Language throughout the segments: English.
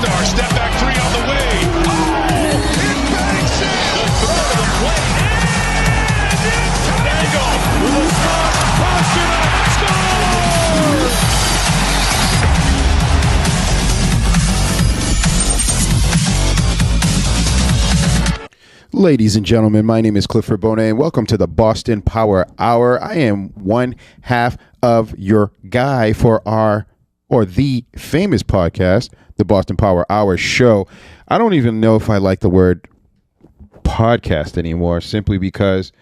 All-Star. Step back three on the way. Oh, it banks in. The throw to the plate. And it's Dangle with a shot. Pastrnak scores. Ladies and gentlemen, my name is Clifford Bonet, and welcome to the Boston Power Hour. I am one half of your guy for the famous podcast, the Boston Power Hour Show. I don't even know if I like the word podcast anymore, simply because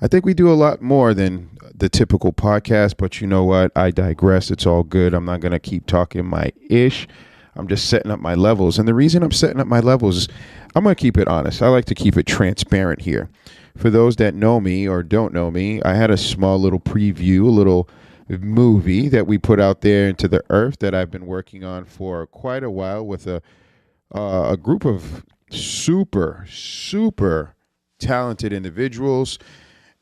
I think we do a lot more than the typical podcast, but you know what? I digress. It's all good. I'm not going to keep talking my ish. I'm just setting up my levels. And the reason I'm setting up my levels is I'm going to keep it honest. I like to keep it transparent here. For those that know me or don't know me, I had a small little preview, a little movie that we put out there into the earth that I've been working on for quite a while with a group of super talented individuals.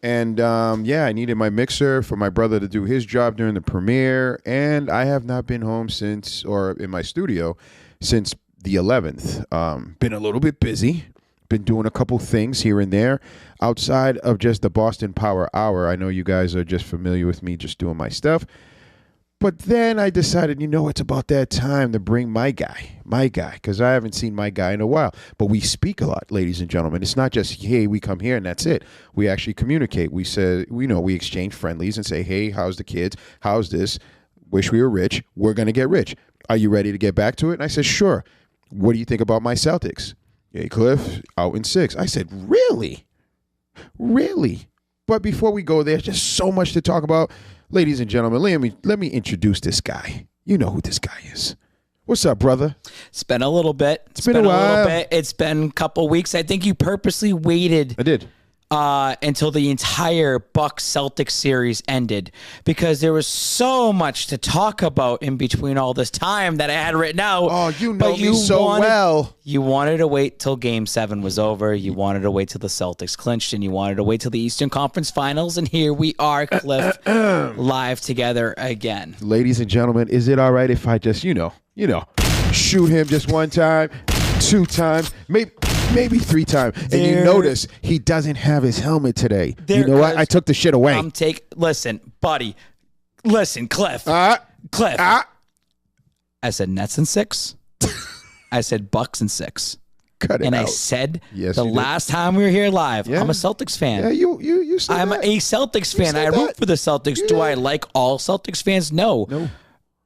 And I needed my mixer for my brother to do his job during the premiere. And I have not been home in my studio since the 11th. Been a little bit busy. Been doing a couple things here and there outside of just the Boston Power Hour. I know you guys are just familiar with me just doing my stuff. But then I decided, it's about that time to bring my guy, because I haven't seen my guy in a while. But we speak a lot, ladies and gentlemen. It's not just, hey, we come here and that's it. We actually communicate. We say, we exchange friendlies and say, hey, how's the kids? How's this? Wish we were rich. We're going to get rich. Are you ready to get back to it? And I said, sure. What do you think about my Celtics? Hey, Cliff, out in 6. I said, really? Really? But before we go there, just so much to talk about. Ladies and gentlemen, let me introduce this guy. You know who this guy is. What's up, brother? It's been a little bit. It's been a while. Little bit. It's been a couple weeks. I think you purposely waited. I did. Until the entire Bucks-Celtics series ended, because there was so much to talk about in between all this time that I had written out. Oh, you know me so well. You wanted to wait till Game 7 was over. You wanted to wait till the Celtics clinched, and you wanted to wait till the Eastern Conference Finals, and here we are, Cliff, live together again. Ladies and gentlemen, is it all right if I just, shoot him just one time, 2 times, maybe 3 times. And you notice he doesn't have his helmet today. You know what? I took the shit away. Listen, buddy. Listen, Cliff. Cliff. I said Nets in 6. I said Bucks in 6. Cut it and out. I said yes, the last time we were here live, yeah. I'm a Celtics fan. Yeah, you said I'm that. a Celtics fan. I root for the Celtics. Yeah. Do I like all Celtics fans? No.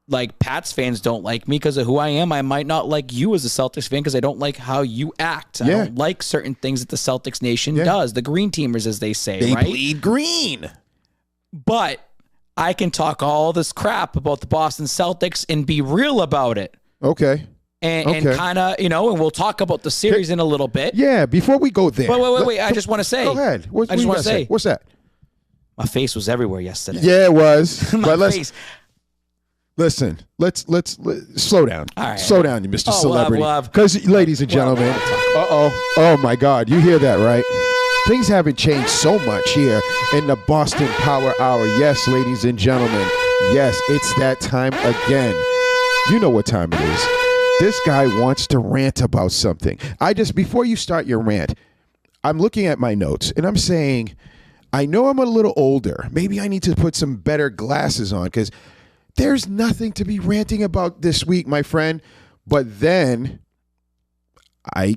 Like, Pats fans don't like me because of who I am. I might not like you as a Celtics fan because I don't like how you act. I don't like certain things that the Celtics Nation does. The green teamers, as they say, they right? bleed green. But I can talk all this crap about the Boston Celtics and be real about it. Okay. And kind of, and we'll talk about the series in a little bit. Yeah, before we go there. Wait. I just want to say. Go ahead. I just want to say. What's that? My face was everywhere yesterday. Yeah, it was. My face. Listen, let's slow down. All right. Slow down, you Mr. Celebrity. Love. Because, ladies and gentlemen, oh my God, you hear that, right? Things haven't changed so much here in the Boston Power Hour. Yes, ladies and gentlemen, yes, it's that time again. You know what time it is. This guy wants to rant about something. Before you start your rant, I'm looking at my notes and I'm saying, I know I'm a little older. Maybe I need to put some better glasses on because there's nothing to be ranting about this week, my friend. But then I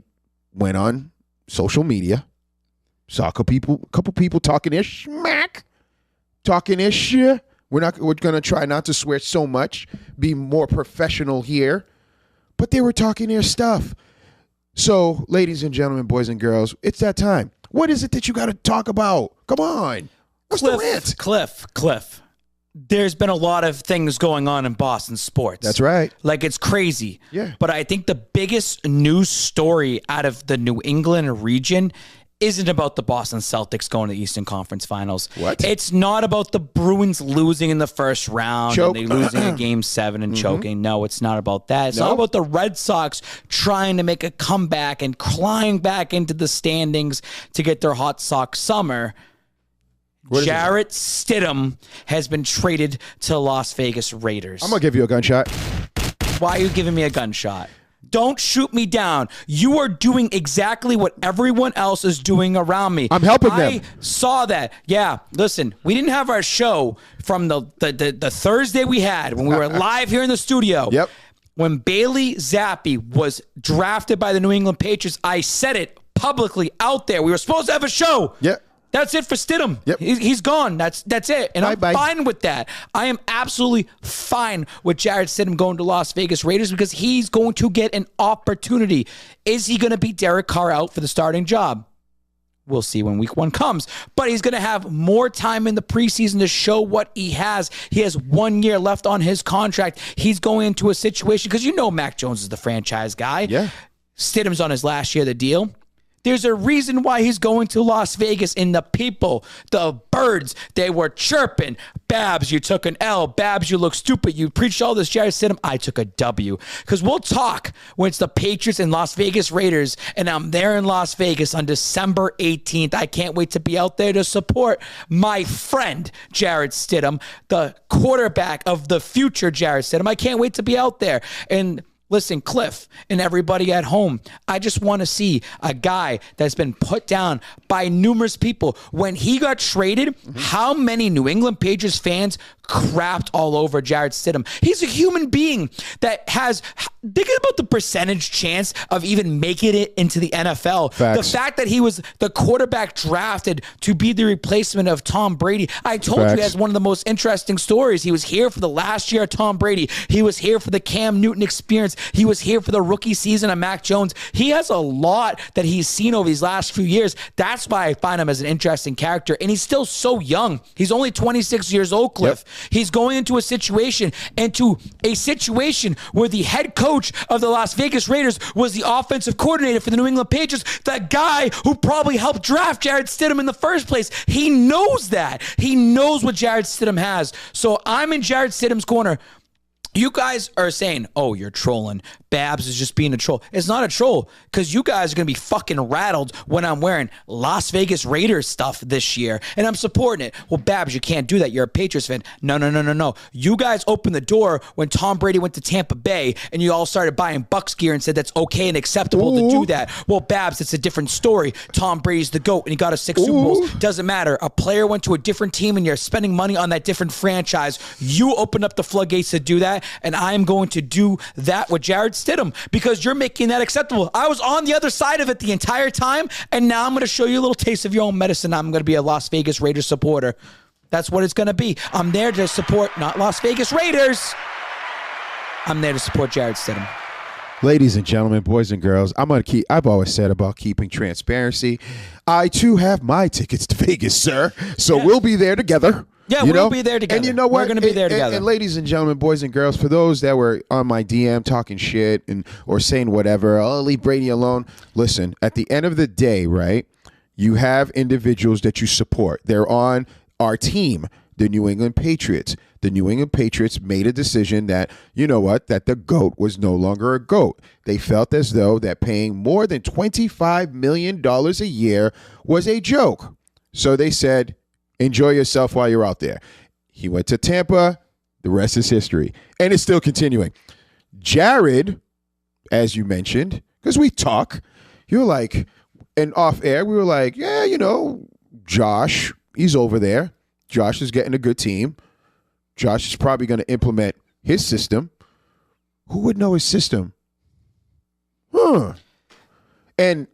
went on social media, saw a couple people talking their smack, talking their shit. We're going to try not to swear so much, be more professional here. But they were talking their stuff. So, ladies and gentlemen, boys and girls, it's that time. What is it that you got to talk about? Come on. What's the rant? Cliff. There's been a lot of things going on in Boston sports. That's right. Like, it's crazy. Yeah. But I think the biggest news story out of the New England region isn't about the Boston Celtics going to the Eastern Conference Finals. What? It's not about the Bruins losing in the first round Choke. and they losing a Game 7 and choking. No, it's not about that. It's all about the Red Sox trying to make a comeback and climbing back into the standings to get their Hot Sox summer. Jarrett Stidham has been traded to Las Vegas Raiders. I'm going to give you a gunshot. Why are you giving me a gunshot? Don't shoot me down. You are doing exactly what everyone else is doing around me. I'm helping them. I saw that. Yeah, listen, we didn't have our show from the Thursday we had when we were live here in the studio. Yep. When Bailey Zappi was drafted by the New England Patriots, I said it publicly out there. We were supposed to have a show. Yep. That's it for Stidham. Yep. He's gone. That's it. And I'm fine with that. I am absolutely fine with Jarrett Stidham going to Las Vegas Raiders because he's going to get an opportunity. Is he going to beat Derek Carr out for the starting job? We'll see when week 1 comes. But he's going to have more time in the preseason to show what he has. He has 1 year left on his contract. He's going into a situation, because Mac Jones is the franchise guy. Yeah. Stidham's on his last year of the deal. There's a reason why he's going to Las Vegas, and the people, the birds, they were chirping. Babs, you took an L. Babs, you look stupid. You preached all this, Jarrett Stidham. I took a W. Because we'll talk when it's the Patriots and Las Vegas Raiders, and I'm there in Las Vegas on December 18th. I can't wait to be out there to support my friend, Jarrett Stidham, the quarterback of the future, Jarrett Stidham. I can't wait to be out there. And listen, Cliff and everybody at home, I just want to see a guy that's been put down by numerous people. When he got traded, how many New England Patriots fans crapped all over Jarrett Stidham? He's a human being that has, think about the percentage chance of even making it into the NFL. Facts. The fact that he was the quarterback drafted to be the replacement of Tom Brady. I told you, he has one of the most interesting stories. He was here for the last year of Tom Brady. He was here for the Cam Newton experience. He was here for the rookie season of Mac Jones. He has a lot that he's seen over these last few years. That's why I find him as an interesting character. And he's still so young. He's only 26 years old, Cliff. Yep. He's going into a situation where the head coach of the Las Vegas Raiders was the offensive coordinator for the New England Patriots, the guy who probably helped draft Jarrett Stidham in the first place. He knows that. He knows what Jarrett Stidham has. So I'm in Jarrett Stidham's corner. You guys are saying, oh, you're trolling. Babs is just being a troll. It's not a troll, because you guys are going to be fucking rattled when I'm wearing Las Vegas Raiders stuff this year, and I'm supporting it. Well, Babs, you can't do that. You're a Patriots fan. No. You guys opened the door when Tom Brady went to Tampa Bay, and you all started buying Bucs gear and said that's okay and acceptable to do that. Well, Babs, it's a different story. Tom Brady's the GOAT, and he got us 6 Super Bowls. Doesn't matter. A player went to a different team, and you're spending money on that different franchise. You opened up the floodgates to do that, and I'm going to do that with Jarrett Stidham because you're making that acceptable. I was on the other side of it the entire time, and now I'm going to show you a little taste of your own medicine. I'm going to be a Las Vegas Raiders supporter. That's what it's going to be. I'm there to support not Las Vegas Raiders. I'm there to support Jarrett Stidham. Ladies and gentlemen, boys and girls, I've always said about keeping transparency. I too have my tickets to Vegas, sir. So we'll be there together. Yeah, we'll be there together. And you know what? We're going to be there together. And ladies and gentlemen, boys and girls, for those that were on my DM talking shit or saying whatever, oh, leave Brady alone. Listen, at the end of the day, right, you have individuals that you support. They're on our team, the New England Patriots. The New England Patriots made a decision that, you know what, that the GOAT was no longer a GOAT. They felt as though that paying more than $25 million a year was a joke. So they said, enjoy yourself while you're out there. He went to Tampa. The rest is history. And it's still continuing. Jared, as you mentioned, because we talk, you're like, and off air, we were like, yeah, you know, Josh, he's over there. Josh is getting a good team. Josh is probably going to implement his system. Who would know his system? And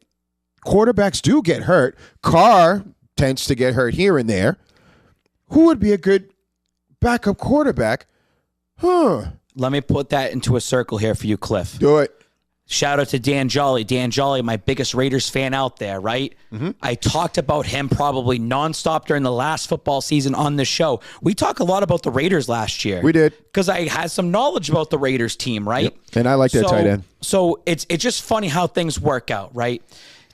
quarterbacks do get hurt. Carr tends to get hurt here and there. Who would be a good backup quarterback? Let me put that into a circle here for you, Cliff. Do it. Shout out to Dan Jolly. Dan Jolly, my biggest Raiders fan out there, right? Mm-hmm. I talked about him probably nonstop during the last football season on the show. We talked a lot about the Raiders last year. We did. Because I had some knowledge about the Raiders team, right? Yep. And I like that tight end. So it's just funny how things work out, right?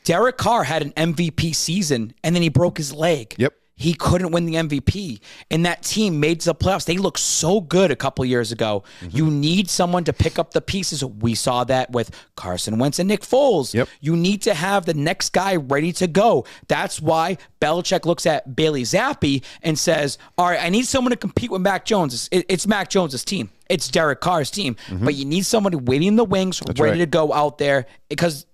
Derek Carr had an MVP season, and then he broke his leg. Yep. he couldn't win the MVP. And that team made the playoffs. They looked so good a couple years ago. You need someone to pick up the pieces. We saw that with Carson Wentz and Nick Foles. Yep. You need to have the next guy ready to go. That's why Belichick looks at Bailey Zappi and says, all right, I need someone to compete with Mac Jones. It's Mac Jones' team. It's Derek Carr's team. But you need somebody waiting in the wings, ready to go out there, because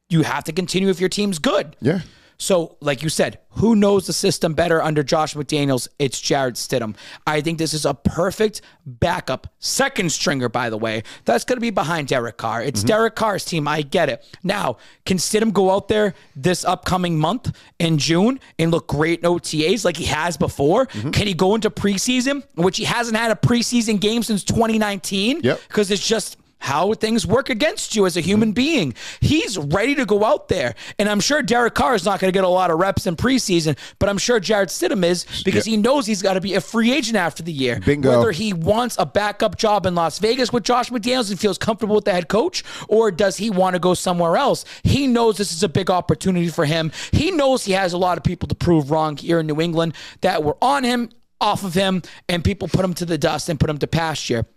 you have to continue if your team's good. Yeah. So, like you said, who knows the system better under Josh McDaniels? It's Jarrett Stidham. I think this is a perfect backup, second stringer, by the way. That's going to be behind Derek Carr. It's Derek Carr's team. I get it. Now, can Stidham go out there this upcoming month in June and look great in OTAs like he has before? Can he go into preseason, which he hasn't had a preseason game since 2019? Yep. Because it's just how things work against you as a human being. He's ready to go out there. And I'm sure Derek Carr is not going to get a lot of reps in preseason, but I'm sure Jarrett Stidham is, because he knows he's got to be a free agent after the year. Bingo. Whether he wants a backup job in Las Vegas with Josh McDaniels and feels comfortable with the head coach, or does he want to go somewhere else? He knows this is a big opportunity for him. He knows he has a lot of people to prove wrong here in New England that were on him, off of him, and people put him to the dust and put him to pasture.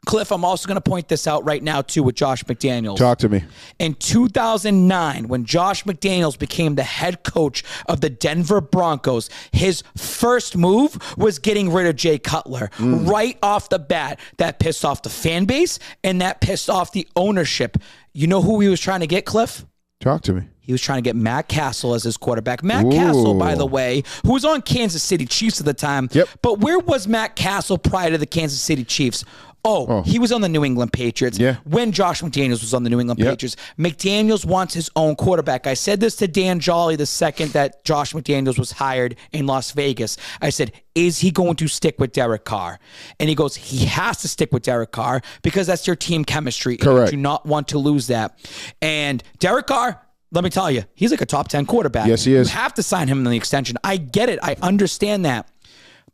Cliff, I'm also going to point this out right now, too, with Josh McDaniels. Talk to me. In 2009, when Josh McDaniels became the head coach of the Denver Broncos, his first move was getting rid of Jay Cutler right off the bat. That pissed off the fan base, and that pissed off the ownership. You know who he was trying to get, Cliff? Talk to me. He was trying to get Matt Castle as his quarterback. Matt Castle, by the way, who was on Kansas City Chiefs at the time. Yep. But where was Matt Castle prior to the Kansas City Chiefs? Oh, he was on the New England Patriots when Josh McDaniels was on the New England Patriots. McDaniels wants his own quarterback. I said this to Dan Jolly the second that Josh McDaniels was hired in Las Vegas. I said, is he going to stick with Derek Carr? And he goes, he has to stick with Derek Carr because that's your team chemistry. Correct. And you do not want to lose that. And Derek Carr, let me tell you, he's like a top 10 quarterback. Yes, he is. You have to sign him in the extension. I get it. I understand that.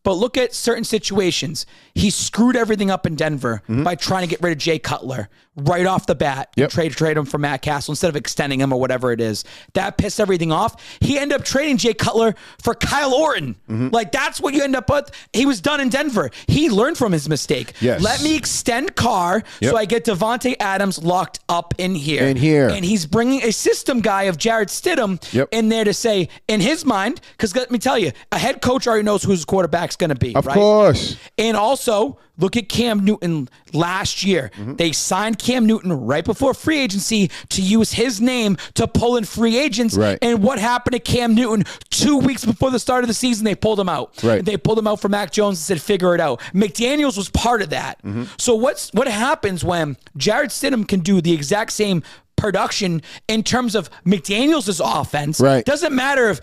But look at certain situations. He screwed everything up in Denver by trying to get rid of Jay Cutler right off the bat and trade him for Matt Castle instead of extending him or whatever it is. That pissed everything off. He ended up trading Jay Cutler for Kyle Orton. Like, that's what you end up with. He was done in Denver. He learned from his mistake. Yes. Let me extend Carr so I get Devontae Adams locked up in here. And he's bringing a system guy of Jarrett Stidham in there to say, in his mind, because let me tell you, a head coach already knows who his quarterback's going to be. Of course. And also, look at Cam Newton last year. They signed Cam Newton right before free agency to use his name to pull in free agents. And what happened to Cam Newton 2 weeks before the start of the season? They pulled him out. They pulled him out for Mac Jones and said, figure it out. McDaniels was part of that. So what happens when Jarrett Stidham can do the exact same production in terms of McDaniels' offense? Doesn't matter if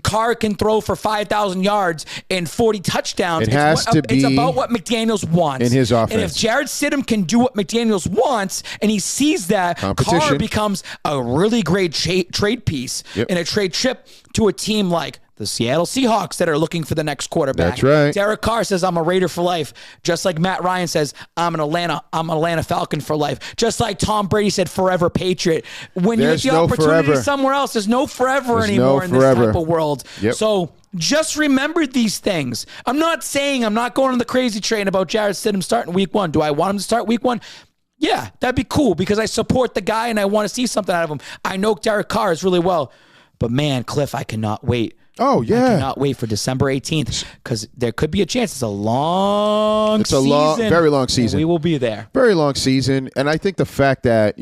Carr can throw for 5,000 yards and 40 touchdowns. It's about what McDaniels wants in his offense. And if Jarrett Stidham can do what McDaniels wants and he sees that, Carr becomes a really great trade piece and a trade chip to a team like the Seattle Seahawks that are looking for the next quarterback. That's right. Derek Carr says, I'm a Raider for life. Just like Matt Ryan says, I'm an Atlanta Falcon for life. Just like Tom Brady said, forever Patriot. When you get the opportunity somewhere else, there's no forever anymore in this type of world. So just remember these things. I'm not going on the crazy train about Jarrett Stidham starting week 1. Do I want him to start week 1? Yeah, that'd be cool because I support the guy and I want to see something out of him. I know Derek Carr is really well. But man, Cliff, I cannot wait. Oh, yeah. I cannot wait for December 18th because there could be a chance. It's a long season. Very long season. We will be there. Very long season. And I think the fact that,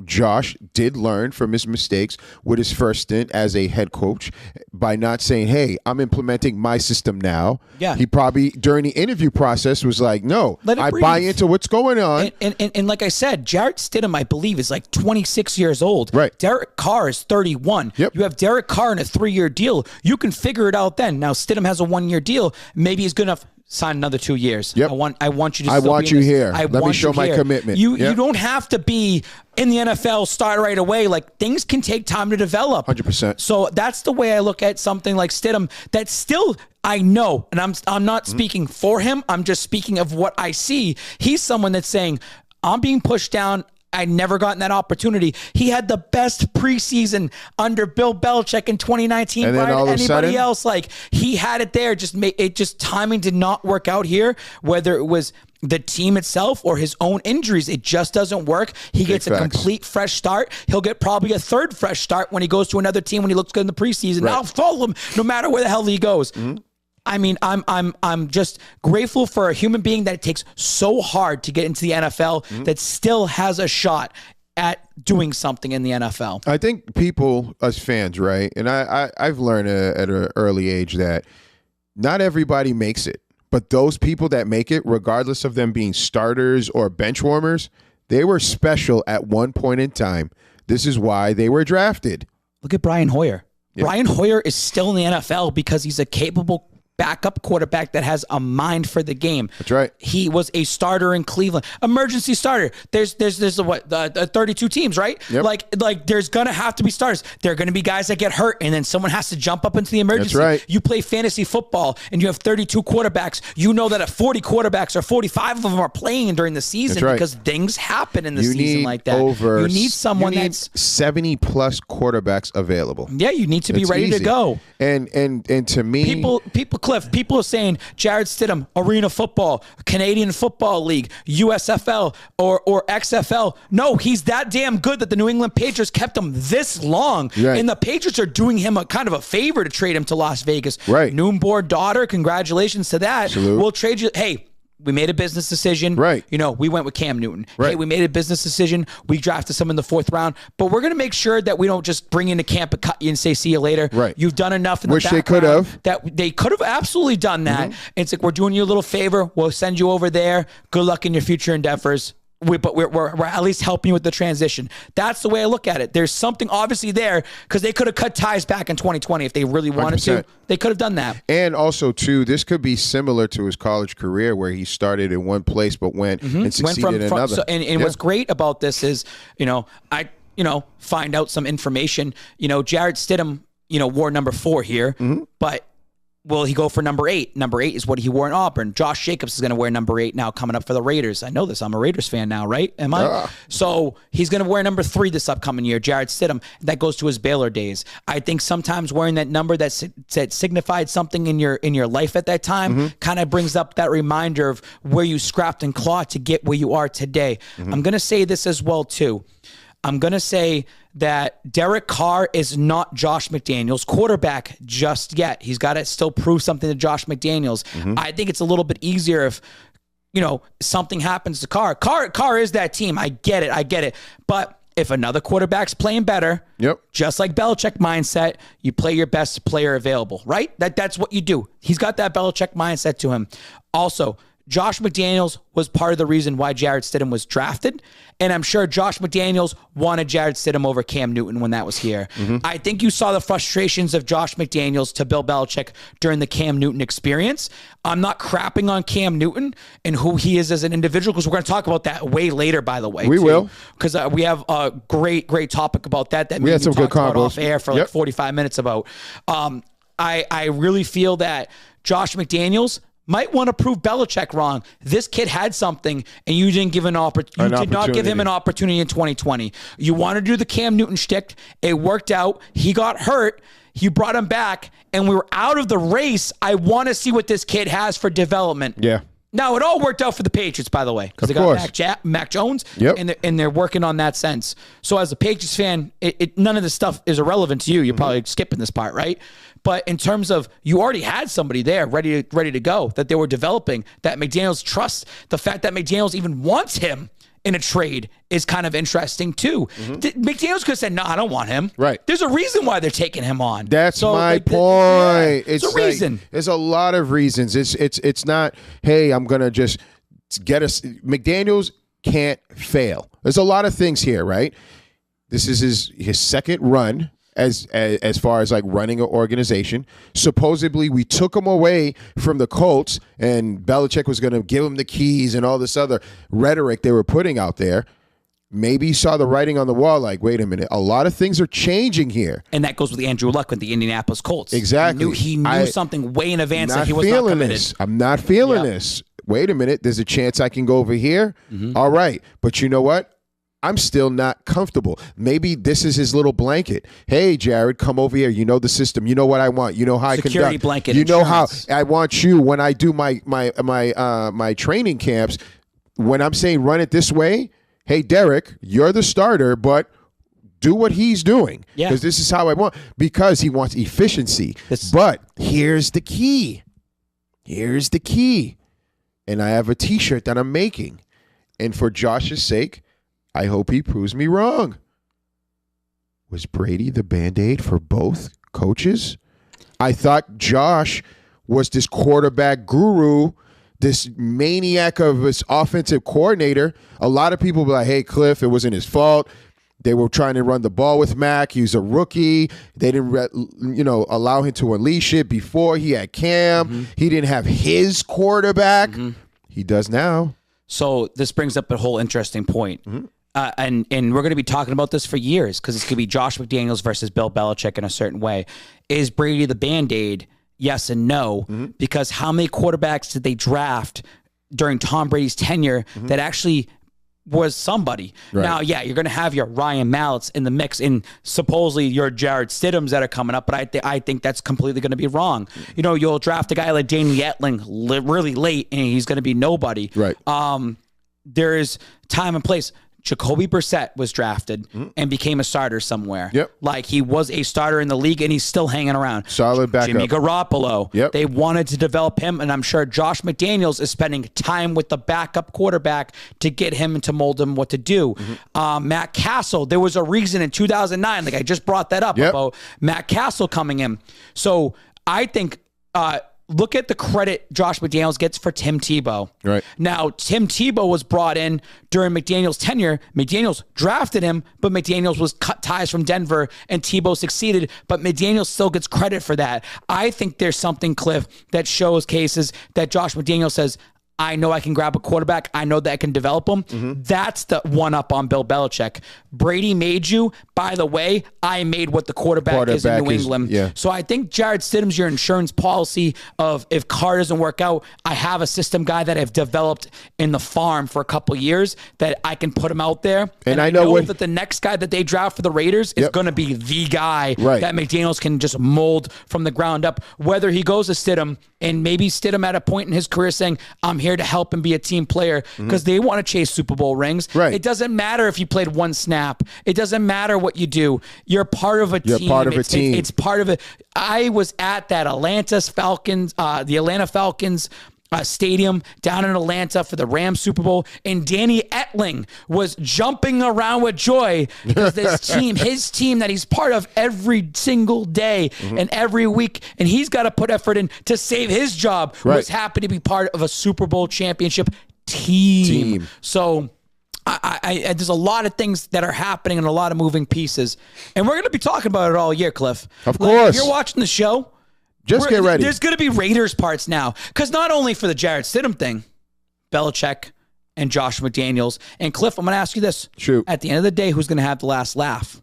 Josh did learn from his mistakes with his first stint as a head coach by not saying, hey, I'm implementing my system now. Yeah. He probably, during the interview process, was like, no, I buy into what's going on. And like I said, Jarrett Stidham, I believe, is like 26 years old. Right. Derek Carr is 31. Yep. You have Derek Carr in a 3-year deal. You can figure it out then. Now, Stidham has a 1-year deal. Maybe he's good enough. Sign another 2 years. Yep. I want you to. I want you here. Let me show my commitment. You don't have to be in the NFL, start right away. Like, things can take time to develop. 100%. So that's the way I look at something like Stidham. That still, I know, and I'm not speaking for him. I'm just speaking of what I see. He's someone that's saying, I'm being pushed down. I'd never gotten that opportunity. He had the best preseason under Bill Belichick in 2019 and then prior all to of a anybody sudden, else. Like, he had it there. Just timing did not work out here, whether it was the team itself or his own injuries. It just doesn't work. He gets a complete fresh start. He'll get probably a third fresh start when he goes to another team when he looks good in the preseason. Right. I'll follow him no matter where the hell he goes. Mm-hmm. I mean, I'm just grateful for a human being that takes so hard to get into the NFL that still has a shot at doing something in the NFL. I think people, as fans, right, and I've learned at an early age that not everybody makes it. But those people that make it, regardless of them being starters or bench warmers, they were special at one point in time. This is why they were drafted. Look at Brian Hoyer. Yep. Brian Hoyer is still in the NFL because he's a capable backup quarterback that has a mind for the game. That's right. He was a starter in Cleveland, emergency starter. There's 32 teams, right? Yep. Like there's gonna have to be starters. There are gonna be guys that get hurt, and then someone has to jump up into the emergency. That's right. You play fantasy football, and you have 32 quarterbacks. You know that at 40 quarterbacks or 45 of them are playing during the season because things happen in the season like that. You need someone that's 70 plus quarterbacks available. Yeah, you need to be ready to go. And to me, people are saying Jarrett Stidham, Arena Football, Canadian Football League, USFL, or XFL. No, he's that damn good that the New England Patriots kept him this long. Right. And the Patriots are doing him a kind of a favor to trade him to Las Vegas. Right. Noonboard daughter, congratulations to that. Salute. We'll trade you. Hey, we made a business decision. Right. You know, we went with Cam Newton. Right. Hey, we made a business decision. We drafted someone in the 4th round, but we're going to make sure that we don't just bring you into camp and cut you and say, see you later. Right. You've done enough in the background. Wish they could have. That they could have absolutely done that. And it's like, we're doing you a little favor. We'll send you over there. Good luck in your future endeavors. But we're at least helping you with the transition. That's the way I look at it. There's something obviously there because they could have cut ties back in 2020 if they really wanted 100%. To. They could have done that. And also, too, this could be similar to his college career where he started in one place but went and succeeded in another. So, and what's great about this is, I find out some information. Jarrett Stidham, wore number 4 here, but will he go for number 8? Number 8 is what he wore in Auburn. Josh Jacobs is going to wear number 8 now coming up for the Raiders. I know this. I'm a Raiders fan now, right? Am I? So he's going to wear number 3 this upcoming year, Jarrett Stidham. That goes to his Baylor days. I think sometimes wearing that number that signified something in your life at that time kind of brings up that reminder of where you scrapped and clawed to get where you are today. I'm going to say this as well, too. I'm going to say that Derek Carr is not Josh McDaniels' quarterback just yet. He's got to still prove something to Josh McDaniels. I think it's a little bit easier if, something happens to Carr. Carr is that team. I get it. But if another quarterback's playing better, just like Belichick mindset, you play your best player available, right? That's what you do. He's got that Belichick mindset to him. Also, Josh McDaniels was part of the reason why Jarrett Stidham was drafted. And I'm sure Josh McDaniels wanted Jarrett Stidham over Cam Newton when that was here. I think you saw the frustrations of Josh McDaniels to Bill Belichick during the Cam Newton experience. I'm not crapping on Cam Newton and who he is as an individual because we're going to talk about that way later, by the way. We will. Because we have a great topic about that we had some good combos off air for like 45 minutes about. I really feel that Josh McDaniels might want to prove Belichick wrong. This kid had something, and you didn't give You did not give him an opportunity in 2020. You wanted to do the Cam Newton shtick. It worked out. He got hurt. You brought him back, and we were out of the race. I want to see what this kid has for development. Yeah. Now, it all worked out for the Patriots, by the way, because they got Mac Jones, and they're working on that sense. So as a Patriots fan, none of this stuff is irrelevant to you. You're probably skipping this part, right? But in terms of you already had somebody there ready to go that they were developing, that McDaniels trusts, the fact that McDaniels even wants him in a trade is kind of interesting too. McDaniels could have said, no, I don't want him. Right. There's a reason why they're taking him on. That's my point. It's a reason. There's a lot of reasons. It's not, hey, I'm going to just get us. McDaniels can't fail. There's a lot of things here, right? This is his second run as far as like running an organization. Supposedly we took him away from the Colts and Belichick was going to give him the keys and all this other rhetoric they were putting out there. Maybe he saw the writing on the wall like, wait a minute, a lot of things are changing here. And that goes with Andrew Luck with the Indianapolis Colts. Exactly. He knew something way in advance that he was not committed. I'm not feeling this. Wait a minute, there's a chance I can go over here. All right. But you know what? I'm still not comfortable. Maybe this is his little blanket. Hey, Jared, come over here. You know the system. You know what I want. You know how Security I conduct. blanket. You know Insurance. how I want you when I do my training camps. When I'm saying run it this way, hey, Derek, you're the starter, but do what he's doing. Yeah. Because this is how I want. Because he wants efficiency. But here's the key. Here's the key. And I have a T-shirt that I'm making. And for Josh's sake, I hope he proves me wrong. Was Brady the Band-Aid for both coaches? I thought Josh was this quarterback guru, this maniac of his offensive coordinator. A lot of people were like, hey, Cliff, it wasn't his fault. They were trying to run the ball with Mac. He was a rookie. They didn't, allow him to unleash it before he had Cam. Mm-hmm. He didn't have his quarterback. Mm-hmm. He does now. So this brings up a whole interesting point. Mm-hmm. And we're going to be talking about this for years because it's going to be Josh McDaniels versus Bill Belichick in a certain way. Is Brady the Band-Aid? Yes and no. Mm-hmm. Because how many quarterbacks did they draft during Tom Brady's tenure that actually was somebody? Right. Now, yeah, you're going to have your Ryan Malletts in the mix and supposedly your Jared Stidhams that are coming up, but I think that's completely going to be wrong. You'll draft a guy like Danny Etling really late and he's going to be nobody. Right. There is time and place. Jacoby Brissett was drafted and became a starter somewhere. Yep. Like he was a starter in the league and he's still hanging around. Solid backup. Jimmy Garoppolo. Yep. They wanted to develop him, and I'm sure Josh McDaniels is spending time with the backup quarterback to get him and to mold him what to do. Matt Castle, there was a reason in 2009, like I just brought that up about Matt Castle coming in. So I think look at the credit Josh McDaniels gets for Tim Tebow. Right. Now, Tim Tebow was brought in during McDaniels' tenure. McDaniels drafted him, but McDaniels was cut ties from Denver, and Tebow succeeded, but McDaniels still gets credit for that. I think there's something, Cliff, that shows cases that Josh McDaniels says, I know I can grab a quarterback. I know that I can develop him. That's the one up on Bill Belichick. Brady made you. By the way, I made what the quarterback is in New England. Yeah. So I think Jared Stidham's your insurance policy of if Carr doesn't work out, I have a system guy that I've developed in the farm for a couple years that I can put him out there. And I know that the next guy that they draft for the Raiders is going to be the guy that McDaniels can just mold from the ground up. Whether he goes to Stidham and maybe Stidham at a point in his career saying, I'm here to help and be a team player because they want to chase Super Bowl rings. Right. It doesn't matter if you played one snap. It doesn't matter what you do. You're part of a team. You're part of a team. It's part of it. I was at that the Atlanta Falcons stadium down in Atlanta for the Rams Super Bowl, and Danny Etling was jumping around with joy because his team that he's part of every single day and every week, and he's got to put effort in to save his job, was happy to be part of a Super Bowl championship team. So I there's a lot of things that are happening and a lot of moving pieces, and we're going to be talking about it all year, Cliff. Of course. If you're watching the show, just get ready. There's going to be Raiders parts now. Because not only for the Jared Stidham thing, Belichick and Josh McDaniels. And Cliff, I'm going to ask you this. Shoot. At the end of the day, who's going to have the last laugh?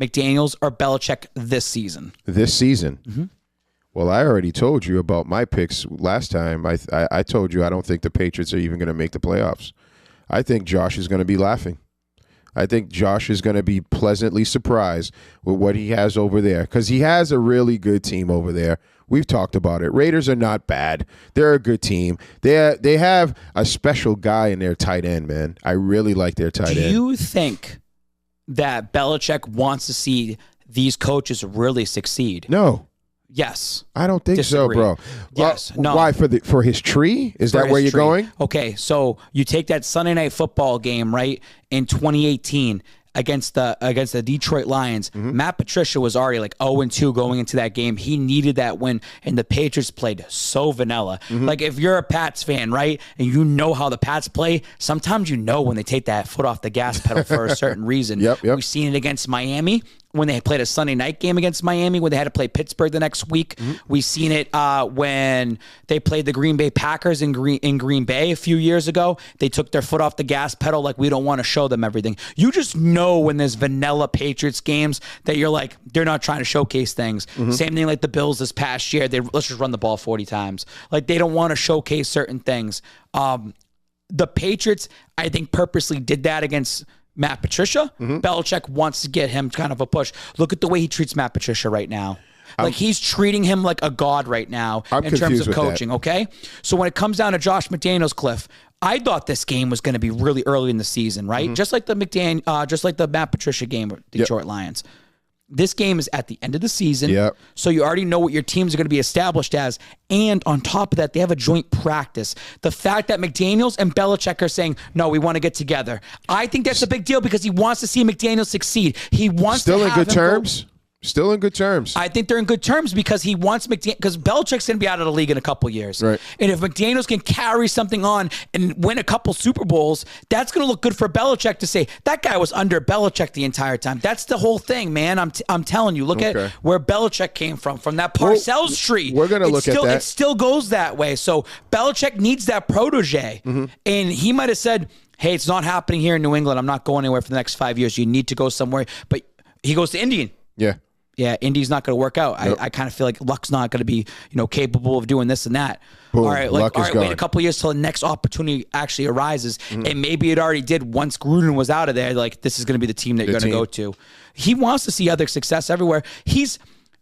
McDaniels or Belichick this season? This season? Well, I already told you about my picks last time. I told you I don't think the Patriots are even going to make the playoffs. I think Josh is going to be laughing. I think Josh is going to be pleasantly surprised with what he has over there because he has a really good team over there. We've talked about it. Raiders are not bad. They're a good team. They have a special guy in their tight end, man. I really like their tight end. Do you think that Belichick wants to see these coaches really succeed? No. Yes. I don't think so, bro. Yes. No. Why? For his tree? Is that where you're going? Okay, so you take that Sunday Night Football game, right, in 2018 against the Detroit Lions. Matt Patricia was already like 0-2 going into that game. He needed that win, and the Patriots played so vanilla. Like if you're a Pats fan, right, and you know how the Pats play, sometimes you know when they take that foot off the gas pedal for a certain reason. Yep. We've seen it against Miami when they played a Sunday night game against Miami, when they had to play Pittsburgh the next week. We've seen it when they played the Green Bay Packers in Green Bay a few years ago. They took their foot off the gas pedal like we don't want to show them everything. You just know when there's vanilla Patriots games that you're like, they're not trying to showcase things. Same thing like the Bills this past year. Let's just run the ball 40 times. Like they don't want to showcase certain things. The Patriots, I think, purposely did that against Matt Patricia. Belichick wants to get him kind of a push. Look at the way he treats Matt Patricia right now. Like he's treating him like a god right now in terms of coaching, okay? So when it comes down to Josh McDaniels, Cliff, I thought this game was going to be really early in the season, right? Just like the Matt Patricia game with Detroit Lions. This game is at the end of the season, so you already know what your teams are going to be established as. And on top of that, they have a joint practice. The fact that McDaniels and Belichick are saying, no, we want to get together. I think that's a big deal because he wants to see McDaniels succeed. He wants still to in have good terms. Still in good terms. I think they're in good terms because he wants because Belichick's going to be out of the league in a couple years. Right. And if McDaniels can carry something on and win a couple Super Bowls, that's going to look good for Belichick to say, that guy was under Belichick the entire time. That's the whole thing, man. I'm telling you. Look at where Belichick came from that Parcells tree. We're going to look at that. It still goes that way. So Belichick needs that protege. And he might have said, hey, it's not happening here in New England. I'm not going anywhere for the next 5 years. You need to go somewhere. But he goes to Indian. Yeah, Indy's not going to work out. Nope. I kind of feel like Luck's not going to be, capable of doing this and that. Boom, all right, wait a couple years till the next opportunity actually arises, and maybe it already did once Gruden was out of there. Like, this is going to be the team that you're going to go to. He wants to see other success everywhere.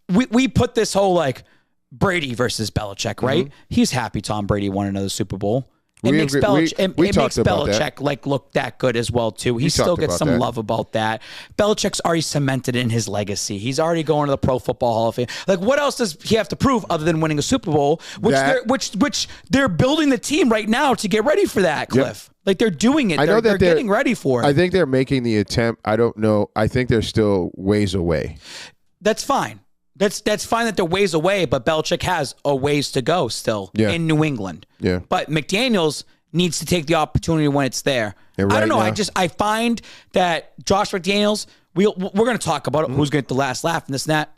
We put this whole like Brady versus Belichick, right? He's happy Tom Brady won another Super Bowl. It makes Belichick like look that good as well too. He still gets some love about that. Belichick's already cemented in his legacy. He's already going to the Pro Football Hall of Fame. Like, what else does he have to prove other than winning a Super Bowl? Which they're building the team right now to get ready for that, Cliff. Yep. Like, they're doing it. They're getting ready for it. I think they're making the attempt. I don't know. I think they're still ways away. That's fine. That's fine that they're ways away, but Belichick has a ways to go still in New England. Yeah. But McDaniels needs to take the opportunity when it's there. I don't know. I find that Josh McDaniels, we're going to talk about it, who's going to get the last laugh and this and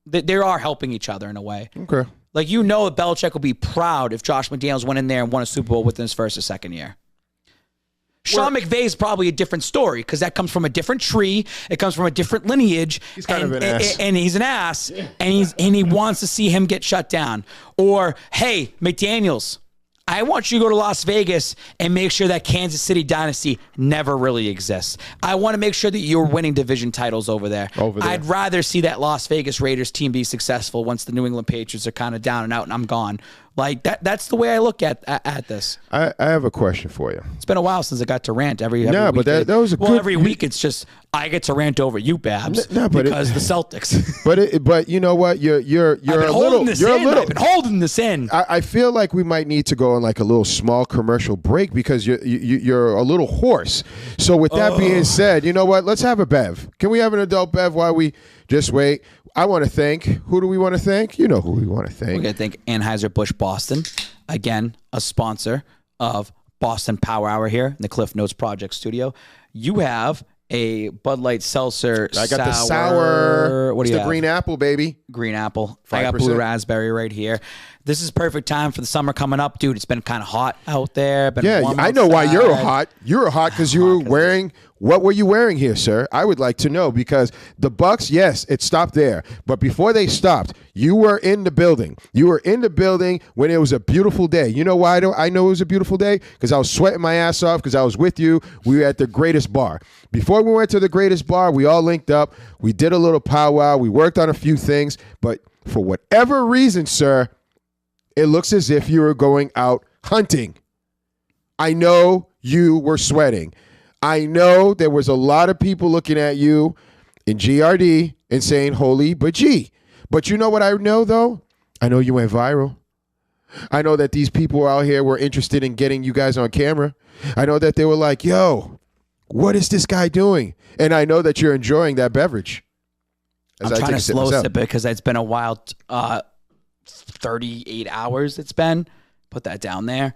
that. They are helping each other in a way. Okay. Like, that Belichick will be proud if Josh McDaniels went in there and won a Super Bowl within his first or second year. Sean McVay is probably a different story because that comes from a different tree. It comes from a different lineage. He's kind of an ass. And he's an ass. And he wants to see him get shut down. Or, hey, McDaniels, I want you to go to Las Vegas and make sure that Kansas City dynasty never really exists. I want to make sure that you're winning division titles over there. I'd rather see that Las Vegas Raiders team be successful once the New England Patriots are kind of down and out and I'm gone. Like, that's the way I look at this. I have a question for you. It's been a while since I got to rant every week. But that was a good... every week it's just I get to rant over you, Babs, because the Celtics. But you know what? You're a little. I've been holding this in. I feel like we might need to go on like a little small commercial break because you're a little hoarse. So with that being said, you know what? Let's have a bev. Can we have an adult bev while we just wait? I want to thank. Who do we want to thank? You know who we want to thank. We're going to thank Anheuser-Busch Boston. Again, a sponsor of Boston Power Hour here in the Cliff Notes Project studio. You have a Bud Light Seltzer I got the sour. What do you have? The green apple, baby. Green apple. 5%. I got blue raspberry right here. This is perfect time for the summer coming up, dude. It's been kind of hot out there. I know why you're hot. You're hot because you were wearing. What were you wearing here, sir? I would like to know because the Bucks, yes, it stopped there. But before they stopped, you were in the building. You were in the building when it was a beautiful day. You know why I know it was a beautiful day? Because I was sweating my ass off because I was with you. We were at the Greatest Bar. Before we went to the Greatest Bar, we all linked up. We did a little powwow. We worked on a few things. But for whatever reason, sir, it looks as if you were going out hunting. I know you were sweating. I know there was a lot of people looking at you in GRD and saying, holy but gee. But you know what I know, though? I know you went viral. I know that these people out here were interested in getting you guys on camera. I know that they were like, yo, what is this guy doing? And I know that you're enjoying that beverage. I'm trying to slow sip it because it's been a while. 38 hours it's been. Put that down there.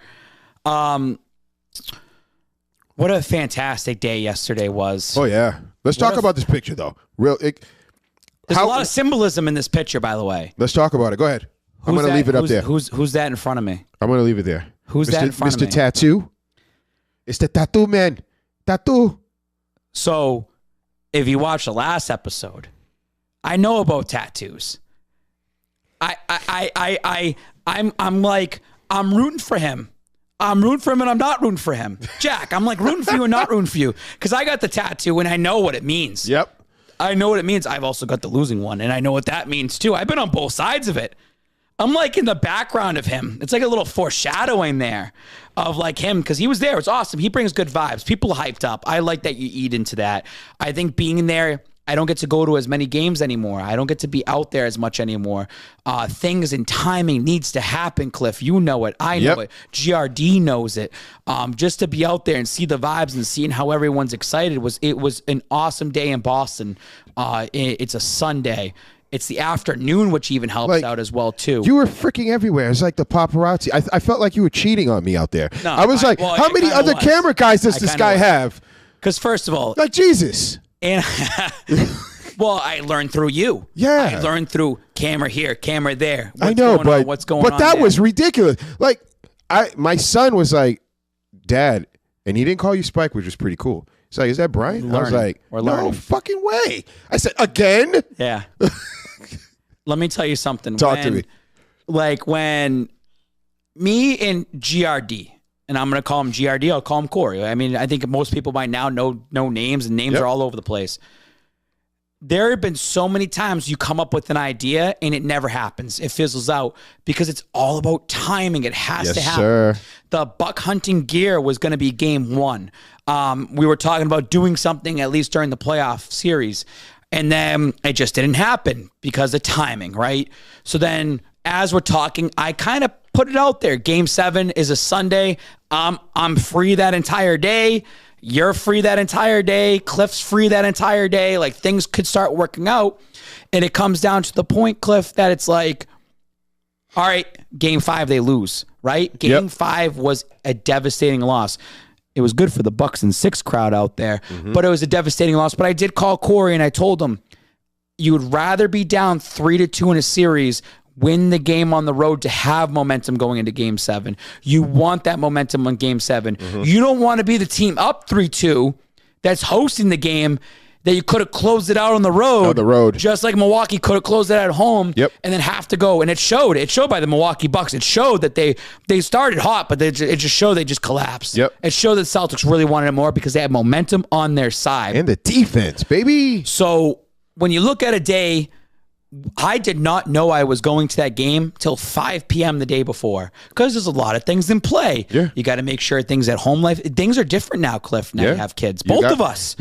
What a fantastic day yesterday was. Oh, yeah. Let's talk about this picture, though. There's a lot of symbolism in this picture, by the way. Let's talk about it. Go ahead. I'm going to leave it up there. Who's that in front of me? I'm going to leave it there. Who's that in front of me? Mr. Tattoo. It's the tattoo man. Tattoo. So, if you watch the last episode, I know about tattoos. I'm rooting for him. I'm rooting for him and I'm not rooting for him. Jack, I'm like rooting for you and not rooting for you because I got the tattoo and I know what it means. Yep. I know what it means. I've also got the losing one and I know what that means too. I've been on both sides of it. I'm like in the background of him. It's like a little foreshadowing there of like him because he was there. It's awesome. He brings good vibes. People are hyped up. I like that you eat into that. I think being there, I don't get to go to as many games anymore. I don't get to be out there as much anymore. Things and timing needs to happen, Cliff. You know it. I know it. GRD knows it. Just to be out there and see the vibes and seeing how everyone's excited was an awesome day in Boston. It's a Sunday. It's the afternoon, which even helps out as well, too. You were freaking everywhere. It's like the paparazzi. I felt like you were cheating on me out there. No, I was like, how many other camera guys does this guy have? Because first of all... Like, Jesus. And well, I learned through you. Yeah. I learned through camera here, camera there. I know, but what's going on? But that there? was ridiculous. Like, my son was like, Dad, and he didn't call you Spike, which was pretty cool. He's like, is that Brian? I was like, no fucking way. I said, again? Yeah. Let me tell you something. Talk to me. Like when me and GRD, and I'm going to call him GRD, I'll call him Corey. I mean, I think most people by now know names, and names are all over the place. There have been so many times you come up with an idea and it never happens. It fizzles out because it's all about timing. It has to happen. Sir. The buck hunting gear was going to be game 1. We were talking about doing something at least during the playoff series. And then it just didn't happen because of timing, right? So then as we're talking, I kind of put it out there. Game 7 is a Sunday. I'm free that entire day. You're free that entire day. Cliff's free that entire day. Like things could start working out. And it comes down to the point, Cliff, that it's like, all right, game 5, they lose, right? Game 5 was a devastating loss. It was good for the Bucks and 6 crowd out there, but it was a devastating loss. But I did call Corey and I told him, you would rather be down 3-2 in a series, win the game on the road to have momentum going into game 7. You want that momentum on game 7. You don't want to be the team up 3-2 that's hosting the game that you could have closed it out on the road. Just like Milwaukee could have closed it at home and then have to go. And it showed. It showed by the Milwaukee Bucks. It showed that they started hot, but it just showed they just collapsed. It showed that Celtics really wanted it more because they had momentum on their side. And the defense, baby. So when you look at a day, I did not know I was going to that game till 5 p.m. the day before because there's a lot of things in play. You got to make sure things at home life. Things are different now, Cliff. Now you have kids. Both of us.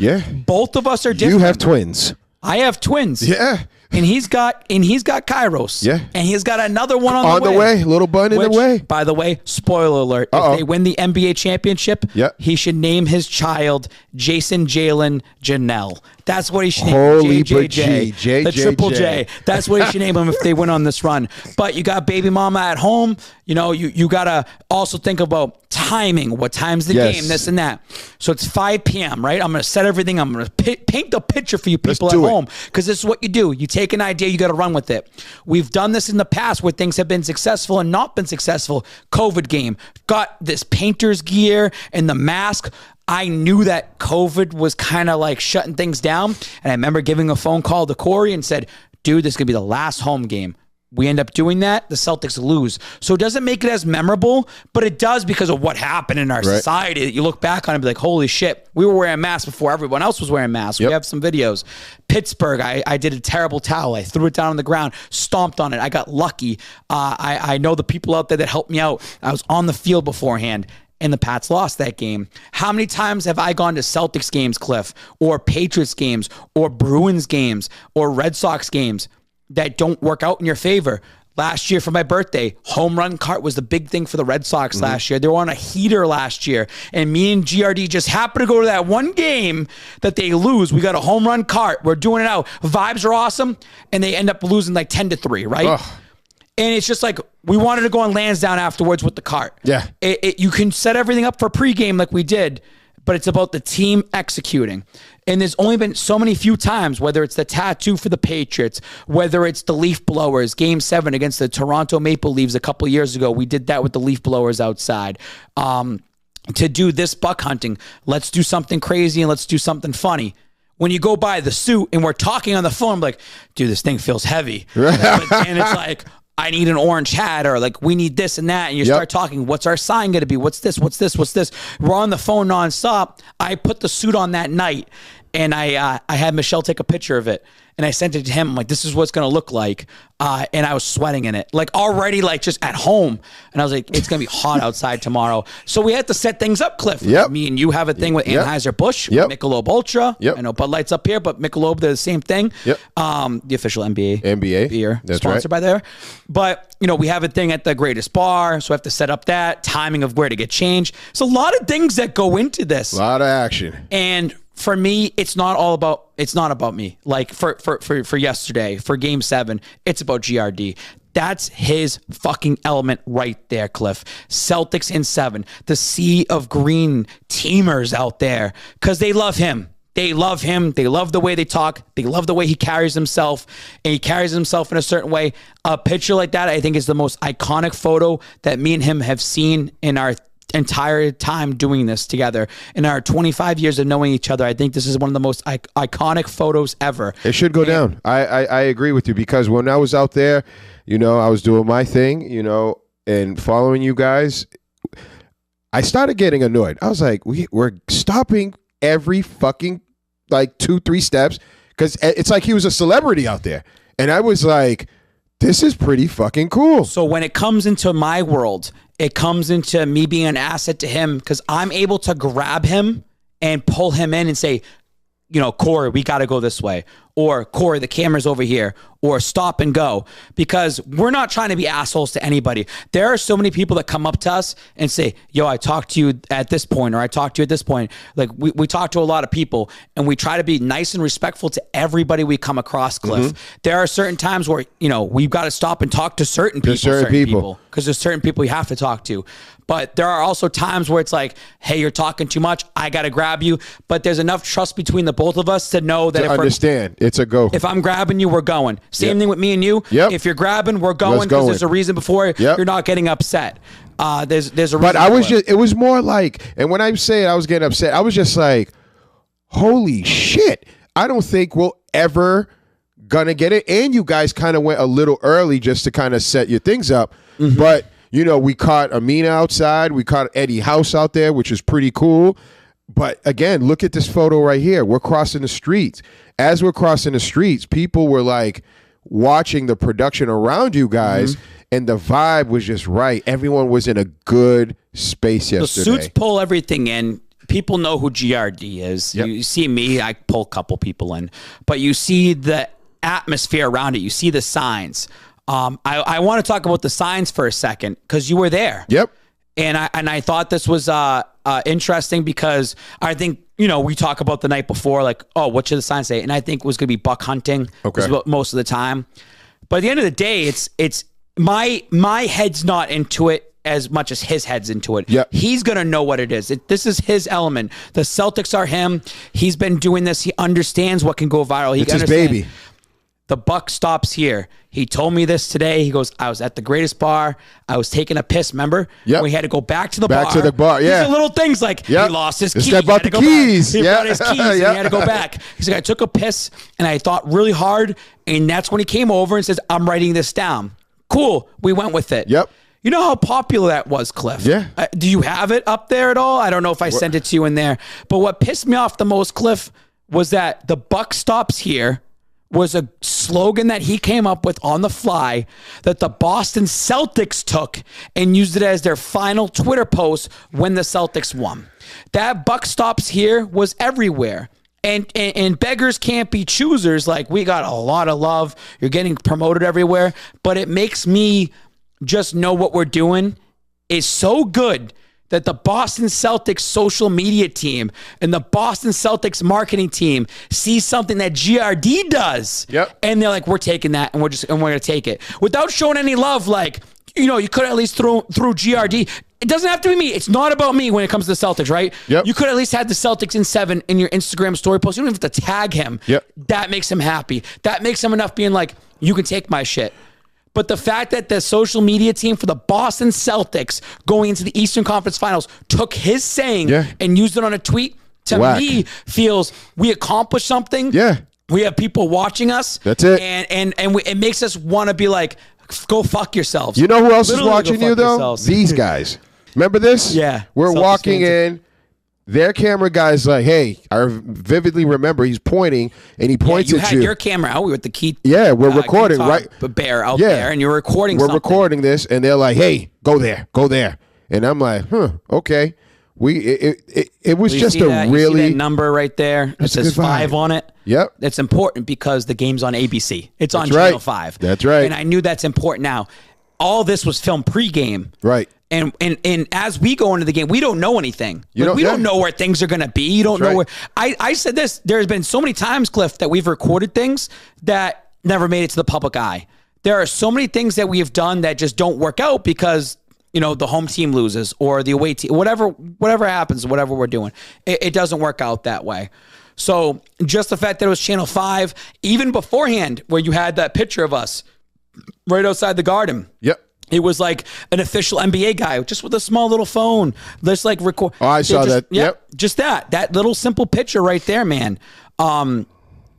Both of us are different. You have twins. I have twins. Yeah. And he's got Kairos. Yeah. And he's got another one on the way. Little bun in the way. By the way, spoiler alert. If they win the NBA championship, he should name his child Jason Jalen Janelle. That's what he should name him. Holy JJJ. The triple J. That's what he should name him if they win on this run. But you got baby mama at home. You know, you got to also think about timing. What time's the game? This and that. So it's 5 p.m., right? I'm going to set everything. I'm going to paint the picture for you people at home because this is what you do. You take an idea, you got to run with it. We've done this in the past where things have been successful and not been successful. COVID game. Got this painter's gear and the mask. I knew that COVID was kind of like shutting things down. And I remember giving a phone call to Corey and said, dude, this is going to be the last home game. We end up doing that. The Celtics lose. So it doesn't make it as memorable, but it does because of what happened in our society. You look back on it and be like, holy shit, we were wearing masks before everyone else was wearing masks. We have some videos. Pittsburgh, I did a terrible towel. I threw it down on the ground, stomped on it. I got lucky. I know the people out there that helped me out. I was on the field beforehand. And the Pats lost that game. How many times have I gone to Celtics games, Cliff, or Patriots games, or Bruins games, or Red Sox games that don't work out in your favor? Last year for my birthday, home run cart was the big thing for the Red Sox last year. They were on a heater last year. And me and GRD just happened to go to that one game that they lose. We got a home run cart. We're doing it out. Vibes are awesome. And they end up losing like 10-3, right? Ugh. And it's just like, we wanted to go on Lansdowne afterwards with the cart. Yeah. You can set everything up for pregame like we did, but it's about the team executing. And there's only been so many few times, whether it's the tattoo for the Patriots, whether it's the leaf blowers, game 7 against the Toronto Maple Leafs a couple years ago. We did that with the leaf blowers outside. To do this buck hunting, let's do something crazy and let's do something funny. When you go buy the suit and we're talking on the phone, I'm like, dude, this thing feels heavy. And it's like, I need an orange hat, or like we need this and that, and you start talking, what's our sign going to be? What's this? What's this? What's this? We're on the phone nonstop. I put the suit on that night, and I had Michelle take a picture of it, and I sent it to him. I'm like, this is what it's going to look like. And I was sweating in it, like already, like just at home. And I was like, it's going to be hot outside tomorrow. So we had to set things up, Cliff. Yep. Me and you have a thing with Anheuser-Busch, Michelob Ultra. Yep. I know Bud Light's up here, but Michelob, they're the same thing. Yep. The official NBA beer, That's sponsored by there. But, you know, we have a thing at the Greatest Bar, so we have to set up that, timing of where to get changed. So a lot of things that go into this. A lot of action. And for me, it's not about me. Like for yesterday, for Game 7, it's about GRD. That's his fucking element right there, Cliff. Celtics in 7. The sea of green teamers out there, because they love him. They love him. They love the way they talk. They love the way he carries himself, and he carries himself in a certain way. A picture like that, I think, is the most iconic photo that me and him have seen in our entire time doing this together. In our 25 years of knowing each other, I think this is one of the most iconic photos ever. It should go down. I agree with you, because when I was out there, you know, I was doing my thing, you know, and following you guys, I started getting annoyed. I was like, we're stopping every fucking like 2-3 steps, because it's like he was a celebrity out there. And I was like, this is pretty fucking cool. So when it comes into my world, it comes into me being an asset to him, because I'm able to grab him and pull him in and say, you know, Corey, we got to go this way. Or Corey, the camera's over here. Or stop and go. Because we're not trying to be assholes to anybody. There are so many people that come up to us and say, yo, I talked to you at this point, or I talked to you at this point. Like we talk to a lot of people, and we try to be nice and respectful to everybody we come across, Cliff. There are certain times where, you know, we've got to stop and talk to certain people. Because there's certain people you have to talk to. But there are also times where it's like, hey, you're talking too much. I got to grab you. But there's enough trust between the both of us to know that it's a go. If I'm grabbing you, we're going. Same thing with me and you. Yep. If you're grabbing, we're going, because there's a reason before you're not getting upset. There's a reason. But I was it was more like, and when I say I was getting upset, I was just like, holy shit. I don't think we'll ever gonna get it. And you guys kind of went a little early just to kind of set your things up. But you know, we caught Amina outside. We caught Eddie House out there, which is pretty cool. But again, look at this photo right here. We're crossing the streets. As we're crossing the streets, people were like watching the production around you guys, and the vibe was just right. Everyone was in a good space yesterday. The suits pull everything in. People know who GRD is. Yep. You see me, I pull a couple people in. But you see the atmosphere around it. You see the signs. I want to talk about the signs for a second, because you were there. Yep. And I thought this was interesting, because I think, you know, we talk about the night before, like, oh, what should the sign say? And I think it was going to be buck hunting most of the time. But at the end of the day, it's my head's not into it as much as his head's into it. Yep. He's going to know what it is. This is his element. The Celtics are him. He's been doing this. He understands what can go viral. It's his baby. The buck stops here. He told me this today. He goes, I was at the Greatest Bar. I was taking a piss, remember? Yep. We had to go back to the bar. Back to the bar, yeah. These are little things like, he lost his keys. This guy brought the keys. He brought his keys, and he had to go back. He's like, I took a piss, and I thought really hard, and that's when he came over and says, I'm writing this down. Cool. We went with it. Yep. You know how popular that was, Cliff? Yeah. Do you have it up there at all? I don't know if I sent it to you in there. But what pissed me off the most, Cliff, was that the buck stops here was a slogan that he came up with on the fly that the Boston Celtics took and used it as their final Twitter post when the Celtics won. That buck stops here was everywhere. And beggars can't be choosers. Like, we got a lot of love. You're getting promoted everywhere. But it makes me just know what we're doing is so good that the Boston Celtics social media team and the Boston Celtics marketing team see something that GRD does. Yep. And they're like, we're taking that, and we're going to take it without showing any love. Like, you know, you could at least through GRD. It doesn't have to be me. It's not about me when it comes to the Celtics, right? Yep. You could at least have the Celtics in 7 in your Instagram story post. You don't even have to tag him. Yep. That makes him happy. That makes him enough being like, you can take my shit. But the fact that the social media team for the Boston Celtics going into the Eastern Conference Finals took his saying and used it on a tweet, to me, feels we accomplished something. Yeah. We have people watching us. That's it. And it makes us want to be like, Go fuck yourselves. You know who else Literally is watching go you fuck though? yourselves. These guys. Remember this? Yeah. We're Celtics walking fans. in. Their camera guy's like, "Hey," I vividly remember he's pointing and he points you at had you. your camera out. We were at the key. Yeah, we're recording, Utah right? Bear out Yeah. there, and you're recording. We're something. recording this, and they're like, "Hey, go there, go there," and I'm like, okay." It was You just see a that? You see really that number right there. It a says good vibe. 5 on it. Yep. That's important because the game's on ABC. It's on That's right. Channel 5. That's right. And I knew that's important. Now, all this was filmed pregame. right. And as we go into the game, we don't know anything. You don't- We yeah. don't know where things are going to be. You don't That's know right. where. I said this. There's been so many times, Cliff, that we've recorded things that never made it to the public eye. There are so many things that we have done that just don't work out because the home team loses or the away team, whatever happens, whatever we're doing, it doesn't work out that way. So just the fact that it was Channel 5, even beforehand, where you had that picture of us right outside the Garden. Yep. It was like an official NBA guy just with a small little phone. Let's like record. Oh, I saw that. Yep. Just that little simple picture right there, man.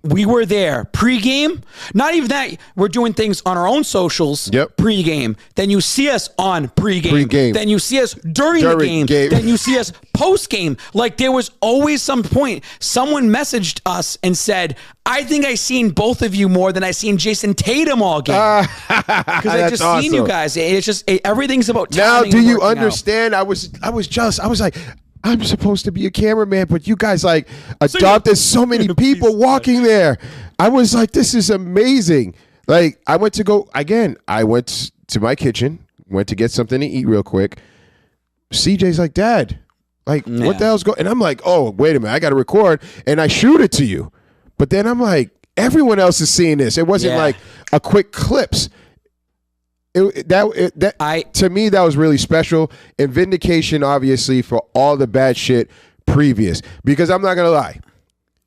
We were there pregame. Not even that. We're doing things on our own socials. Yep. Pregame. Then you see us on pregame. Pregame. Then you see us during the game. Then you see us postgame. Like there was always some point. Someone messaged us and said, "I think I seen both of you more than I seen Jason Tatum all game." Because I just seen you guys. It's just everything's about timing. Now, do and you working out. understand? I was jealous. I was like, I'm supposed to be a cameraman, but you guys like adopted so many people walking there. I was like, this is amazing. Like, I went to my kitchen, went to get something to eat real quick. CJ's like, "Dad, like, what the hell's going?" And I'm like, "Oh, wait a minute, I got to record," and I shoot it to you. But then I'm like, everyone else is seeing this. It wasn't like a quick clips. To me, that was really special and vindication, obviously, for all the bad shit previous. Because I'm not gonna lie,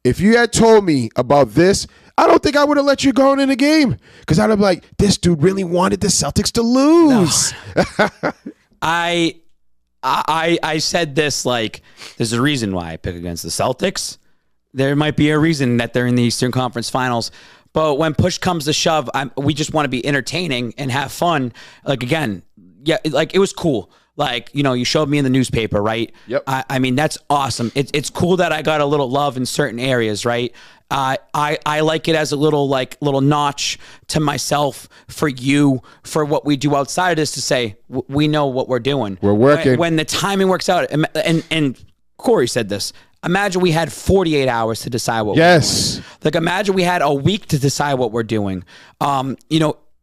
if you had told me about this, I don't think I would have let you go in the game. Because I'd have been like, this dude really wanted the Celtics to lose. No. I said this, like, there's a reason why I pick against the Celtics. There might be a reason that they're in the Eastern Conference Finals. But when push comes to shove, we just want to be entertaining and have fun. Like, again, like, it was cool. Like, you showed me in the newspaper, right? Yep. I mean, that's awesome. It's cool that I got a little love in certain areas, right? I like it as a little notch to myself for you, for what we do outside of this, to say, we know what we're doing. We're working. When the timing works out. And Corey said this. Imagine we had 48 hours to decide what we're doing. Like, imagine we had a week to decide what we're doing.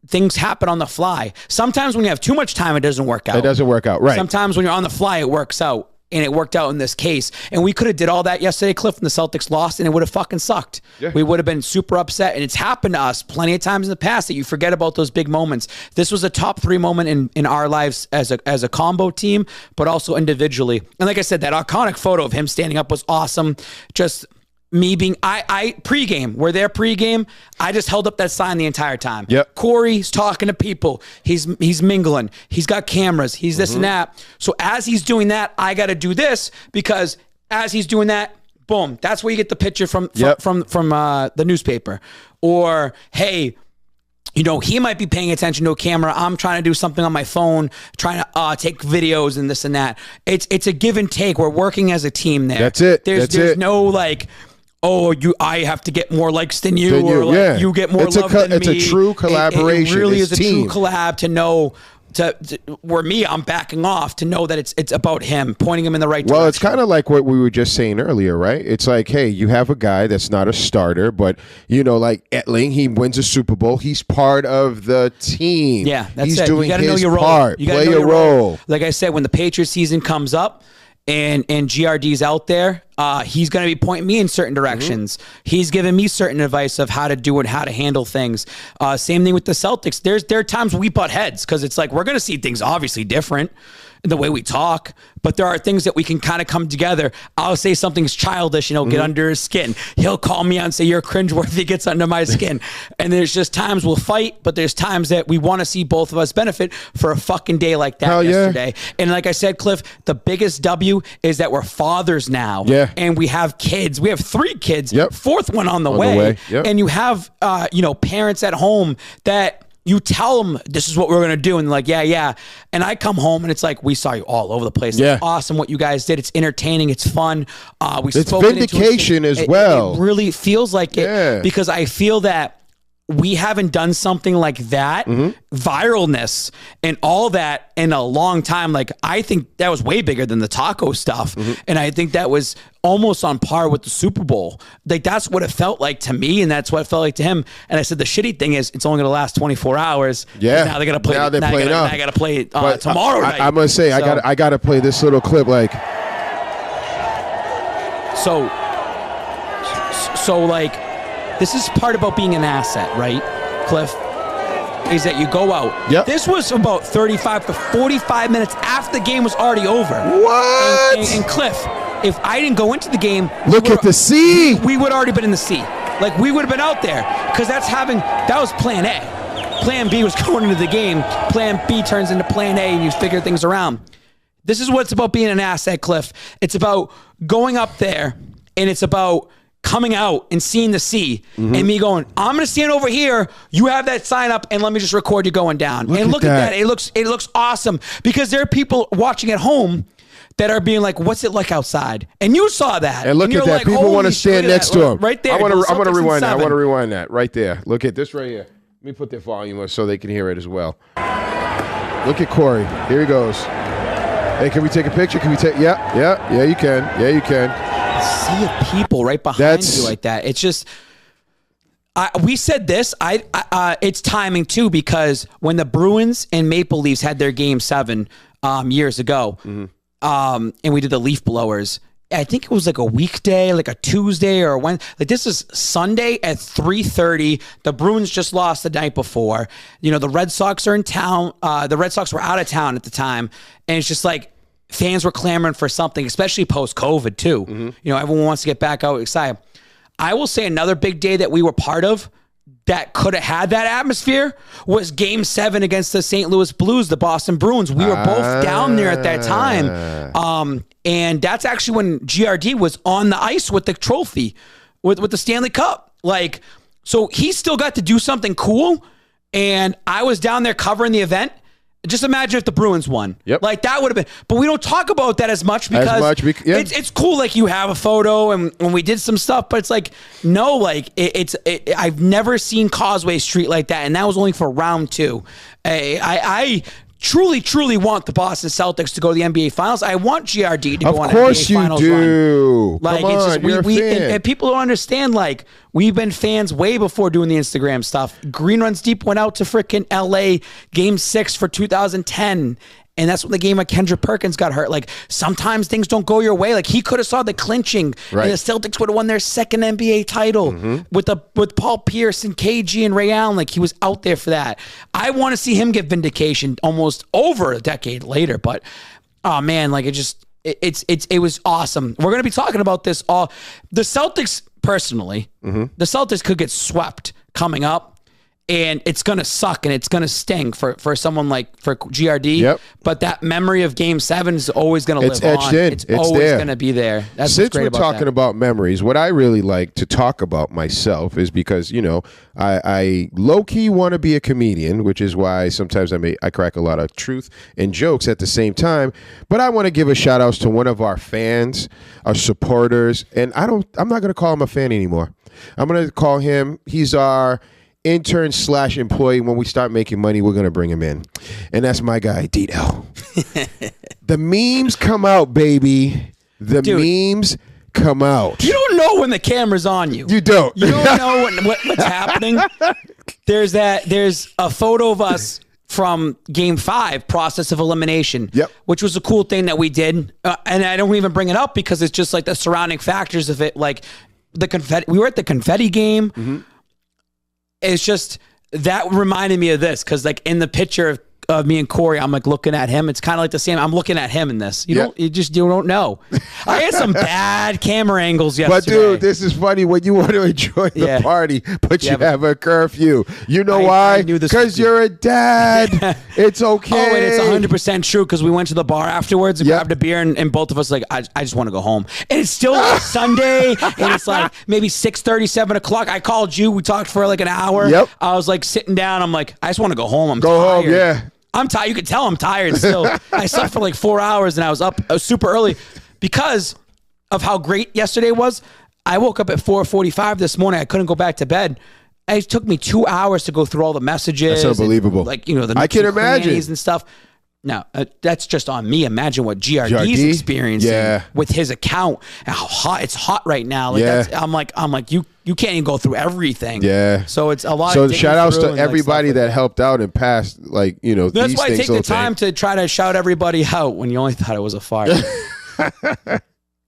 Things happen on the fly. Sometimes when you have too much time, it doesn't work out. It doesn't work out, right. Sometimes when you're on the fly, it works out. And it worked out in this case. And we could have did all that yesterday, Cliff, and the Celtics lost, and it would have fucking sucked. Yeah. We would have been super upset. And it's happened to us plenty of times in the past that you forget about those big moments. This was a top 3 moment in our lives as a combo team, but also individually. And like I said, that iconic photo of him standing up was awesome. Just me being, I pregame, we're there pregame. I just held up that sign the entire time. Yep. Corey's talking to people. He's mingling. He's got cameras. He's this and that. So as he's doing that, I got to do this, because as he's doing that, boom, that's where you get the picture from the newspaper. Or, hey, he might be paying attention to a camera. I'm trying to do something on my phone, trying to take videos and this and that. It's a give and take. We're working as a team there. That's it. There's no like, oh, I have to get more likes than you, or like you get more love than me. It's a true collaboration. It really it's is team. a true collab to know. Where I'm backing off to know that it's about him, pointing him in the right direction. Well, it's kind of like what we were just saying earlier, right? It's like, hey, you have a guy that's not a starter, but like Etling, he wins a Super Bowl. He's part of the team. Yeah, that's He's it. doing You gotta his know your role. part. You gotta Play know a your role. Like I said, when the Patriots season comes up, and GRD's out there, he's going to be pointing me in certain directions. He's giving me certain advice of how to do it, how to handle things. Same thing with the Celtics. There are times we butt heads, because it's like we're going to see things obviously different in the way we talk, but there are things that we can kind of come together. I'll say something's childish and it'll get under his skin. He'll call me out and say, "You're cringeworthy," gets under my skin. And there's just times we'll fight, but there's times that we want to see both of us benefit for a fucking day like that yesterday. And like I said, Cliff, the biggest W is that we're fathers now. Yeah. And we have kids. We have 3 kids. Yep. 4th one on the way. Yep. And you have, parents at home that, you tell them this is what we're going to do. And they're like, yeah. And I come home and it's like, we saw you all over the place. Yeah. It's awesome what you guys did. It's entertaining. It's fun. It's vindication as well. It really feels like it because I feel that we haven't done something like that, viralness and all that in a long time. Like, I think that was way bigger than the taco stuff. And I think that was almost on par with the Super Bowl. Like, that's what it felt like to me. And that's what it felt like to him. And I said, the shitty thing is it's only going to last 24 hours. Yeah. Now they're going to play. Now they're playing up. I got to play tomorrow night. I'm going to say, so, I got to play this little clip. Like, so like, this is part about being an asset, right, Cliff? Is that you go out. Yep. This was about 35 to 45 minutes after the game was already over. What? And Cliff, if I didn't go into the game, look at the sea. We would already been in the sea. Like, we would have been out there because that was plan A. Plan B was going into the game. Plan B turns into plan A, and you figure things around. This is what it's about being an asset, Cliff. It's about going up there, and it's about coming out and seeing the sea and me going, I'm going to stand over here. You have that sign up and let me just record you going down. Look at that. It looks awesome because there are people watching at home that are being like, what's it like outside? And you saw that. And look at that. Like, people want to stand next to him. Right there. I want to rewind that. I want to rewind that right there. Look at this right here. Let me put the volume up so they can hear it as well. Look at Corey. Here he goes. Hey, can we take a picture? Can we take? Yeah, you can. Yeah, you can. Sea of people right behind you like that. It's just, we said this. It's timing too because when the Bruins and Maple Leafs had their Game 7 years ago, and we did the leaf blowers. I think it was like a weekday, like a Tuesday or when. Like, this is Sunday at 3:30. The Bruins just lost the night before. You know, the Red Sox are in town. The Red Sox were out of town at the time, and it's just like, fans were clamoring for something, especially post-COVID too. You know, everyone wants to get back out excited. I will say another big day that we were part of that could have had that atmosphere was Game 7 against the St. Louis Blues, the Boston Bruins. We were both down there at that time. And that's actually when GRD was on the ice with the trophy, with the Stanley Cup. Like, so he still got to do something cool, and I was down there covering the event. Just imagine if the Bruins won. Yep. Like, that would have been. But we don't talk about that as much because it's cool. Like, you have a photo and when we did some stuff, but it's like, no, like I've never seen Causeway Street like that. And that was only for round 2. I truly want the Boston Celtics to go to the NBA Finals. I want GRD to go on an NBA Finals run. Of course you do. Like, Come it's on, just, you're a fan. and people don't understand, like, we've been fans way before doing the Instagram stuff. Green Runs Deep went out to freaking LA Game 6 for 2010. And that's when the game of Kendrick Perkins got hurt. Like, sometimes things don't go your way. Like, he could have saw the clinching, and the Celtics would have won their second NBA title with Paul Pierce and KG and Ray Allen. Like, he was out there for that. I want to see him get vindication almost over a decade later. But, oh man, like, it was awesome. We're gonna be talking about this all. The Celtics, personally, the Celtics could get swept coming up. And it's going to suck and it's going to sting for someone like for GRD. Yep. But that memory of Game 7 is always going to live etched on. in. It's always going to be there. That's Since what's great we're about talking that. about memories, what I really like to talk about myself is because, you know, I low-key want to be a comedian, which is why sometimes I crack a lot of truth and jokes at the same time. But I want to give a shout-out to one of our fans, our supporters. And I'm not going to call him a fan anymore. I'm going to call him, he's our intern/employee. When we start making money, we're going to bring him in. And that's my guy, Dito. The memes come out, baby. The memes come out. You don't know when the camera's on you. You don't. You don't know what's happening. There's a photo of us from Game 5, process of elimination, which was a cool thing that we did. And I don't even bring it up because it's just like the surrounding factors of it. Like the confetti. We were at the confetti game. It's just that reminded me of this because, like, in the picture me and Corey, I'm like looking at him. It's kind of like the same. I'm looking at him in this. You don't know. I had some bad camera angles yesterday. But dude, this is funny when you want to enjoy the party, but you have a curfew. You know why? Because you're a dad. It's okay. Oh, and it's 100% true because we went to the bar afterwards and grabbed a beer, and both of us like, I just want to go home. And it's still Sunday, and it's like maybe 6:30, 7 o'clock. I called you. We talked for like an hour. Yep. I was like sitting down. I'm like, I just want to go home. I'm tired. Home, yeah. I'm tired. You can tell I'm tired still. I slept for like 4 hours, and I was up super early because of how great yesterday was. I woke up at 4:45 this morning. I couldn't go back to bed. It took me 2 hours to go through all the messages. That's unbelievable. The I can imagine and stuff. Now, that's just on me. Imagine what GRD's experiencing with his account. How hot it's hot right now. I'm like you can't even go through everything. Yeah. So it's a lot. So shout outs to everybody that helped out and passed. That's these why I take the time to try to shout everybody out when you only thought it was a fire.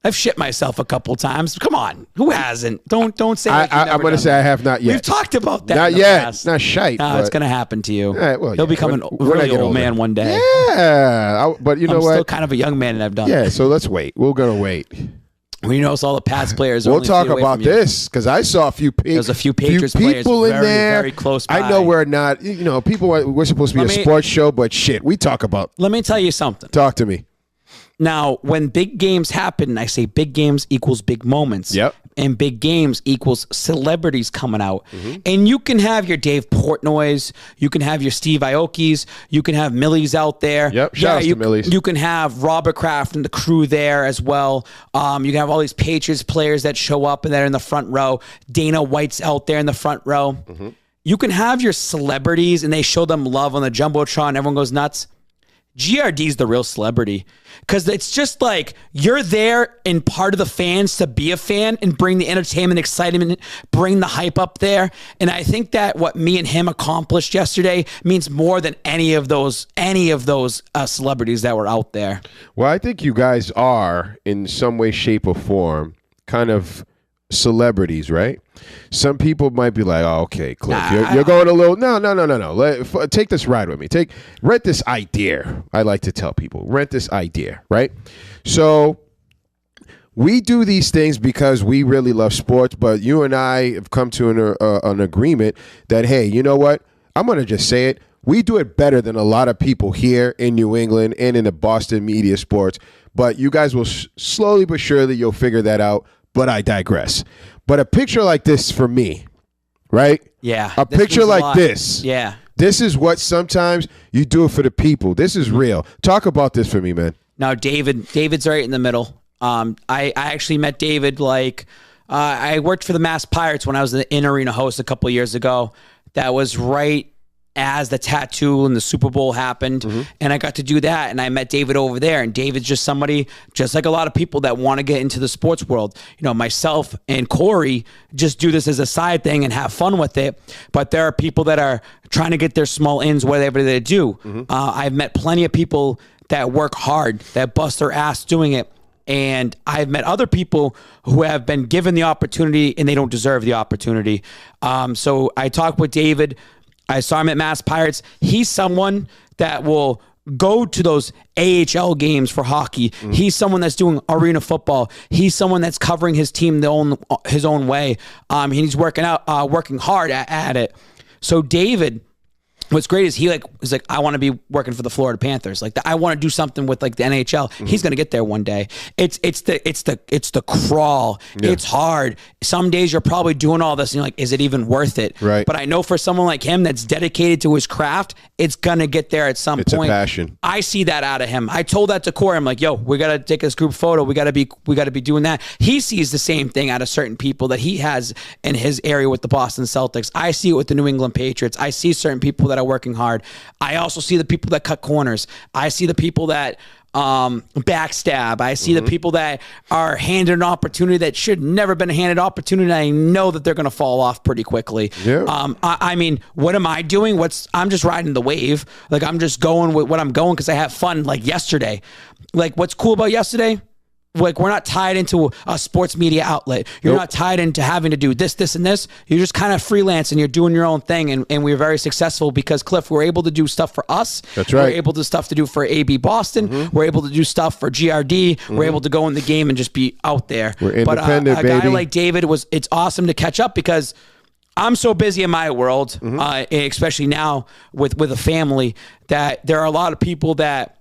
I've shit myself a couple times. Come on, who hasn't? Don't say. I'm going to say I have not yet. We've talked about that. Not yet. It's not shite. No, it's going to happen to you. All right, well, He'll become a really old man one day. Yeah, but you know what? I'm still kind of a young man, and I've done. Yeah, so let's wait. We're going to wait. We notice all the Pats players. We'll talk about this because I saw a few. There's a few Patriots people players in there. Very close by. I know we're not. We're supposed to be a sports show, but shit, we talk about. Let me tell you something. Talk to me. Now, when big games happen, I say big games equals big moments. Yep. And big games equals celebrities coming out. And you can have your Dave Portnoys, you can have your Steve Aokis, you can have Millies out there. Yep. Shout out to Millies. You can have Robert Kraft and the crew there as well. You can have all these Patriots players that show up and they're in the front row. Dana White's out there in the front row. You can have your celebrities and they show them love on the Jumbotron. Everyone goes nuts. GRD's the real celebrity because it's just like you're there and part of the fans to be a fan and bring the entertainment, excitement, bring the hype up there. And I think that what me and him accomplished yesterday means more than any of those celebrities that were out there. Well, I think you guys are in some way, shape, or form kind of celebrities, right? Some people might be like, "Oh, okay, Cliff, you're going a little." No. Take this ride with me. Rent this idea. I like to tell people, rent this idea, right? So we do these things because we really love sports, but you and I have come to an agreement that, hey, you know what? I'm going to just say it. We do it better than a lot of people here in New England and in the Boston media sports, but you guys will slowly but surely, you'll figure that out. But I digress. But a picture like this for me, right? Yeah. A picture like this. Yeah. This is what sometimes you do it for the people. This is real. Talk about this for me, man. Now, David's right in the middle. I actually met David I worked for the Mass Pirates when I was the in-arena host a couple of years ago. That was right as the tattoo and the Super Bowl happened. And I got to do that. And I met David over there. And David's just somebody, just like a lot of people that want to get into the sports world. Myself and Corey just do this as a side thing and have fun with it. But there are people that are trying to get their small ins, whatever they do. I've met plenty of people that work hard, that bust their ass doing it. And I've met other people who have been given the opportunity and they don't deserve the opportunity. So I talked with David. I saw him at Mass Pirates. He's someone that will go to those AHL games for hockey. He's someone that's doing arena football. He's someone that's covering his team his own way. He's working hard at it. So David, what's great is he's like, I want to be working for the Florida Panthers. I want to do something with the NHL. He's going to get there one day. It's the crawl. Yeah. It's hard. Some days you're probably doing all this and you're like, is it even worth it? Right. But I know for someone like him that's dedicated to his craft, it's going to get there at some point. It's a passion. I see that out of him. I told that to Corey. I'm like, yo, we got to take this group photo. We got to be doing that. He sees the same thing out of certain people that he has in his area with the Boston Celtics. I see it with the New England Patriots. I see certain people that are working hard. I also see the people that cut corners. I see the people that backstab. I see the people that are handed an opportunity that should never been handed an opportunity. I know that they're going to fall off pretty quickly. Yeah. I mean, what am I doing? I'm just riding the wave. I'm just going with what I'm going because I have fun. Like yesterday, what's cool about yesterday? Like, we're not tied into a sports media outlet. You're not tied into having to do this, and this. You're just kind of freelance and you're doing your own thing. And we're very successful because, Cliff, we're able to do stuff for us. That's right. We're able to stuff to do for AB Boston. We're able to do stuff for GRD. We're able to go in the game and just be out there. We're independent, but a guy baby. like David, it's awesome to catch up because I'm so busy in my world, especially now with a family, that there are a lot of people that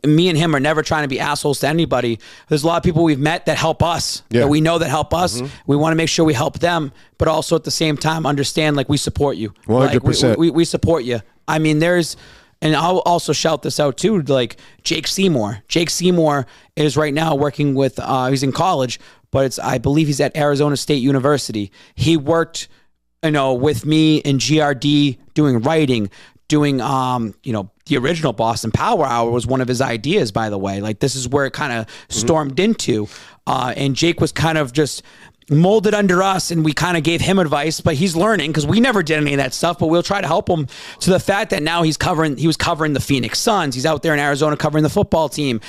me and him are never trying to be assholes to anybody. There's a lot of people we've met that help us, that we know that help us. We want to make sure we help them, but also at the same time understand, like, we support you. 100%. Like, we support you. I mean, and I'll also shout this out too, like Jake Seymour. Jake Seymour is right now working with, he's in college, but I believe he's at Arizona State University. He worked, with me in GRD doing writing, doing, the original Boston Power Hour was one of his ideas, by the way. Like, this is where it kind of stormed into. And Jake was kind of just molded under us, and we kind of gave him advice, but he's learning because we never did any of that stuff, but we'll try to help him to the fact that now he was covering the Phoenix Suns. He's out there in Arizona covering the football team.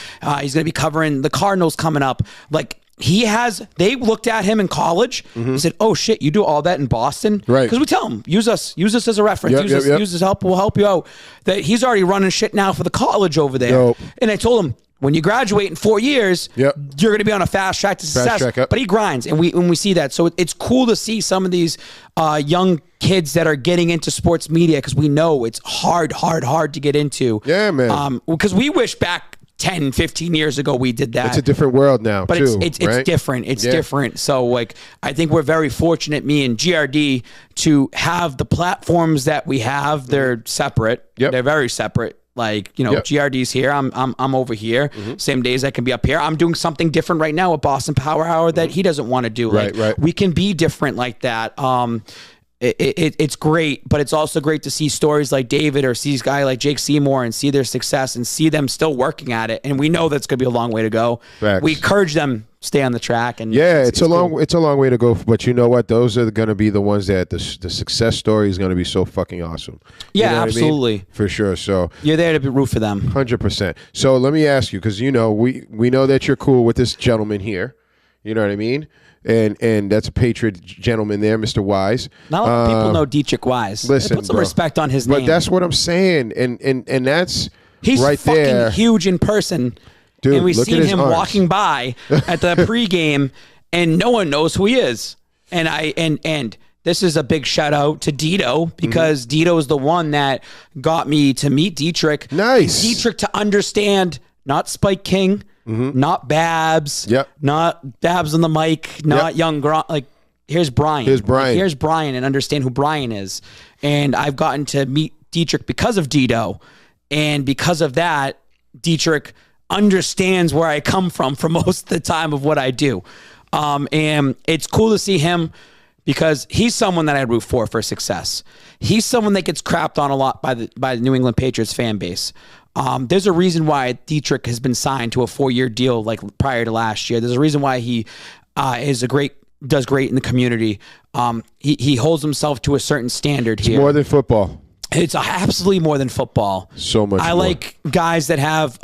He's going to be covering the Cardinals coming up. Like, they looked at him in college and said, oh shit, you do all that in Boston? Right. Because we tell him, use us as a reference. Use us help. We'll help you out. That he's already running shit now for the college over there. Dope. And I told him, when you graduate in 4 years, you're going to be on a fast track to success. But he grinds, and we see that. So it's cool to see some of these young kids that are getting into sports media, because we know it's hard to get into. Yeah, man. Because we wish back 10, 15 years ago we did that. It's a different world now, but too. It's right? different. It's different. So, like, I think we're very fortunate, me and GRD, to have the platforms that we have. They're separate. Yep. They're very separate. Like, GRD's here. I'm over here. Same days I can be up here. I'm doing something different right now with Boston Power Hour that he doesn't want to do. Right. We can be different like that. It's great, but it's also great to see stories like David or see a guy like Jake Seymour and see their success and see them still working at it. And we know that's going to be a long way to go. Facts. We encourage them stay on the track. And it's a long way to go. But you know what? Those are going to be the ones that the success story is going to be so fucking awesome. Yeah, you know absolutely. I mean? For sure. So you're there to root for them. 100%. So let me ask you, because we know that you're cool with this gentleman here. You know what I mean? And that's a Patriot gentleman there, Mr. Wise. Not a lot of people know Dietrich Wise. Listen, put some respect on his name. But that's what I'm saying, and that's he's right fucking there. Huge in person. Dude, and we've look at seen his him arms. walking by at the pregame, and no one knows who he is. And this is a big shout out to Dito, because Dito is the one that got me to meet Dietrich. Nice. Dietrich to understand, not Spike King, not Babs, not Babs on the mic, not young Gronk. Like, here's Brian. Here's Brian, and understand who Brian is. And I've gotten to meet Dietrich because of Dito. And because of that, Dietrich understands where I come from for most of the time of what I do. And it's cool to see him, because he's someone that I root for success. He's someone that gets crapped on a lot by the New England Patriots fan base. There's a reason why Dietrich has been signed to a 4-year deal like prior to last year. There's a reason why he does great in the community. He holds himself to a certain standard here. It's more than football. It's absolutely more than football. So much I more. like guys that have,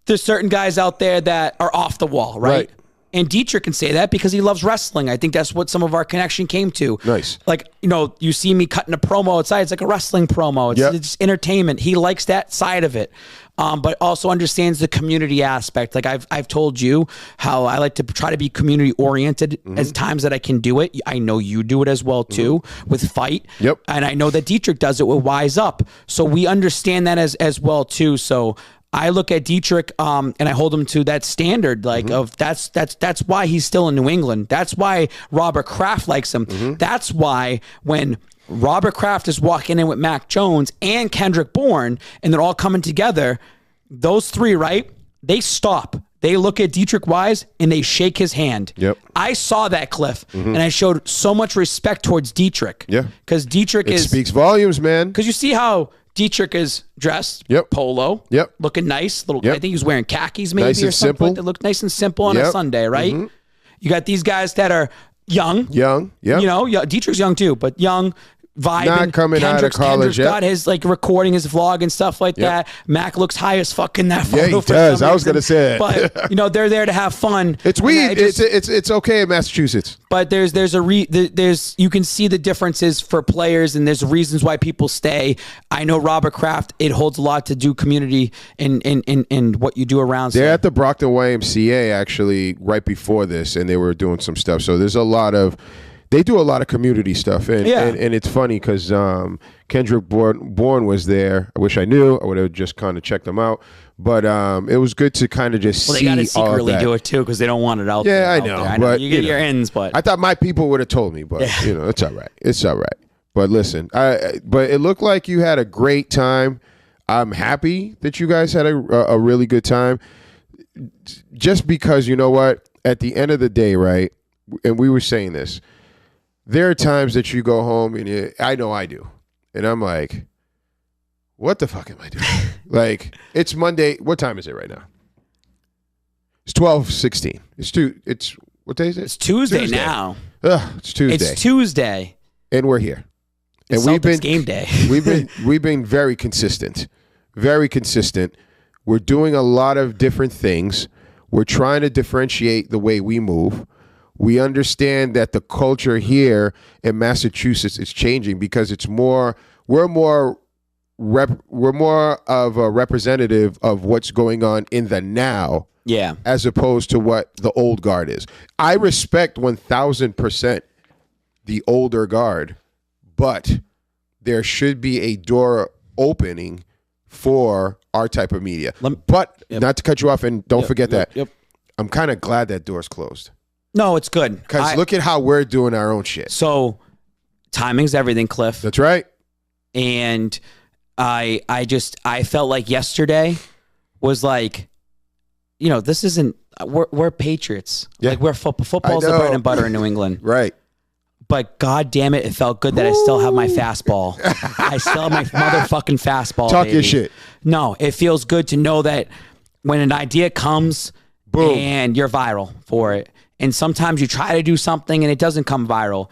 there's certain guys out there that are off the wall, right? And Dietrich can say that because he loves wrestling. I think that's what some of our connection came to. Nice. Like, you see me cutting a promo outside. It's like a wrestling promo. It's entertainment. He likes that side of it, but also understands the community aspect. Like I've told you how I like to try to be community oriented as times that I can do it. I know you do it as well too with Fight. Yep. And I know that Dietrich does it with Wise Up. So we understand that as well too. So I look at Dietrich and I hold him to that standard, like of that's why he's still in New England. That's why Robert Kraft likes him. That's why when Robert Kraft is walking in with Mac Jones and Kendrick Bourne, and they're all coming together, those three, right? They stop. They look at Dietrich Wise and they shake his hand. Yep. I saw that, Cliff, and I showed so much respect towards Dietrich. Yeah. Because Dietrich It speaks volumes, man. Because you see how Dietrich is dressed, polo, looking nice. I think he was wearing khakis maybe Nice or and something simple. like that. Look nice and simple on a Sunday, right? You got these guys that are young. Young, Dietrich's young too, but young, vibing. Not coming out of college Kendrick's yet. got his like recording his vlog and stuff like that. Mac looks high as fuck in that photo. Yeah, he for does. some I was reason. gonna say it. But they're there to have fun. It's And weed. I just- It's okay in Massachusetts. but there's you can see the differences for players, and there's reasons why people stay. I know Robert Kraft. It holds a lot to do community and what you do around. They're at the Brockton YMCA actually right before this, and they were doing some stuff. So there's a lot of. They do a lot of community stuff, and it's funny because Kendrick Bourne was there. I wish I knew. I would have just kind of checked them out, but it was good to kind of just Well, see they got to all of secretly that. do it too because they don't want it out there. Yeah, I out know, there. but you get you your know. ends, but I thought my people would have told me, but it's all right. It's all right. But listen, but it looked like you had a great time. I'm happy that you guys had a really good time. Just because you know what, at the end of the day, right? And we were saying this. There are times that you go home and I know I do, and I'm like, what the fuck am I doing? Like, it's Monday. What time is it right now? It's 12:16. It's what day is it? it's Tuesday now. Ugh, it's Tuesday. It's Tuesday. And we're here. It's And Celtics game day. we've been very consistent. Very consistent. We're doing a lot of different things. We're trying to differentiate the way we move. We understand that the culture here in Massachusetts is changing because we're more of a representative of what's going on in the now Yeah. as opposed to what the old guard is. I respect 1,000% the older guard, but there should be a door opening for our type of media. But not to cut you off, and don't forget that. Yep. I'm kind of glad that door's closed. No, it's good. Because look at how we're doing our own shit. So timing's everything, Cliff. That's right. And I felt like yesterday was like, this isn't we're Patriots. Yeah. Like we're football's the I know. bread and butter in New England. Right. But god damn it felt good that I still have my fastball. I still have my motherfucking fastball. Talk baby. your shit. No, it feels good to know that when an idea comes, Boom. and you're viral for it. And sometimes you try to do something and it doesn't come viral.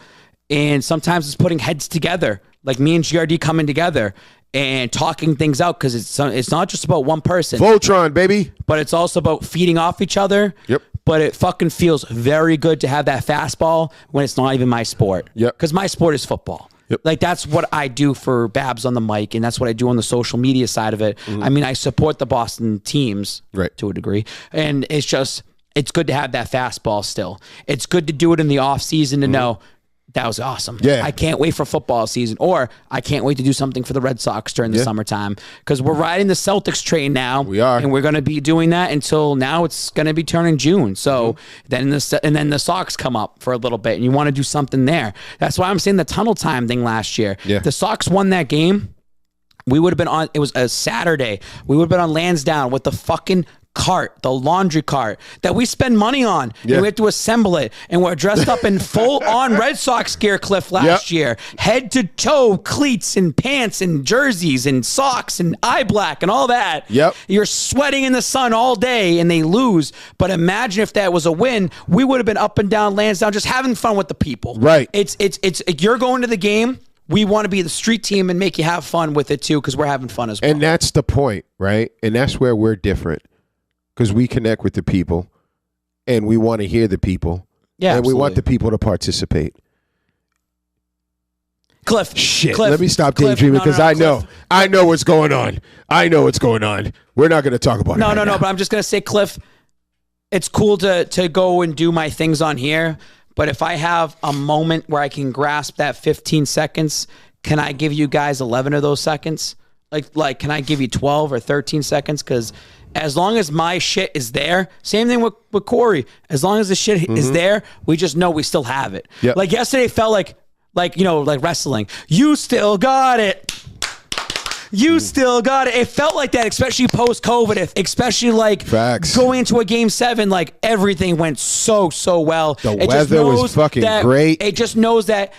And sometimes it's putting heads together, like me and GRD coming together and talking things out because it's not just about one person, Voltron, baby. but it's also about feeding off each other. Yep. But it fucking feels very good to have that fastball when it's not even my sport. Yep. Because my sport is football. Yep. Like that's what I do for Babs on the mic, and that's what I do on the social media side of it. I mean, I support the Boston teams Right. to a degree, and it's good to have that fastball still. It's good to do it in the off season to know that was awesome. Yeah. I can't wait for football season, or I can't wait to do something for the Red Sox during the summertime because we're riding the Celtics train now. We are. And we're going to be doing that until now it's going to be turning June. So then the Sox come up for a little bit and you want to do something there. That's why I'm saying the tunnel time thing last year. Yeah. The Sox won that game. We would have been on, it was a Saturday. We would have been on Lansdowne with the fucking cart, the laundry cart that we spend money on. Yeah. And we have to assemble it. And we're dressed up in full on Red Sox gear, Cliff, last year. Head to toe, cleats and pants and jerseys and socks and eye black and all that. Yep. You're sweating in the sun all day and they lose. But imagine if that was a win, we would have been up and down Lansdowne just having fun with the people. Right. It's you're going to the game. We want to be the street team and make you have fun with it too, because we're having fun as well. And that's the point, right? And that's where we're different because we connect with the people and we want to hear the people. Yeah, And we want the absolutely. people to participate. Cliff. Shit. Cliff, Let me stop Cliff, daydreaming no, because no, I Cliff. know. I know what's going on. I know what's going on. We're not going to talk about it. No, right no, now. no. But I'm just gonna say, Cliff, it's cool to go and do my things on here. But if I have a moment where I can grasp that 15 seconds, can I give you guys 11 of those seconds? Like, can I give you 12 or 13 seconds? Because as long as my shit is there, same thing with Corey. As long as the shit is there, we just know we still have it. Yep. Like yesterday felt like wrestling. You still got it. You still got it. It felt like that, especially post-COVID, especially like Facts. going into a game 7, like everything went so well. The It just weather was knows fucking that- great. It just knows that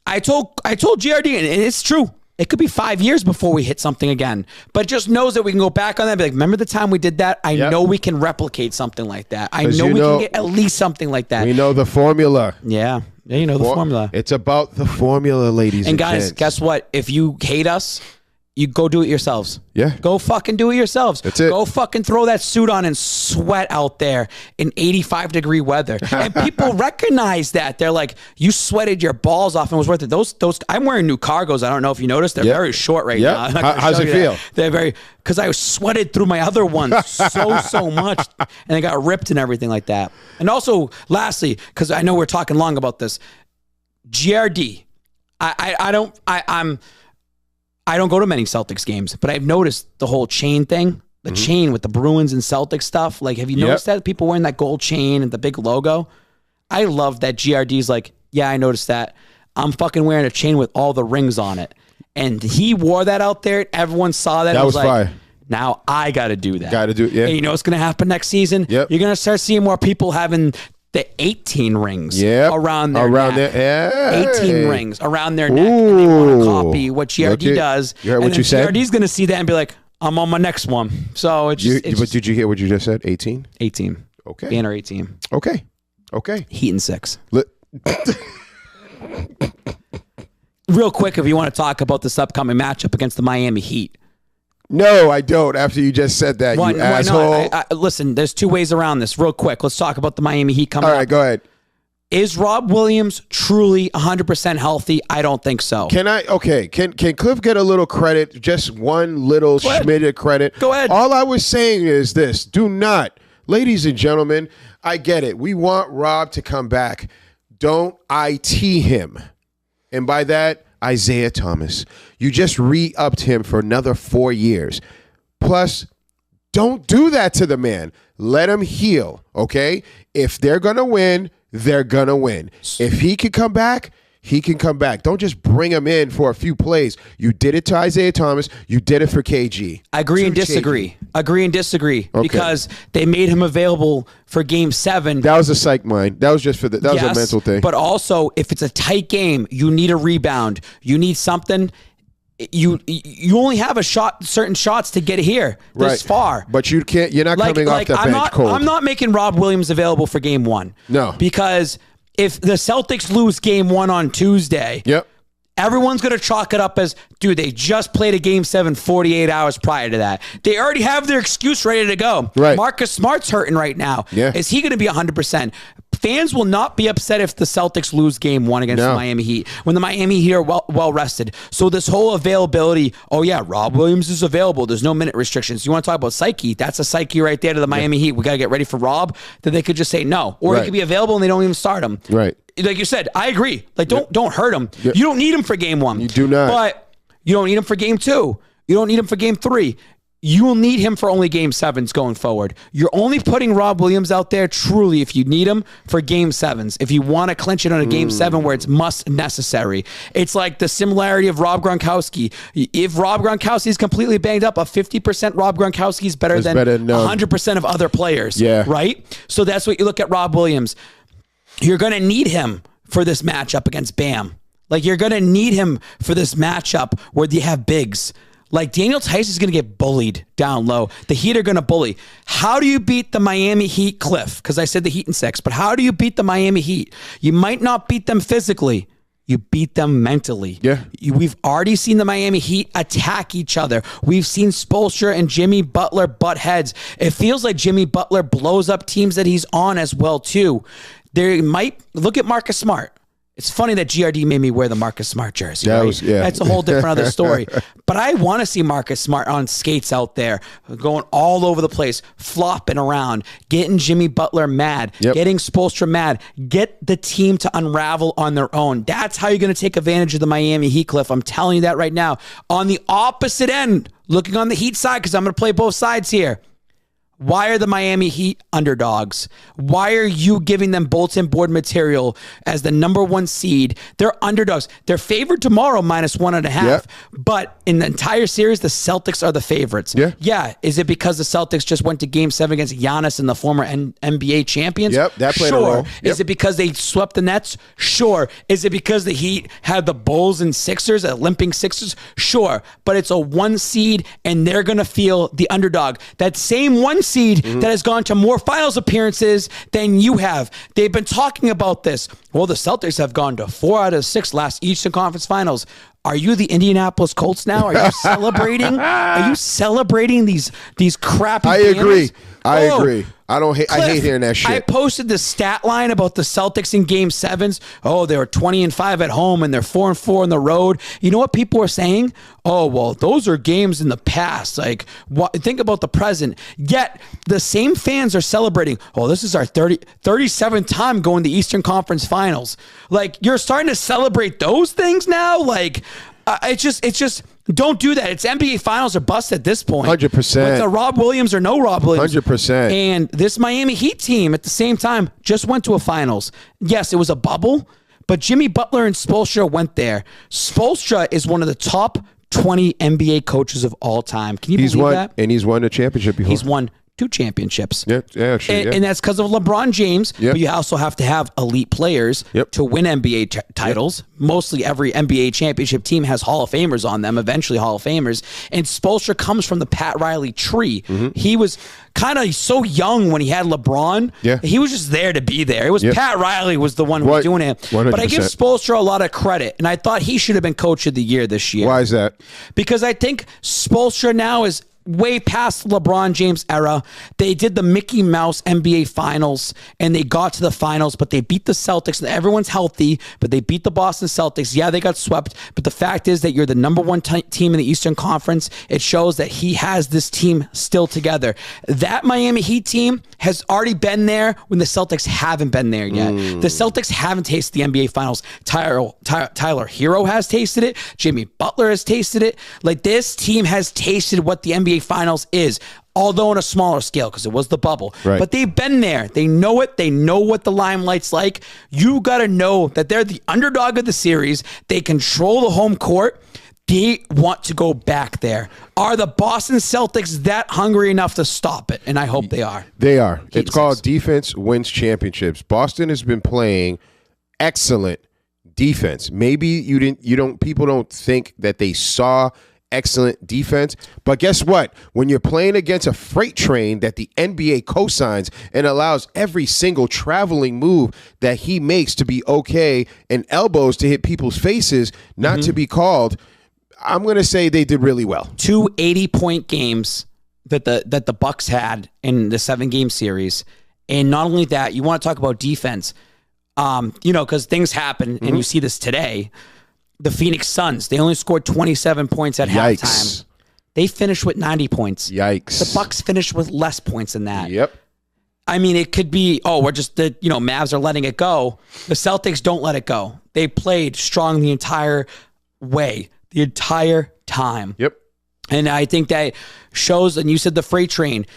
I told GRD, and it's true. It could be 5 years before we hit something again, but it just knows that we can go back on that and be like, remember the time we did that? I Yep. know we can replicate something like that. I 'Cause know you we know- can get at least something like that. We know the formula. Yeah. Yeah, you know the formula. It's about the formula, ladies and guys, gents. guess what? If you hate us, you go do it yourselves. Yeah. Go fucking do it yourselves. That's it. Go fucking throw that suit on and sweat out there in 85-degree weather. And people recognize that. They're like, you sweated your balls off and it was worth it. Those I'm wearing new cargos. I don't know if you noticed. They're very short right now. I'm not gonna How's show it you feel? that. They're very, because I sweated through my other ones so much and they got ripped and everything like that. And also, lastly, because I know we're talking long about this, GRD. I don't go to many Celtics games, but I've noticed the whole chain thing, the chain with the Bruins and Celtics stuff. Like, have you noticed that? People wearing that gold chain and the big logo? I love that GRD's like, yeah, I noticed that. I'm fucking wearing a chain with all the rings on it. And he wore that out there. Everyone saw that. That was like, fire. now I got to do that. Got to do it, yeah. And you know what's going to happen next season? Yep. You're going to start seeing more people having the 18 rings around their neck. 18 rings around their neck. And they want to copy what GRD does. You heard what you said? GRD's going to see that and be like, I'm on my next one. So it's just... But did you hear what you just said? 18? 18. Okay. Banner 18. Okay. Heat and 6. Let- Real quick, if you want to talk about this upcoming matchup against the Miami Heat. No, I don't. After you just said that, you asshole. Listen, there's two ways around this. Real quick, let's talk about the Miami Heat coming up. All right, go ahead. Is Rob Williams truly 100% healthy? I don't think so. Can Cliff get a little credit? Just one little schmid of credit. Go ahead. All I was saying is this: do not, ladies and gentlemen. I get it. We want Rob to come back. Don't IT him, and by that, Isaiah Thomas. You just re-upped him for another 4 years. Plus, don't do that to the man. Let him heal, okay? If they're going to win, they're going to win. If he can come back, he can come back. Don't just bring him in for a few plays. You did it to Isaiah Thomas. You did it for KG. Agree and disagree. Okay. Because they made him available for Game 7. That was a psych mind. That was just for that was a mental thing. But also, if it's a tight game, you need a rebound. You need something. You only have a shot, certain shots to get here this far. But you can't. You're not coming off the bench cold. I'm not making Rob Williams available for Game 1. No, because if the Celtics lose Game 1 on Tuesday, everyone's going to chalk it up as, dude, they just played a Game 7 48 hours prior to that. They already have their excuse ready to go. Right. Marcus Smart's hurting right now. Yeah. Is he going to be 100%? Fans will not be upset if the Celtics lose Game 1 against the Miami Heat when the Miami Heat are well rested. So this whole availability, Rob Williams is available. There's no minute restrictions. You want to talk about psyche? That's a psyche right there to the Miami Heat. We got to get ready for Rob. That they could just say no. Or he could be available and they don't even start him. Right. Like you said, I agree. Like, don't hurt him. Yep. You don't need him for Game 1. You do not. But you don't need him for Game 2. You don't need him for Game 3. You will need him for only Game 7s going forward. You're only putting Rob Williams out there truly if you need him for Game 7s. If you want to clinch it on a Game 7 where it's must necessary. It's like the similarity of Rob Gronkowski. If Rob Gronkowski is completely banged up, a 50% Rob Gronkowski is better than 100% of other players. Yeah. Right? So that's what you look at Rob Williams. You're going to need him for this matchup against Bam. Like, you're going to need him for this matchup where you have bigs. Like, Daniel Tice is going to get bullied down low. The Heat are going to bully. How do you beat the Miami Heat, Cliff? Because I said the Heat in 6. But how do you beat the Miami Heat? You might not beat them physically. You beat them mentally. Yeah. We've already seen the Miami Heat attack each other. We've seen Spoelstra and Jimmy Butler butt heads. It feels like Jimmy Butler blows up teams that he's on as well, too. There might... Look at Marcus Smart. It's funny that GRD made me wear the Marcus Smart jersey. That's a whole different other story. But I want to see Marcus Smart on skates out there, going all over the place, flopping around, getting Jimmy Butler mad, getting Spoelstra mad, get the team to unravel on their own. That's how you're going to take advantage of the Miami Heat, Cliff. I'm telling you that right now. On the opposite end, looking on the Heat side, because I'm going to play both sides here. Why are the Miami Heat underdogs? Why are you giving them bulletin board material as the number 1 seed? They're underdogs. They're favored tomorrow -1.5. Yep. But in the entire series, the Celtics are the favorites. Yeah. Is it because the Celtics just went to Game 7 against Giannis and the former NBA champions? Yep, that played a role. Yep. Is it because they swept the Nets? Sure. Is it because the Heat had the Bulls and Sixers, limping Sixers? Sure. But it's a 1 seed, and they're going to feel the underdog. That same 1 seed that has gone to more finals appearances than you have. They've been talking about this. Well, the Celtics have gone to 4 out of 6 last Eastern Conference Finals. Are you the Indianapolis Colts now? Are you celebrating? Are you celebrating these crappy games? I agree. I hate hearing that shit. I posted the stat line about the Celtics in Game 7s. Oh, they were 20-5 at home and they're 4-4 on the road. You know what people were saying? Oh, well, those are games in the past. Like, think about the present. Yet the same fans are celebrating. Oh, this is our 37th time going to the Eastern Conference Finals. Like, you're starting to celebrate those things now. Like, it's just. Don't do that. It's NBA Finals or bust at this point. 100%. With the Rob Williams or no Rob Williams. 100%. And this Miami Heat team at the same time just went to a finals. Yes, it was a bubble, but Jimmy Butler and Spoelstra went there. Spoelstra is one of the top 20 NBA coaches of all time. Can you believe that? And he's won a championship before. He's won 2 championships. Yeah, actually. And that's because of LeBron James. Yep. But you also have to have elite players to win NBA titles. Yep. Mostly every NBA championship team has Hall of Famers on them, eventually Hall of Famers. And Spoelstra comes from the Pat Riley tree. He was kind of so young when he had LeBron. Yeah. He was just there to be there. It was Pat Riley was the one who was doing it. 100%. But I give Spoelstra a lot of credit. And I thought he should have been Coach of the Year this year. Why is that? Because I think Spoelstra now is way past the LeBron James era. They did the Mickey Mouse NBA Finals, and they got to the finals, but they beat the Celtics, and everyone's healthy, but they beat the Boston Celtics. Yeah, they got swept, but the fact is that you're the number one team in the Eastern Conference. It shows that he has this team still together. That Miami Heat team has already been there when the Celtics haven't been there yet. The Celtics haven't tasted the NBA Finals. Tyler Hero has tasted it. Jimmy Butler has tasted it. Like, this team has tasted what the NBA Finals is, although on a smaller scale because it was the bubble. Right. But they've been there. They know it. They know what the limelight's like. You got to know that they're the underdog of the series. They control the home court. They want to go back there. Are the Boston Celtics that hungry enough to stop it? And I hope they are. They are. It's called defense wins championships. Boston has been playing excellent defense. Maybe people don't think that they saw excellent defense, but guess what? When you're playing against a freight train that the NBA cosigns and allows every single traveling move that he makes to be okay and elbows to hit people's faces not to be called, I'm going to say they did really well. 2 80-point games that the Bucks had in the 7-game series. And not only that, you want to talk about defense, because things happen, and you see this today. The Phoenix Suns, they only scored 27 points at halftime. They finished with 90 points. Yikes. The Bucks finished with less points than that. Yep. I mean, it could be, we're just, Mavs are letting it go. The Celtics don't let it go. They played strong the entire way, the entire time. Yep. And I think that shows, and you said the freight train,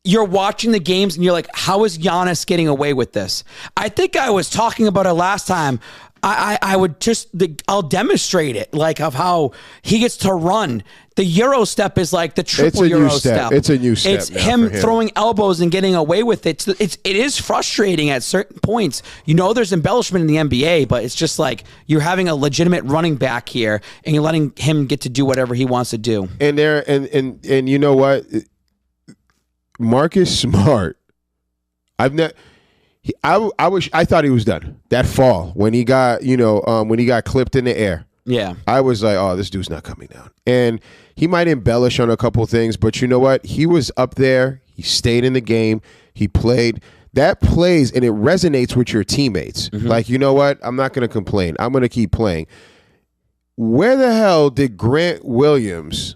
you're watching the games and you're like, how is Giannis getting away with this? I think I was talking about it last time. I'll demonstrate it, like, of how he gets to run. The Euro step is like the triple Euro step. It's a new step. It's him throwing elbows and getting away with it. It is frustrating at certain points. There's embellishment in the NBA, but it's just like you're having a legitimate running back here and you're letting him get to do whatever he wants to do. And and you know what? Marcus Smart, I thought he was done that fall when he got clipped in the air. Yeah. I was like, oh, this dude's not coming down. And he might embellish on a couple things, but you know what? He was up there. He stayed in the game. He played. That plays, and it resonates with your teammates. Like, you know what? I'm not going to complain. I'm going to keep playing. Where the hell did Grant Williams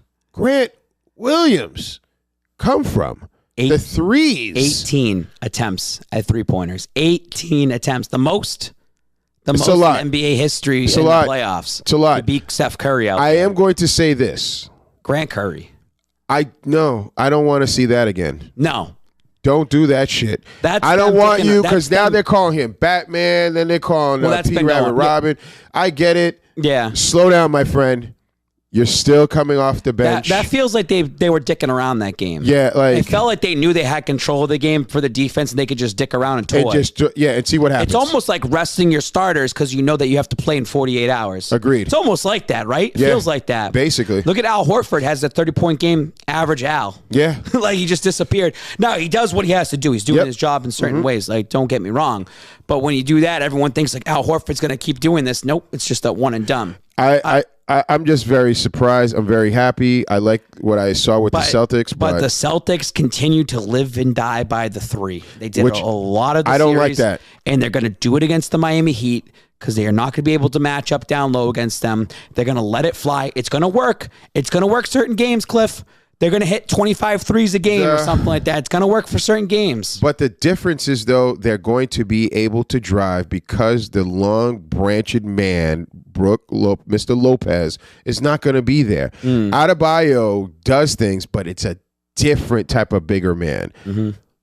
come from? The threes. 18 attempts at three-pointers. 18 attempts. The most in NBA history in the playoffs. It's a lot. To beat Steph Curry out I there. am going to say this. Grant Curry. I don't want to see that again. No. Don't do that shit. I don't want you, because now they're calling him Batman, then they're calling P-Rabbit Robin. I get it. Yeah. Slow down, my friend. You're still coming off the bench. That feels like they were dicking around that game. Yeah, like it felt like they knew they had control of the game for the defense, and they could just dick around and toy. And see what happens. It's almost like resting your starters because you know that you have to play in 48 hours. Agreed. It's almost like that, right? It feels like that. Basically. Look at Al Horford has a 30-point game average Al. Yeah. Like he just disappeared. No, he does what he has to do. He's doing his job in certain ways. Like, don't get me wrong. But when you do that, everyone thinks like Al Horford's going to keep doing this. Nope. It's just that one and done. I'm just very surprised. I'm very happy. I like what I saw with the Celtics. But the Celtics continue to live and die by the three. They did a lot of the I don't series, like that. And they're going to do it against the Miami Heat because they are not going to be able to match up down low against them. They're going to let it fly. It's going to work. It's going to work certain games, Cliff. They're going to hit 25 threes a game or something like that. It's going to work for certain games. But the difference is, though, they're going to be able to drive because the long-branched man, Mr. Lopez, is not going to be there. Adebayo does things, but it's a different type of bigger man.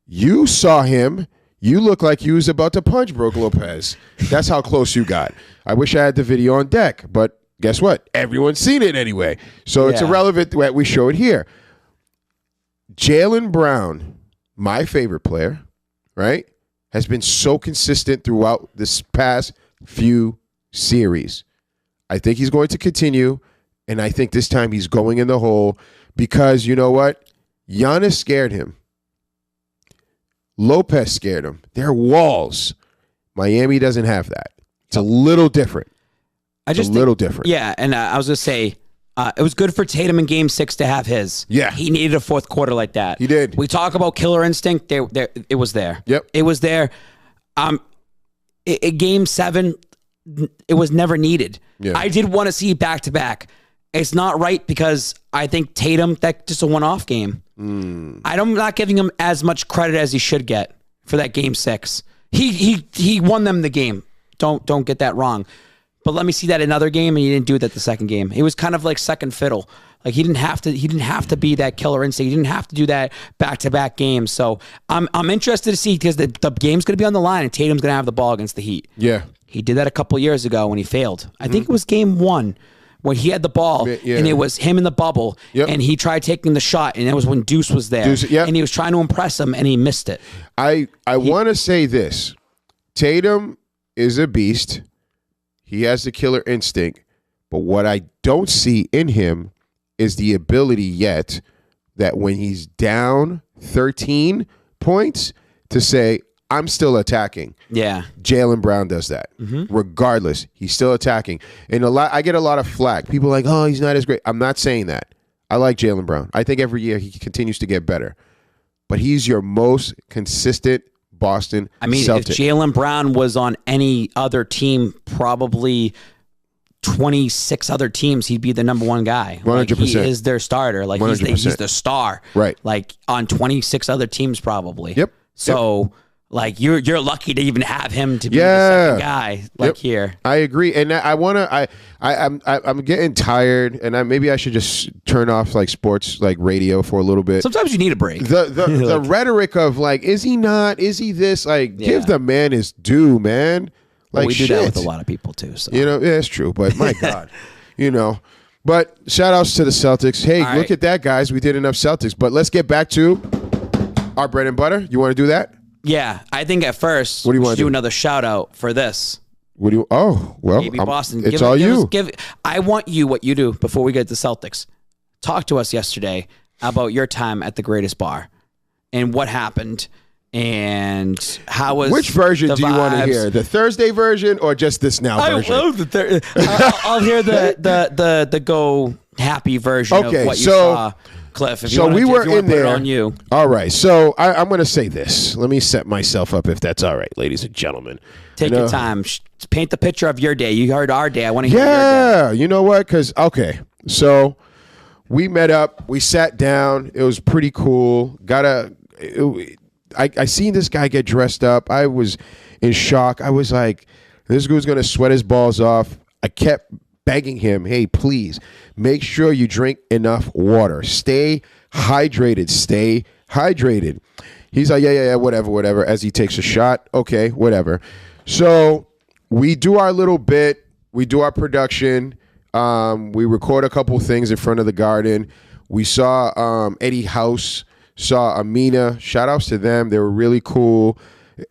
You saw him. You look like you was about to punch Brook Lopez. That's how close you got. I wish I had the video on deck, but guess what? Everyone's seen it anyway. So it's irrelevant that we show it here. Jaylen Brown, my favorite player, right, has been so consistent throughout this past few series. I think he's going to continue, and I think this time he's going in the hole because you know what? Giannis scared him. Lopez scared him. They're walls. Miami doesn't have that. It's a little different. Different. Yeah, and I was going to say, it was good for Tatum in Game 6 to have his. Yeah. He needed a fourth quarter like that. He did. We talk about killer instinct. It was there. Yep. It was there. Game 7, it was never needed. Yeah. I did want to see back-to-back. It's not right because I think Tatum, that's just a one-off game. I'm not giving him as much credit as he should get for that Game 6. He won them the game. Don't get that wrong. But let me see that another game, and he didn't do that the second game. It was kind of like second fiddle. Like he didn't have to be that killer instinct. He didn't have to do that back-to-back games. So I'm interested to see because the game's going to be on the line, and Tatum's going to have the ball against the Heat. Yeah. He did that a couple years ago when he failed. I think it was Game 1 when he had the ball, and it was him in the bubble, and he tried taking the shot, and that was when Deuce was there, and he was trying to impress him, and he missed it. I want to say this. Tatum is a beast. He has the killer instinct. But what I don't see in him is the ability yet that when he's down 13 points to say, I'm still attacking. Yeah. Jaylen Brown does that. Regardless, he's still attacking. And I get a lot of flack. People are like, oh, he's not as great. I'm not saying that. I like Jaylen Brown. I think every year he continues to get better. But he's your most consistent Boston Celtic. If Jaylen Brown was on any other team, probably 26 other teams, he'd be the number one guy. 100%. Like, he is their starter. Like 100%. he's the star. Right. Like on 26 other teams, probably. Yep. So like you're lucky to even have him to be the second guy. Like here. I agree, and I'm getting tired, and maybe I should just turn off like sports like radio for a little bit. Sometimes you need a break. The rhetoric of like, is he not? Is he this? Like, give the man his due, man. Like we do that with a lot of people too. So it's true, but my God, But shout outs to the Celtics. Hey, look at that, guys. We did enough Celtics, but let's get back to our bread and butter. You want to do that? Yeah, I think at first what do you we want should do another shout out for this. What do you? Oh, well, maybe Boston. It's all you. I want you what you do before we get to Celtics. Talk to us yesterday about your time at the Greatest Bar and what happened and how was which version do you want to vibes? hear? The Thursday version or just this now version? I love the I'll hear the go happy version of what you saw. Cliff, if so we were in there. On you. All right. So I'm going to say this. Let me set myself up, if that's all right, ladies and gentlemen. Take your time. Paint the picture of your day. You heard our day. I want to hear your day. Yeah. You know what? Because, okay. So we met up. We sat down. It was pretty cool. I seen this guy get dressed up. I was in shock. I was like, this dude's going to sweat his balls off. I kept begging him, hey, please make sure you drink enough water. Stay hydrated. Stay hydrated. He's like, yeah, whatever. As he takes a shot, okay, whatever. So we do our little bit. We do our production. We record a couple things in front of the Garden. We saw Eddie House, saw Amina. Shout outs to them. They were really cool.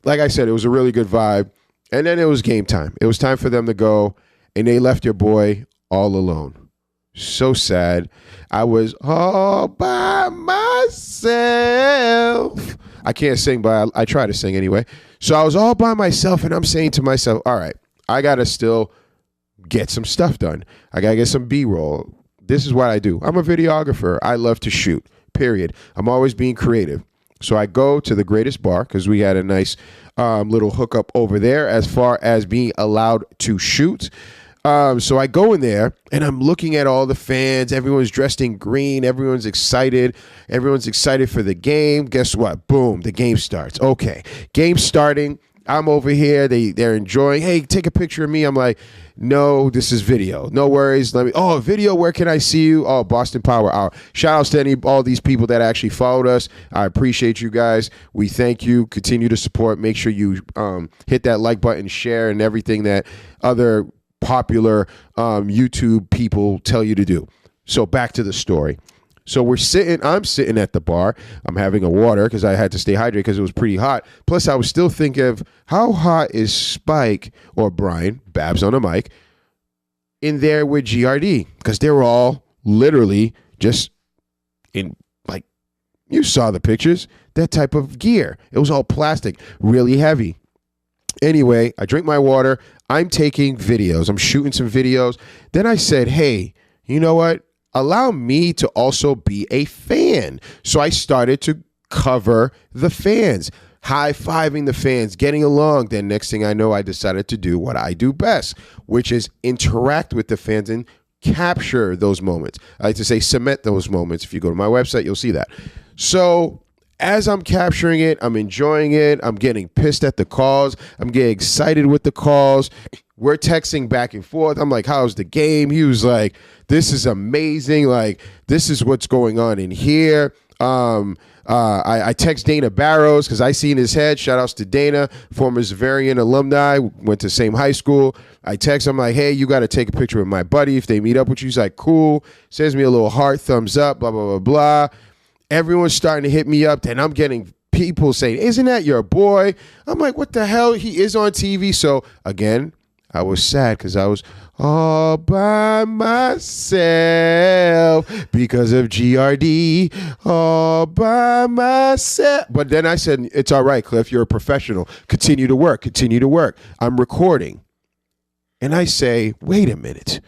Like I said, it was a really good vibe. And then it was game time. It was time for them to go. And they left your boy all alone. So sad. I was all by myself. I can't sing, but I try to sing anyway. So I was all by myself, and I'm saying to myself, all right, I got to still get some stuff done. I got to get some B-roll. This is what I do. I'm a videographer. I love to shoot, period. I'm always being creative. So I go to the Greatest Bar because we had a nice little hookup over there as far as being allowed to shoot. So I go in there and I'm looking at all the fans. Everyone's dressed in green. Everyone's excited. Everyone's excited for the game. Guess what? Boom, the game starts. Okay, game starting. I'm over here. They're enjoying. Hey, take a picture of me. I'm like, no, this is video. No worries. Video. Where can I see you? Oh, Boston Power Hour. Shout outs to all these people that actually followed us. I appreciate you guys. We thank you. Continue to support. Make sure you hit that like button, share, and everything that other popular YouTube people tell you to do. So back to the story. So I'm sitting at the bar. I'm having a water because I had to stay hydrated because it was pretty hot. Plus, I was still thinking of how hot is Spike or Brian, Babs on the mic, in there with GRD, because they were all literally just in, like, you saw the pictures, that type of gear. It was all plastic, really heavy. Anyway, I drink my water. I'm taking videos. I'm shooting some videos. Then I said, hey, you know what? Allow me to also be a fan. So I started to cover the fans, high-fiving the fans, getting along. Then next thing I know, I decided to do what I do best, which is interact with the fans and capture those moments. I like to say cement those moments. If you go to my website, you'll see that. So as I'm capturing it, I'm enjoying it. I'm getting pissed at the calls. I'm getting excited with the calls. We're texting back and forth. I'm like, how's the game? He was like, this is amazing. Like, this is what's going on in here. I text Dana Barrows because I seen his head. Shout outs to Dana, former Zavarian alumni, went to the same high school. I text him like, hey, you got to take a picture with my buddy if they meet up with you. He's like, cool. Sends me a little heart, thumbs up, blah, blah, blah, blah. Everyone's starting to hit me up. Then I'm getting people saying, isn't that your boy? I'm like, what the hell? He is on TV. So again, I was sad because I was all by myself because of GRD, all by myself. But then I said, it's all right, Cliff, you're a professional. Continue to work, continue to work. I'm recording. And I say, wait a minute.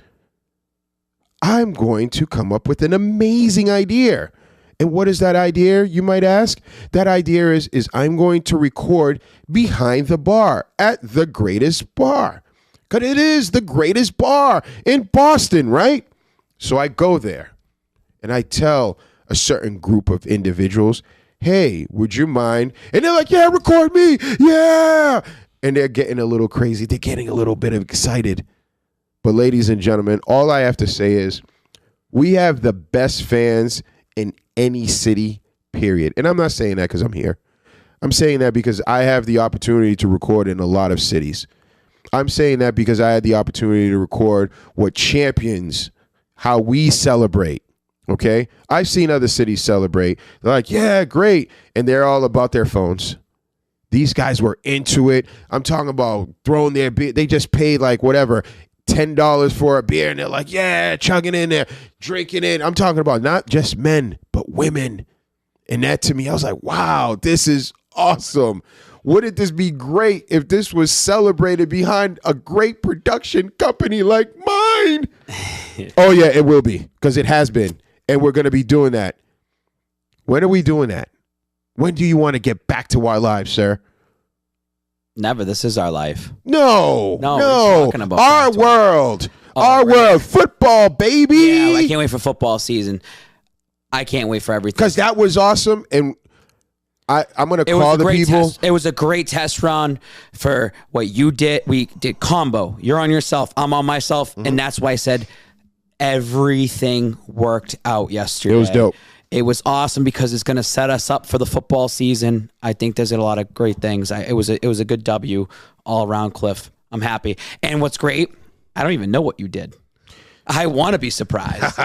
I'm going to come up with an amazing idea. And what is that idea, you might ask? That idea is I'm going to record behind the bar at the Greatest Bar. Because it is the Greatest Bar in Boston, right? So I go there and I tell a certain group of individuals, hey, would you mind? And they're like, yeah, record me. Yeah. And they're getting a little crazy. They're getting a little bit excited. But ladies and gentlemen, all I have to say is we have the best fans in any city, period. And I'm not saying that because I'm here. I'm saying that because I have the opportunity to record in a lot of cities. I'm saying that because I had the opportunity to record what champions, how we celebrate, okay? I've seen other cities celebrate. They're like, yeah, great. And they're all about their phones. These guys were into it. I'm talking about throwing their beer. They just paid like whatever, $10 for a beer. And they're like, yeah, chugging in there, drinking it. I'm talking about not just men, but women. And that to me, I was like, wow, this is awesome. Wouldn't this be great if this was celebrated behind a great production company like mine? Oh, yeah, it will be, because it has been. And we're going to be doing that. When are we doing that? When do you want to get back to our lives, sir? Never. This is our life. No. We're talking about our world. World. Football, baby. Yeah, I can't wait for football season. I can't wait for everything. Because that was awesome. And I'm going to call the people. It was a great test run for what you did. We did combo. You're on yourself. I'm on myself. Mm-hmm. And that's why I said everything worked out yesterday. It was dope. It was awesome because it's going to set us up for the football season. I think there's a lot of great things. It was a good W all around, Cliff. I'm happy. And what's great, I don't even know what you did. I want to be surprised.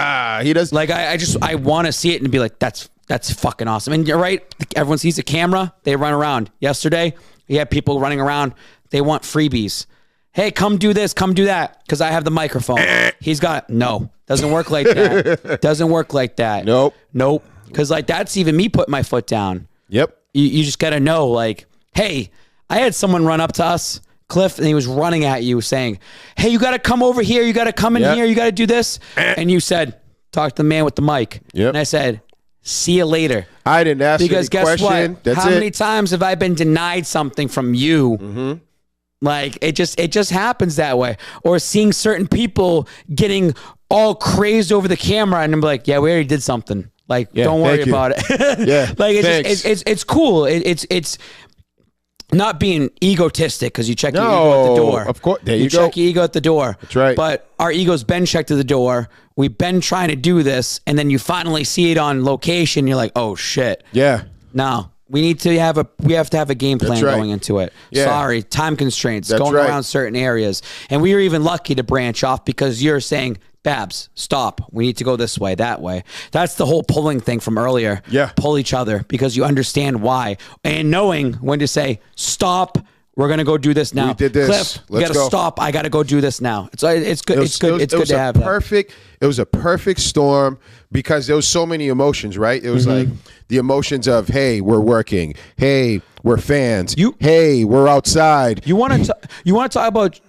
He does. Like I want to see it and be like, that's fucking awesome. And you're right. Everyone sees the camera. They run around. Yesterday, you had people running around. They want freebies. hey, come do this, come do that, because I have the microphone. He's got, no, doesn't work like that. Doesn't work like that. Nope. Because like that's even me putting my foot down. Yep. You just got to know, like, hey, I had someone run up to us, Cliff, and he was running at you saying, hey, you got to come over here. You got to come in here. You got to do this. And you said, talk to the man with the mic. Yep. And I said, see you later. I didn't ask because any guess question. what? That's How it. many times have I been denied something from you? Mm-hmm. Like it just happens that way. Or seeing certain people getting all crazed over the camera, and I'm like, yeah, we already did something. Like, don't worry about it. Yeah, like it's cool. It's not being egotistic because you check your ego at the door. Of course, there you you go. check your ego at the door. That's right. But our ego's been checked at the door. We've been trying to do this, and then you finally see it on location. You're like, oh shit. Yeah. No. We have to have a game plan That's right. going into it. Yeah. Sorry, time constraints, That's going right. around certain areas. And we were even lucky to branch off because you're saying, Babs, stop. We need to go this way, that way. That's the whole pulling thing from earlier. Yeah. Pull each other because you understand why. And knowing when to say, stop, we're going to go do this now. We did this. Cliff, we Let's got to go. stop. I got to go do this now. It's good. It's good to have that. It was a perfect storm because there was so many emotions, right? It was like the emotions of, hey, we're working. Hey, we're fans. Hey, we're outside. You want to talk about,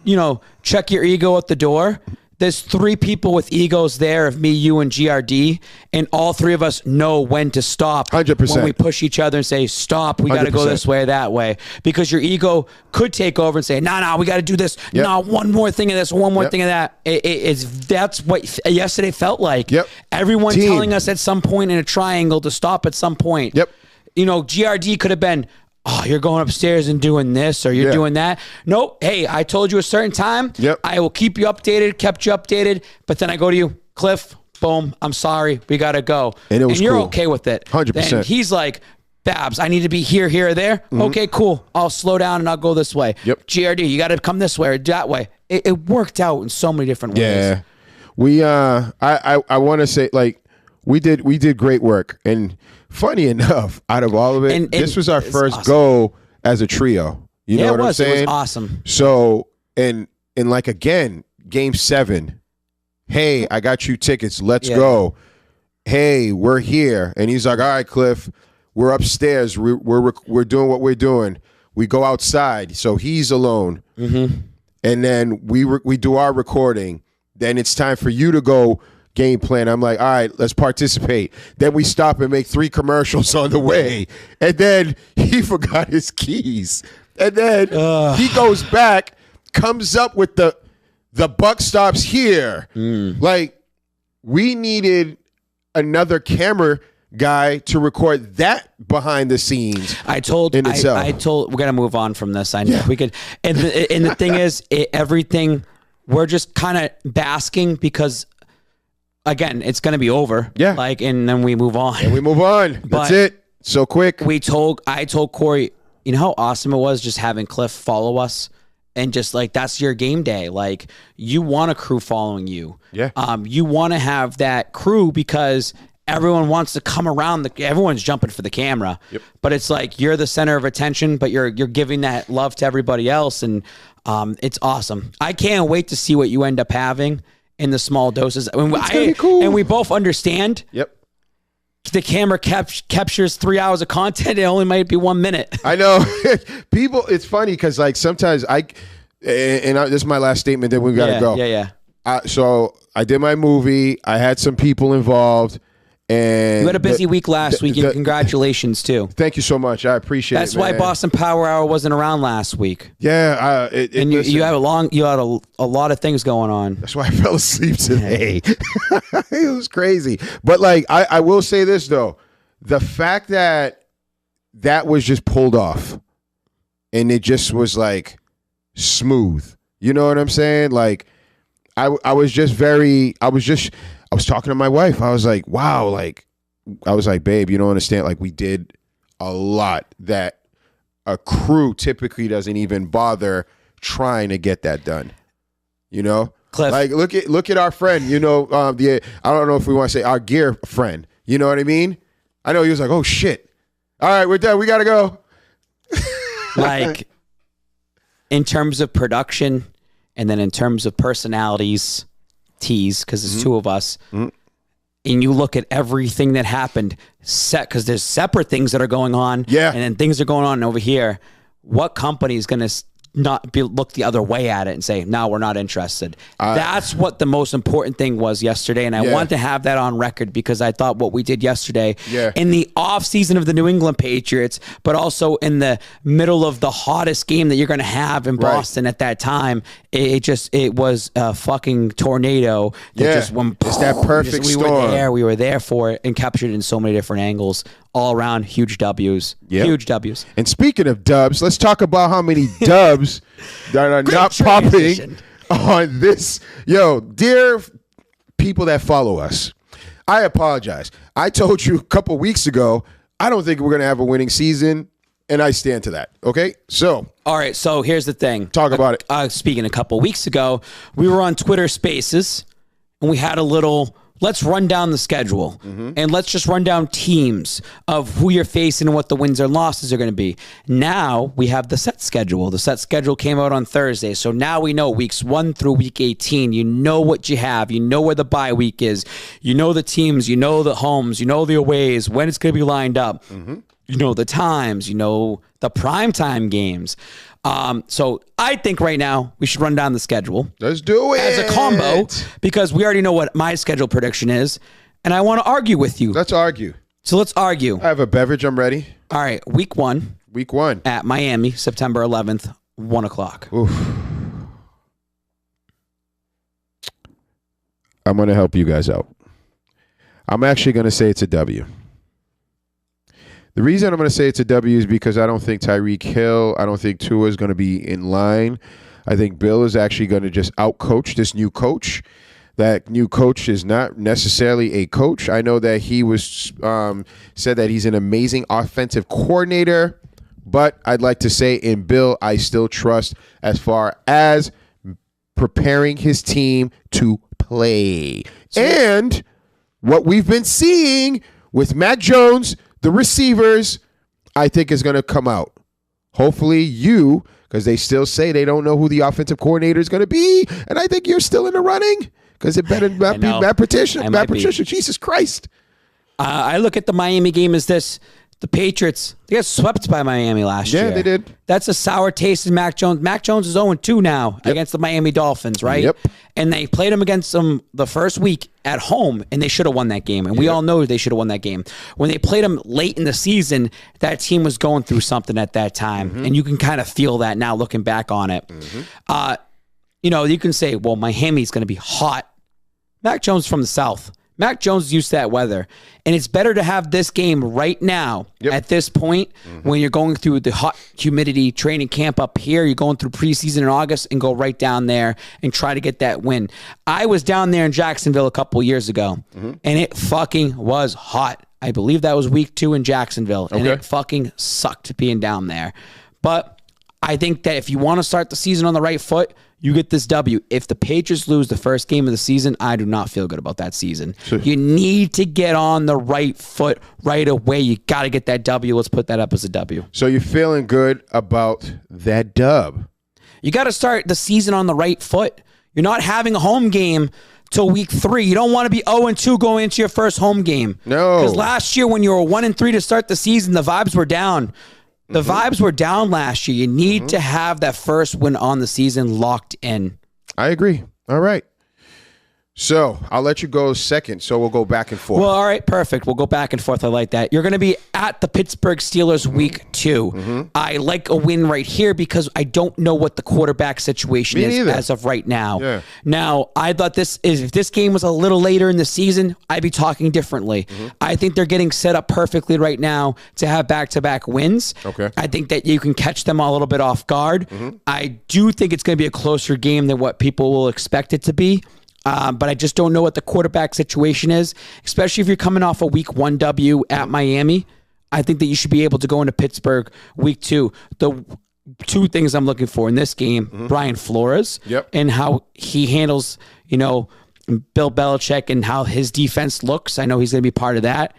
check your ego at the door? There's 3 people with egos there of me, you, and GRD, and all 3 of us know when to stop. 100%. When we push each other and say, stop, we got to go 100%. this way or that way. Because your ego could take over and say, no, we got to do this. Yep. No, one more thing of this, one more Yep. thing of that. That's what yesterday felt like. Yep. Everyone Team. telling us at some point in a triangle to stop at some point. Yep. GRD could have been, oh, you're going upstairs and doing this or you're doing that. Nope. Hey, I told you a certain time. Yep. I will keep you updated, kept you updated. But then I go to you, Cliff, boom, I'm sorry. We got to go. And it was you're cool. okay with it. 100%. And he's like, Babs, I need to be here, or there. Okay, cool. I'll slow down and I'll go this way. Yep. GRD, you got to come this way or that way. It worked out in so many different ways. Yeah. We I want to say, like, we did great work. And funny enough, out of all of it, And this was our first awesome. go as a trio. You know what I'm saying? It was awesome. So, and like, again, game 7, hey, I got you tickets. Let's go. Hey, we're here. And he's like, all right, Cliff, we're upstairs. We're doing what we're doing. We go outside. So he's alone. Mm-hmm. And then we do our recording. Then it's time for you to go game plan. I'm like, all right, let's participate. Then we stop and make 3 commercials on the way. And then he forgot his keys. And then he goes back, comes up with the buck stops here. Like, we needed another camera guy to record that behind the scenes. I told we're gonna move on from this. I know we could, and the thing is, everything we're just kind of basking because, again, it's gonna be over. Yeah, and then we move on. And we move on. That's it. So quick. I told Corey, you know how awesome it was just having Cliff follow us. And just like, that's your game day. Like, you want a crew following you. Yeah. You want to have that crew because everyone wants to come around. Everyone's jumping for the camera. Yep. But it's like, you're the center of attention, but you're giving that love to everybody else. And it's awesome. I can't wait to see what you end up having in the small doses. I mean, it's gonna be cool. And we both understand. Yep. The camera captures 3 hours of content. It only might be 1 minute. I know. People, it's funny because, like, sometimes this is my last statement, then we got to go. Yeah. So I did my movie. I had some people involved. And you had a busy week last week, and congratulations, too. Thank you so much. I appreciate it. That's why Boston Power Hour wasn't around last week. Yeah. And you had a lot of things going on. That's why I fell asleep today. It was crazy. But, like, I will say this, though. The fact that was just pulled off and it just was, like, smooth. You know what I'm saying? Like, I was talking to my wife. I was like, wow, like, I was like, babe, you don't understand. Like, we did a lot that a crew typically doesn't even bother trying to get that done. You know? Cliff. Like, look at our friend, I don't know if we want to say our gear friend. You know what I mean? I know he was like, oh shit. All right, we're done. We gotta go. Like, in terms of production, And then in terms of personalities, T's, because there's two of us, and you look at everything that happened, because there's separate things that are going on, and then things are going on over here. What company is going to look the other way at it and say, no, we're not interested? That's what the most important thing was yesterday, and I want to have that on record, because I thought what we did yesterday in the offseason of the New England Patriots, but also in the middle of the hottest game that you're going to have in Boston at that time, it was a fucking tornado that just went. It's that perfect storm. We were there for it and captured it in so many different angles. All around, huge W's. Huge W's. And speaking of dubs, let's talk about how many dubs that are not popping on this. Yo, dear people that follow us, I apologize. I told you a couple weeks ago, I don't think we're going to have a winning season, and I stand to that. Okay? So. All right, so here's the thing. Talk about it. Speaking a couple weeks ago, we were on Twitter Spaces, and we had a little... Let's run down the schedule, and let's just run down teams of who you're facing and what the wins and losses are going to be. Now we have the set schedule. The set schedule came out on Thursday, so now we know weeks 1 through week 18. You know what you have. You know where the bye week is. You know the teams. You know the homes. You know the aways, when it's going to be lined up. You know the times. You know the primetime games. So I think right now we should run down the schedule. Let's do it. As a combo, because we already know what my schedule prediction is, and I want to argue with you. Let's argue. So let's argue. I have a beverage. I'm ready. All right. Week 1. Week 1. At Miami, September 11th, 1 o'clock. Oof. I'm going to help you guys out. I'm actually going to say it's a W. The reason I'm going to say it's a W is because I don't think Tyreek Hill, I don't think Tua is going to be in line. I think Bill is actually going to just outcoach this new coach. That new coach is not necessarily a coach. I know that he was said that he's an amazing offensive coordinator, but I'd like to say in Bill, I still trust as far as preparing his team to play. And what we've been seeing with Mac Jones, the receivers, I think is going to come out. Hopefully because they still say they don't know who the offensive coordinator is going to be. And I think you're still in the running, because it better not be Matt Patricia. Matt Patricia, Jesus Christ. I look at the Miami game as this. The Patriots, they got swept by Miami last year. Yeah, they did. That's a sour taste in Mac Jones. Mac Jones is 0-2 now against the Miami Dolphins, right? Yep. And they played him against them the first week at home, and they should have won that game. And we all know they should have won that game. When they played him late in the season, that team was going through something at that time. And you can kind of feel that now looking back on it. You can say, well, Miami's going to be hot. Mac Jones from the South. Mac Jones is used to that weather. And it's better to have this game right now at this point when you're going through the hot humidity training camp up here. You're going through preseason in August and go right down there and try to get that win. I was down there in Jacksonville a couple years ago, and it fucking was hot. I believe that was week 2 in Jacksonville, and it fucking sucked being down there. But I think that if you want to start the season on the right foot, you get this W. If the Patriots lose the first game of the season, I do not feel good about that season. Sure. You need to get on the right foot right away. You got to get that W. Let's put that up as a W. So you're feeling good about that dub. You got to start the season on the right foot. You're not having a home game till week 3. You don't want to be 0-2 going into your first home game. No. Because last year when you were 1-3 to start the season, the vibes were down. The vibes were down last year. You need to have that first win on the season locked in. I agree. All right. So I'll let you go second, so we'll go back and forth. Well, all right, perfect. We'll go back and forth. I like that. You're going to be at the Pittsburgh Steelers week 2. I like a win right here because I don't know what the quarterback situation is as of right now. Yeah. Now, I thought if this game was a little later in the season, I'd be talking differently. I think they're getting set up perfectly right now to have back-to-back wins. Okay. I think that you can catch them a little bit off guard. I do think it's going to be a closer game than what people will expect it to be. But I just don't know what the quarterback situation is, especially if you're coming off a week 1 W at Miami. I think that you should be able to go into Pittsburgh week 2. The 2 things I'm looking for in this game, Brian Flores and how he handles, Bill Belichick and how his defense looks. I know he's going to be part of that.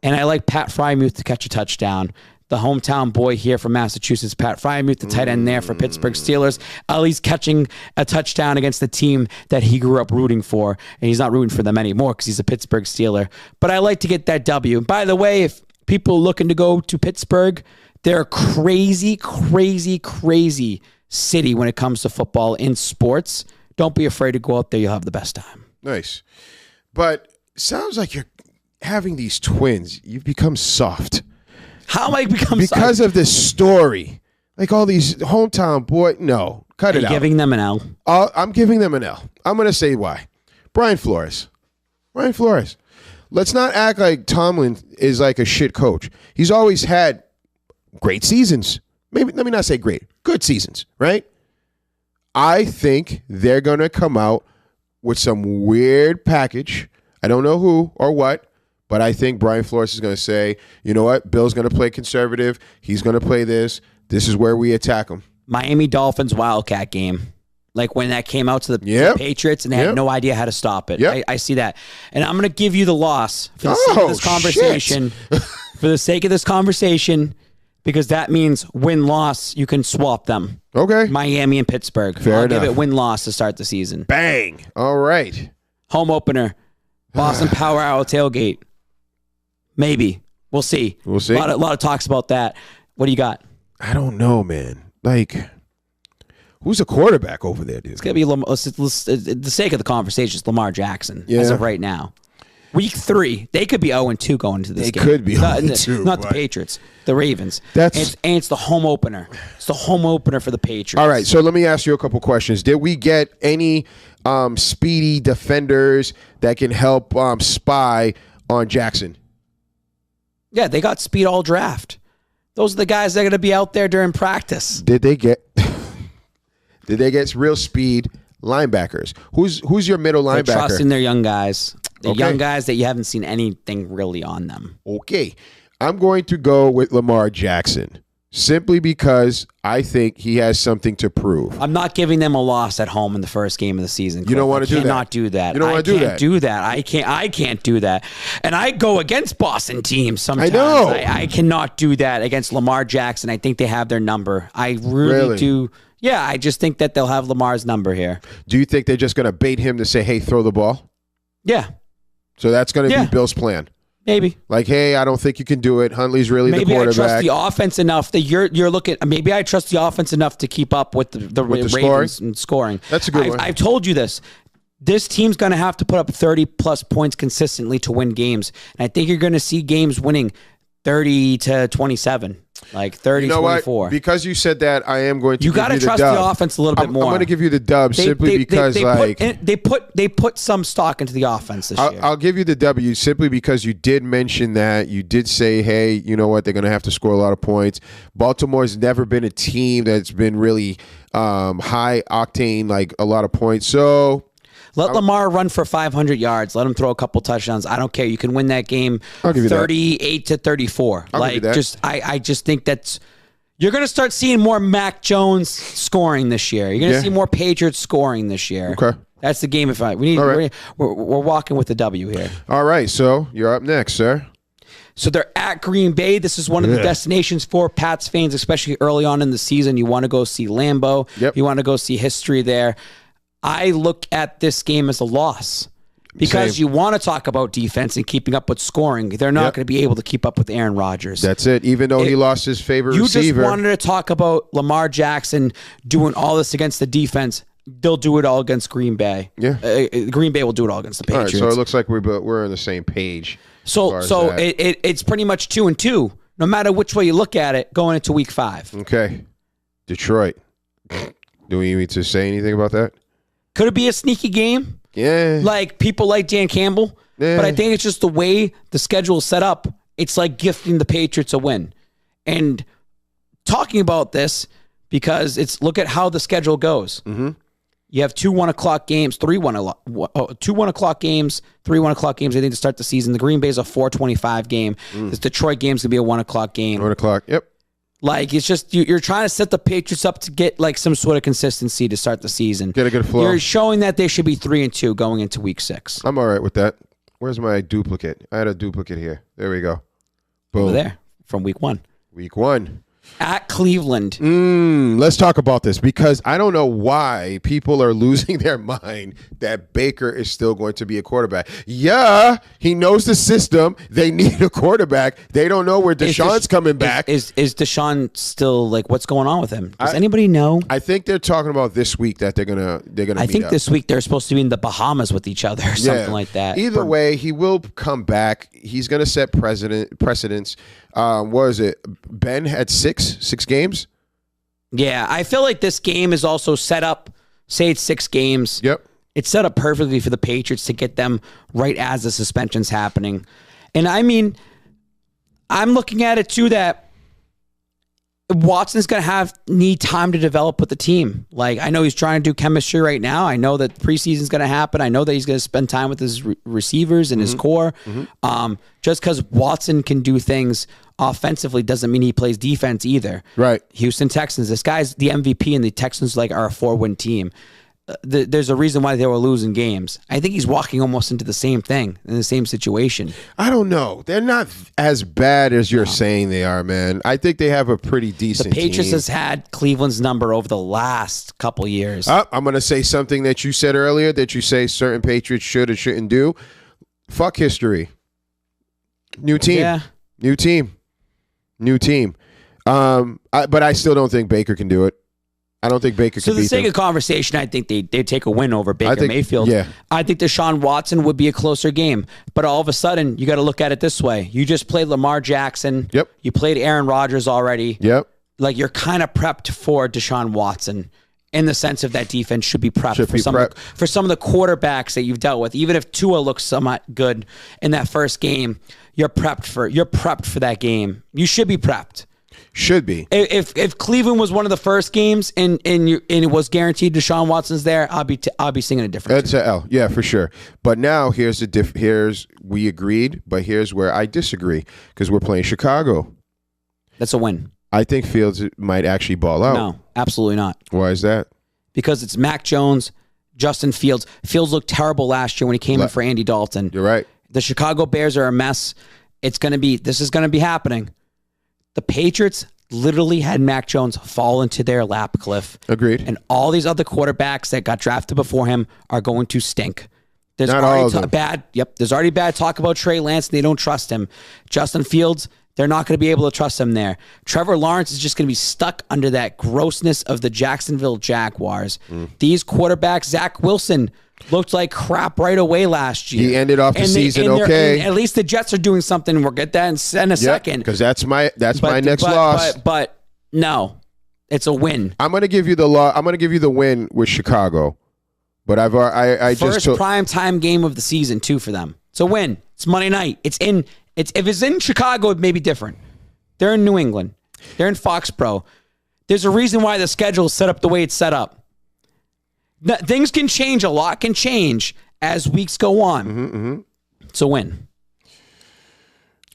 And I like Pat Freiermuth to catch a touchdown. the hometown boy here from Massachusetts, Pat Frymuth, the tight end there for Pittsburgh Steelers. Ellie's catching a touchdown against the team that he grew up rooting for, and he's not rooting for them anymore because he's a Pittsburgh Steeler. But I like to get that W. And by the way, if people are looking to go to Pittsburgh, they're a crazy, crazy, crazy city when it comes to football in sports. Don't be afraid to go out there. You'll have the best time. Nice. But sounds like you're having these twins. You've become soft. How am I become Because of this story. Like all these hometown boy. No, cut it out. Giving them an L? I'm giving them an L. I'm going to say why. Brian Flores. Let's not act like Tomlin is like a shit coach. He's always had great seasons. Maybe, let me not say great. Good seasons, right? I think they're going to come out with some weird package. I don't know who or what. But I think Brian Flores is going to say, you know what? Bill's going to play conservative. He's going to play this. This is where we attack him. Miami Dolphins Wildcat game. Like when that came out to the Patriots and they had no idea how to stop it. I see that. And I'm going to give you the loss for the sake of this conversation. For the sake of this conversation, because that means win-loss, you can swap them. Okay. Miami and Pittsburgh. Fair enough. Give it win-loss to start the season. Bang. All right. Home opener. Boston Power Hour tailgate. Maybe. We'll see. We'll see. A lot of talks about that. What do you got? I don't know, man. Like, who's the quarterback over there, dude? It's going to be, the sake of the conversation, it's Lamar Jackson as of right now. Week 3, they could be 0-2 going into this game. They could be 0-2. Not the Patriots, the Ravens. It's the home opener. It's the home opener for the Patriots. All right, so let me ask you a couple questions. Did we get any speedy defenders that can help spy on Jackson? Yeah, they got speed all draft. Those are the guys that are going to be out there during practice. Did they get real speed linebackers? Who's your middle linebacker? They're trusting their young guys. The young guys that you haven't seen anything really on them. Okay. I'm going to go with Lamar Jackson simply because I think he has something to prove. I'm not giving them a loss at home in the first game of the season. You don't want to do that. I cannot do that. You don't want to do that. I can't do that. And I go against Boston teams sometimes. I know. I cannot do that against Lamar Jackson. I think they have their number. I really do. Yeah, I just think that they'll have Lamar's number here. Do you think they're just going to bait him to say, hey, throw the ball? Yeah. So that's going to be Bill's plan. Maybe. Like, hey, I don't think you can do it. Huntley's really the quarterback. Maybe I trust the offense enough that you're looking. Maybe I trust the offense enough to keep up with the Ravens and scoring. That's a good one. I've told you this. This team's going to have to put up 30-plus points consistently to win games. And I think you're going to see games winning 30-27. Like 30-24. You know what? Because you said that, I am going to. You got to trust the offense a little bit more. I'm going to give you the dub simply because they put some stock into the offense this year. I'll give you the W simply because you did mention that. You did say, hey, you know what? They're going to have to score a lot of points. Baltimore's never been a team that's been really high octane, like a lot of points. So. Let Lamar run for 500 yards. Let him throw a couple touchdowns. I don't care. You can win that game 38-34. I'll give you that. I just think that's you're going to start seeing more Mac Jones scoring this year. You're going to see more Patriots scoring this year. Okay. That's the game. We're walking with the W here. All right. So you're up next, sir. So they're at Green Bay. This is one of the destinations for Pats fans, especially early on in the season. You want to go see Lambeau. Yep. You want to go see history there. I look at this game as a loss because you want to talk about defense and keeping up with scoring. They're not going to be able to keep up with Aaron Rodgers. That's it. Even though he lost his favorite receiver. You just wanted to talk about Lamar Jackson doing all this against the defense. They'll do it all against Green Bay. Yeah, Green Bay will do it all against the Patriots. All right, so it looks like we're on the same page. So it's pretty much 2-2. No matter which way you look at it, going into Week 5. Okay, Detroit. Do we need to say anything about that? Could it be a sneaky game? Yeah. Like people like Dan Campbell? Yeah. But I think it's just the way the schedule is set up. It's like gifting the Patriots a win. And talking about this, because look at how the schedule goes. Mm-hmm. You have 2 1:00 games, 2 1:00 games, 3 1:00 games, I think, to start the season. The Green Bay's a 4:25 game. This Detroit game's going to be a 1:00 game. 1:00, yep. Like, it's just, you're trying to set the Patriots up to get, like, some sort of consistency to start the season. Get a good flow. You're showing that they should be 3-2 going into Week 6. I'm all right with that. Where's my duplicate? I had a duplicate here. There we go. Boom. Over there, from Week 1. Week 1. At Cleveland. Let's talk about this because I don't know why people are losing their mind that Baker is still going to be a quarterback. Yeah, he knows the system. They need a quarterback. They don't know where Deshaun's coming back. Is Deshaun still like what's going on with him? Does anybody know? I think they're talking about this week that they're gonna. I think this week they're supposed to be in the Bahamas with each other or something like that. Either way, he will come back. He's gonna set precedents. What is it? Ben had six games. Yeah, I feel like this game is also set up. Say it's 6 games. Yep. It's set up perfectly for the Patriots to get them right as the suspension's happening. And I mean, I'm looking at it too that Watson's going to need time to develop with the team. Like, I know he's trying to do chemistry right now. I know that preseason's going to happen. I know that he's going to spend time with his receivers and his core. Just because Watson can do things offensively doesn't mean he plays defense either. Right. Houston Texans. This guy's the MVP, and the Texans are a 4-win team. There's a reason why they were losing games. I think he's walking almost into the same thing, in the same situation. I don't know. They're not as bad as you're saying they are, man. I think they have a pretty decent team. The Patriots team. has had Cleveland's number over the last couple years. I'm going to say something that you said earlier that you say certain Patriots should or shouldn't do. Fuck history. New team. Yeah. New team. But I still don't think Baker can do it. I don't think Baker can beat them. So the sake of conversation, I think they take a win over Baker Mayfield. Yeah. I think Deshaun Watson would be a closer game. But all of a sudden, you got to look at it this way. You just played Lamar Jackson. Yep. You played Aaron Rodgers already. Yep. Like, you're kind of prepped for Deshaun Watson in the sense of that defense should be prepped for some of the quarterbacks that you've dealt with. Even if Tua looks somewhat good in that first game, you're prepped for that game. You should be prepped. Should be. If Cleveland was one of the first games and it was guaranteed Deshaun Watson's there, I'll be singing a different. That's an L, yeah, for sure. But now here's we agreed, but here's where I disagree because we're playing Chicago. That's a win. I think Fields might actually ball out. No, absolutely not. Why is that? Because it's Mac Jones, Justin Fields. Fields looked terrible last year when he came in for Andy Dalton. You're right. The Chicago Bears are a mess. This is going to be happening. The Patriots literally had Mac Jones fall into their lap, Cliff. Agreed. And all these other quarterbacks that got drafted before him are going to stink. There's Not already all of them. There's already bad talk about Trey Lance, and they don't trust him. Justin Fields, they're not going to be able to trust him there. Trevor Lawrence is just going to be stuck under that grossness of the Jacksonville Jaguars. These quarterbacks, Zach Wilson looked like crap right away last year. He ended off the season okay. At least the Jets are doing something. We'll get that in a second. Because that's my next loss. But no, it's a win. I'm going to give you the I'm going to give you the win with Chicago. But first primetime game of the season too for them. It's a win. It's Monday night. If it's in Chicago, it may be different. They're in New England. They're in Foxborough. There's a reason why the schedule is set up the way it's set up. Things can change. A lot can change as weeks go on. It's a win.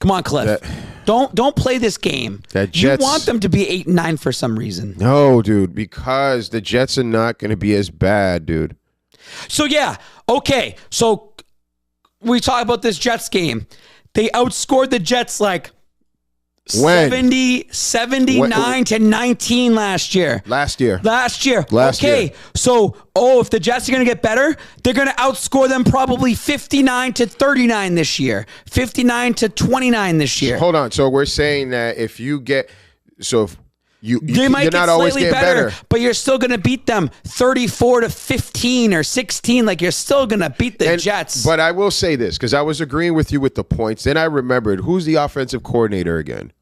Come on, Cliff. Don't play this game. You want them to be 8-9 for some reason. No, dude, because the Jets are not going to be as bad, dude. So, yeah. Okay. So, we talk about this Jets game. They outscored the Jets like 79 to 19 last year. Last year. Okay. So, if the Jets are going to get better, they're going to outscore them probably 59 to 39 this year. 59 to 29 this year. Hold on. So, we're saying that if you get... So, if they might you're get not always slightly better, but you're still going to beat them 34 to 15 or 16. Like, you're still going to beat the Jets. But I will say this, because I was agreeing with you with the points. Then I remembered, who's the offensive coordinator again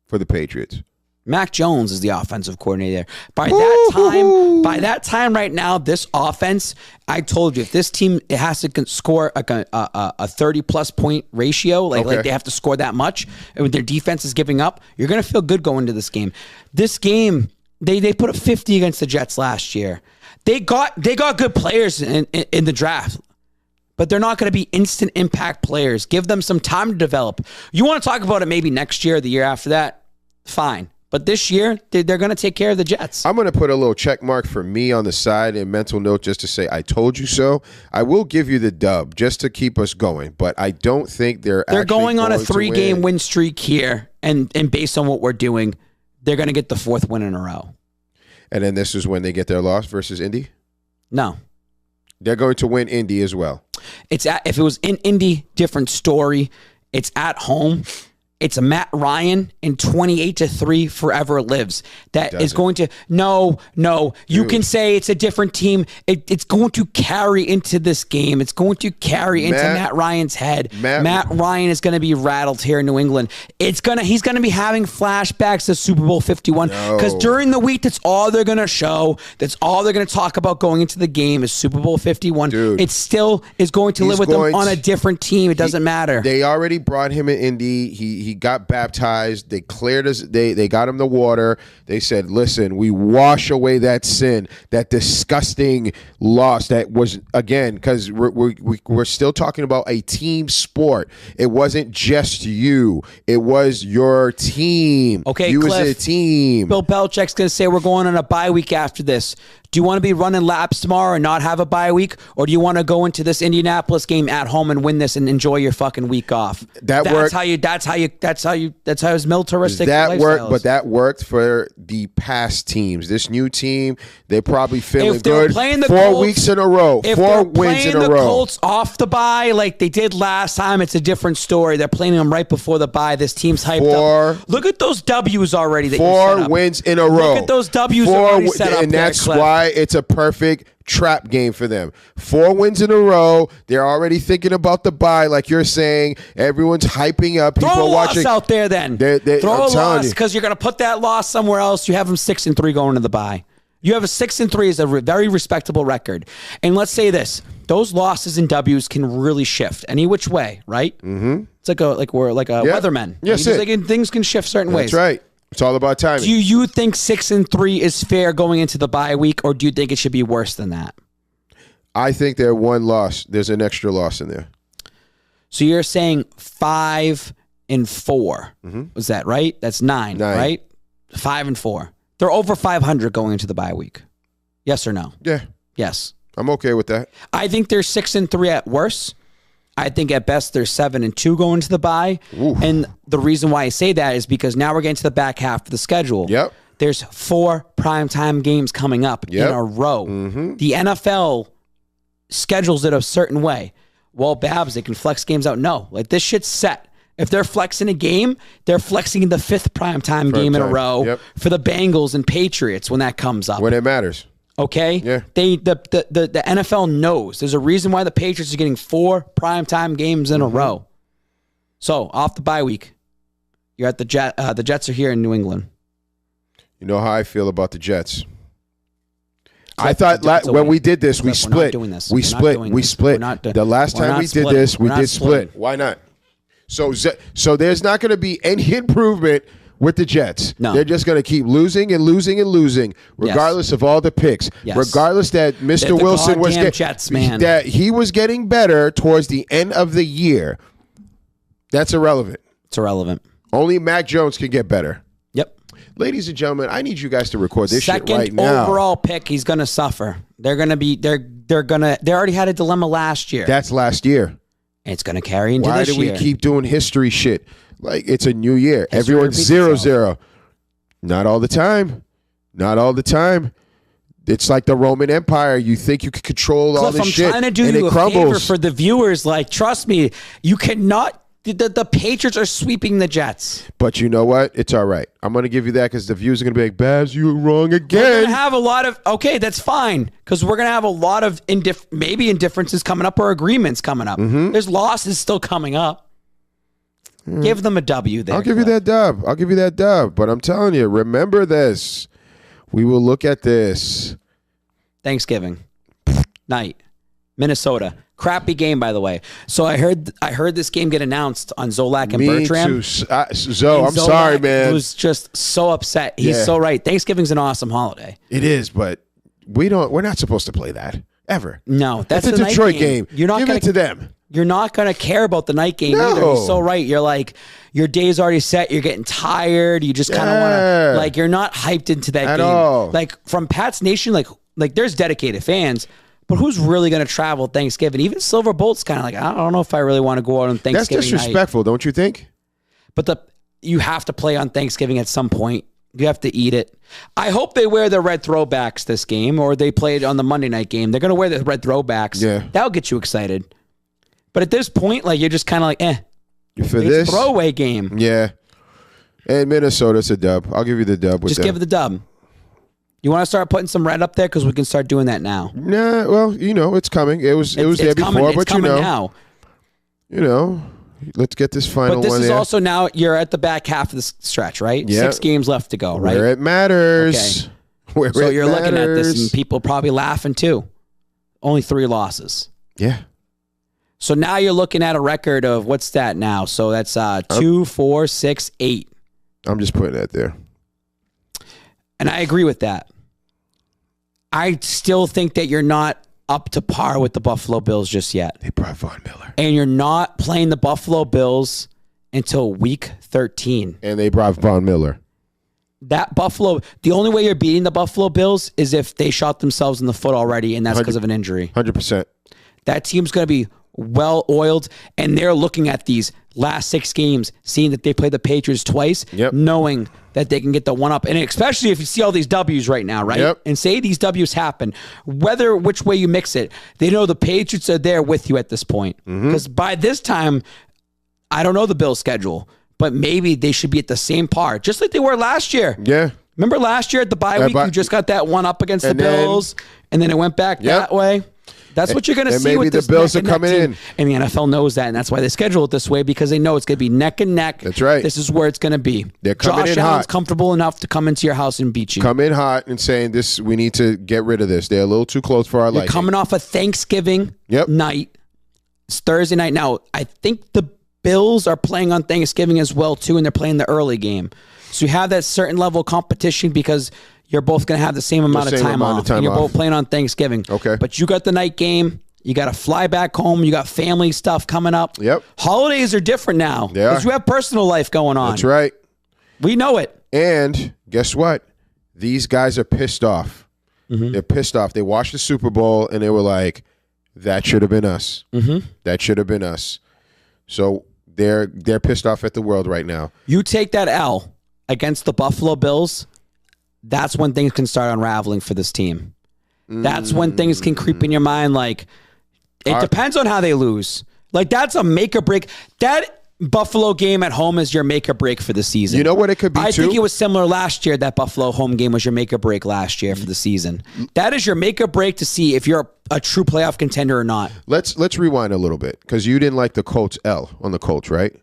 for the Patriots? Mac Jones is the offensive coordinator. By that time right now, this offense, I told you, if this team it has to score a 30-plus point ratio, like they have to score that much, and their defense is giving up, you're going to feel good going into this game. This game, they put up 50 against the Jets last year. They got good players in the draft, but they're not going to be instant impact players. Give them some time to develop. You want to talk about it maybe next year or the year after that? Fine. But this year, they're going to take care of the Jets. I'm going to put a little check mark for me on the side and mental note just to say, I told you so. I will give you the dub just to keep us going, but I don't think they're going on a 3-game win streak here. and based on what we're doing, they're going to get the 4th win in a row. And then this is when they get their loss versus Indy? No. They're going to win Indy as well. If it was in Indy, different story. It's at home. It's a Matt Ryan and 28-3 forever lives. That is going to no. You can say it's a different team. It's going to carry into this game. It's going to carry into Matt Ryan's head. Matt Ryan is going to be rattled here in New England. He's going to be having flashbacks to Super Bowl 51 because during the week that's all they're going to show. That's all they're going to talk about going into the game is Super Bowl 51. Dude, it still is going to live with them on a different team. It doesn't matter. They already brought him in Indy. He got baptized. They cleared us. They got him the water. They said, listen, we wash away that sin, that disgusting loss that was, again, because we're still talking about a team sport. It wasn't just you. It was your team. Okay, you Cliff, was a team. Bill Belichick's going to say we're going on a bye week after this. Do you want to be running laps tomorrow and not have a bye week, or do you want to go into this Indianapolis game at home and win this and enjoy your fucking week off? That's how his militaristic that worked, is. but that worked for the past teams. This new team, they're probably feeling if they're good. Playing the 4 Colts, weeks in a row, if 4 they're wins in a playing row. the Colts off the bye like they did last time, it's a different story. They're playing them right before the bye. This team's hyped up. Look at those W's already. That 4 wins in a row. Look at those W's already set up. And that's there, why it's a perfect trap game for them. 4 wins in a row. They're already thinking about the bye, like you're saying. Everyone's hyping up. People Throw a watching. loss out there, then. Throw a loss because you're going to put that loss somewhere else. You have them 6-3 going to the bye. You have a 6-3 is a very respectable record. And let's say this: those losses and W's can really shift any which way, right? Mm-hmm. It's we're like a weatherman. Yes, things can shift certain ways. That's right. It's all about timing. Do you think 6-3 is fair going into the bye week, or do you think it should be worse than that? I think they're 1 loss. There's an extra loss in there. So you're saying 5-4. Was that right? That's 9, right? 5-4. They're over 500 going into the bye week. Yes or no? Yeah. Yes. I'm okay with that. I think they're 6-3 at worst. I think at best they're 7-2 going to the bye. Oof. And the reason why I say that is because now we're getting to the back half of the schedule. Yep. There's 4 primetime games coming up in a row. Mm-hmm. The NFL schedules it a certain way. Well, Babs, they can flex games out. No, like this shit's set. If they're flexing a game, they're flexing the 5th primetime game in a row for the Bengals and Patriots when that comes up. When it matters. Okay? Yeah. The NFL knows. There's a reason why the Patriots are getting 4 primetime games in a row. So, off the bye week, you're at the Jets are here in New England. You know how I feel about the Jets. I thought when we did this, we split. We split. The last time we did this, we did split. Why not? So there's not going to be any improvement with the Jets. No. They're just going to keep losing and losing and losing, regardless of all the picks. Yes. Regardless that Mr. Wilson was Jets, man. that he was getting better towards the end of the year. That's irrelevant. It's irrelevant. Only Mac Jones can get better. Yep. Ladies and gentlemen, I need you guys to record this shit right Second now. overall pick, he's going to suffer. They already had a dilemma last year. That's last year. And it's going to carry into Why this do year. we keep doing history shit? Like, it's a new year. History Everyone's repeats 0-0. Not all the time. Not all the time. It's like the Roman Empire. You think you can control all this shit, I'm trying to do and you it a crumbles. favor for the viewers. Like, trust me, you cannot. The Patriots are sweeping the Jets. But you know what? It's all right. I'm going to give you that because the viewers are going to be like, Babs, you were wrong We're again. going to have a lot of, okay, that's fine, because we're going to have a lot of maybe indifferences coming up or agreements coming up. Mm-hmm. There's losses still coming up. Give them a W there. I'll give you that dub. I'll give you that dub. But I'm telling you, remember this. We will look at this. Thanksgiving night, Minnesota. Crappy game, by the way. So I heard this game get announced on Zolak and Bertram. Too. I'm sorry, man. Was just so upset. He's so right. Thanksgiving's an awesome holiday. It is, but we're not supposed to play that ever. No, that's a the Detroit night game. You're not give it to them. You're not going to care about the night game either. You're so right. You're like, your day's already set. You're getting tired. You just kind of want to, like, you're not hyped into that game. All. Like, from Pat's Nation, like there's dedicated fans, but who's really going to travel Thanksgiving? Even Silver Bolt's kind of like, I don't know if I really want to go out on Thanksgiving That's disrespectful, don't you think? But you have to play on Thanksgiving at some point. You have to eat it. I hope they wear the red throwbacks this game, or they play it on the Monday night game. They're going to wear the red throwbacks. Yeah. That'll get you excited. But at this point, like, you're just kind of like, For it's this a throwaway game. Yeah. And Minnesota's a dub. I'll give you the dub with Just them. give it the dub. You want to start putting some red up there? Because we can start doing that now. Nah, well, it's coming. It was there coming, before, it's but coming now. Let's get this final But this one is there. also now, you're at the back half of the stretch, right? Yeah. 6 games left to go, right? Where it matters. Okay. Where So it you're looking at this matters. and people probably laughing too. Only 3 losses. Yeah. So now you're looking at a record of, what's that now? So that's 2, 4, 6, 8. I'm just putting that there. And I agree with that. I still think that you're not up to par with the Buffalo Bills just yet. They brought Von Miller. And you're not playing the Buffalo Bills until week 13. And they brought Von Miller. The only way you're beating the Buffalo Bills is if they shot themselves in the foot already, and that's because of an injury. 100%. That team's going to be well-oiled, and they're looking at these last 6 games, seeing that they played the Patriots twice, knowing that they can get the one up. And especially if you see all these W's right now, right? Yep. And say these W's happen, which way you mix it, they know the Patriots are there with you at this point. Because by this time, I don't know the Bills' schedule, but maybe they should be at the same par, just like they were last year. Yeah. Remember last year at the bye week, you just got that one up against the Bills, and then it went back that way. That's what you're going to see with this. Maybe the Bills are neck and neck coming team. And the NFL knows that, and that's why they schedule it this way, because they know it's going to be neck and neck. That's right. This is where it's going to be. They're coming Josh in Allen's hot. comfortable enough to come into your house and beat you. Come in hot and saying this. We need to get rid of this. They're a little too close for our liking. Coming off a Thanksgiving night. It's Thursday night. Now, I think the Bills are playing on Thanksgiving as well, too, and they're playing the early game. So you have that certain level of competition because you're both going to have the same amount of time off. And you're both playing on Thanksgiving. Okay. But you got the night game. You got to fly back home. You got family stuff coming up. Yep. Holidays are different now. They are. Because you have personal life going on. That's right. We know it. And guess what? These guys are pissed off. They're pissed off. They watched the Super Bowl and they were like, that should have been us. That should have been us. So they're pissed off at the world right now. You take that L against the Buffalo Bills, that's when things can start unraveling for this team. That's when things can creep in your mind like, it depends on how they lose. Like, that's a make or break. That Buffalo game at home is your make or break for the season. You know what it could be, I too? think it was similar last year. That Buffalo home game was your make or break last year for the season. That is your make or break to see if you're a true playoff contender or not. Let's rewind a little bit because you didn't like the Colts L on the Colts, right?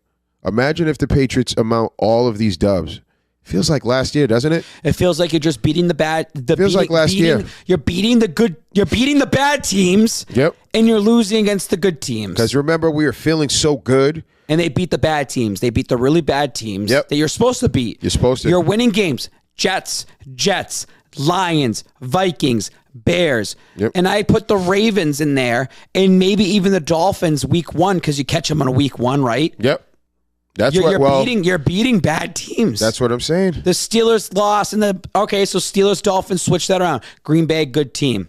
Imagine if the Patriots amount all of these dubs. Feels like last year, doesn't it? It feels like you're just beating the bad. Feels like last year. You're beating the good. You're beating the bad teams. Yep. And you're losing against the good teams. Because remember, we were feeling so good. And they beat the bad teams. They beat the really bad teams that you're supposed to beat. You're supposed to. You're winning games. Jets, Lions, Vikings, Bears. Yep. And I put the Ravens in there and maybe even the Dolphins week 1 because you catch them on a week 1, right? Yep. That's You're beating bad teams. That's what I'm saying. The Steelers lost so Steelers, Dolphins, switch that around. Green Bay, good team.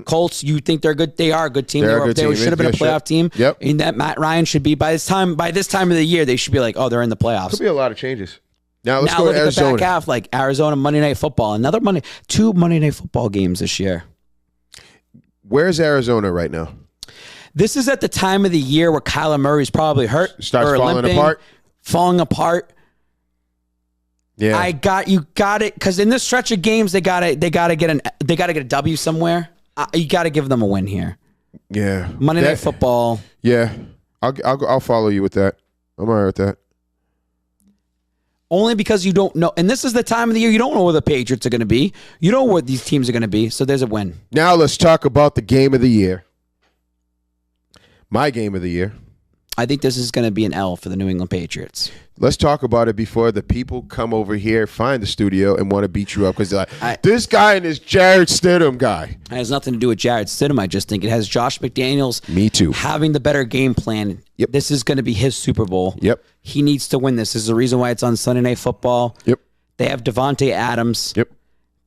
Colts, you think they're good? They are a good team. They should have been a playoff team. Yep. And that Matt Ryan should be by this time of the year, they should be like, oh, they're in the playoffs. Could be a lot of changes. Now let's go look to Arizona. at the back half, like Arizona Monday Night Football. 2 Monday Night Football games this year. Where's Arizona right now? This is at the time of the year where Kyler Murray's probably hurt. Starts or falling limping, apart. Falling apart. Yeah. You got it because in this stretch of games they got to get a W somewhere. You got to give them a win here. Yeah. Monday Night Football. Yeah. I'll follow you with that. I'm all right with that. Only because you don't know, and this is the time of the year you don't know where the Patriots are going to be. You don't know where these teams are going to be. So there's a win. Now let's talk about the game of the year. My game of the year. I think this is going to be an L for the New England Patriots. Let's talk about it before the people come over here, find the studio, and want to beat you up because they're like, this guy and this Jarrett Stidham guy. It has nothing to do with Jarrett Stidham. I just think it has Josh McDaniels. Me too. Having the better game plan. Yep. This is going to be his Super Bowl. Yep. He needs to win this. This is the reason why it's on Sunday Night Football. Yep. They have Devontae Adams. Yep.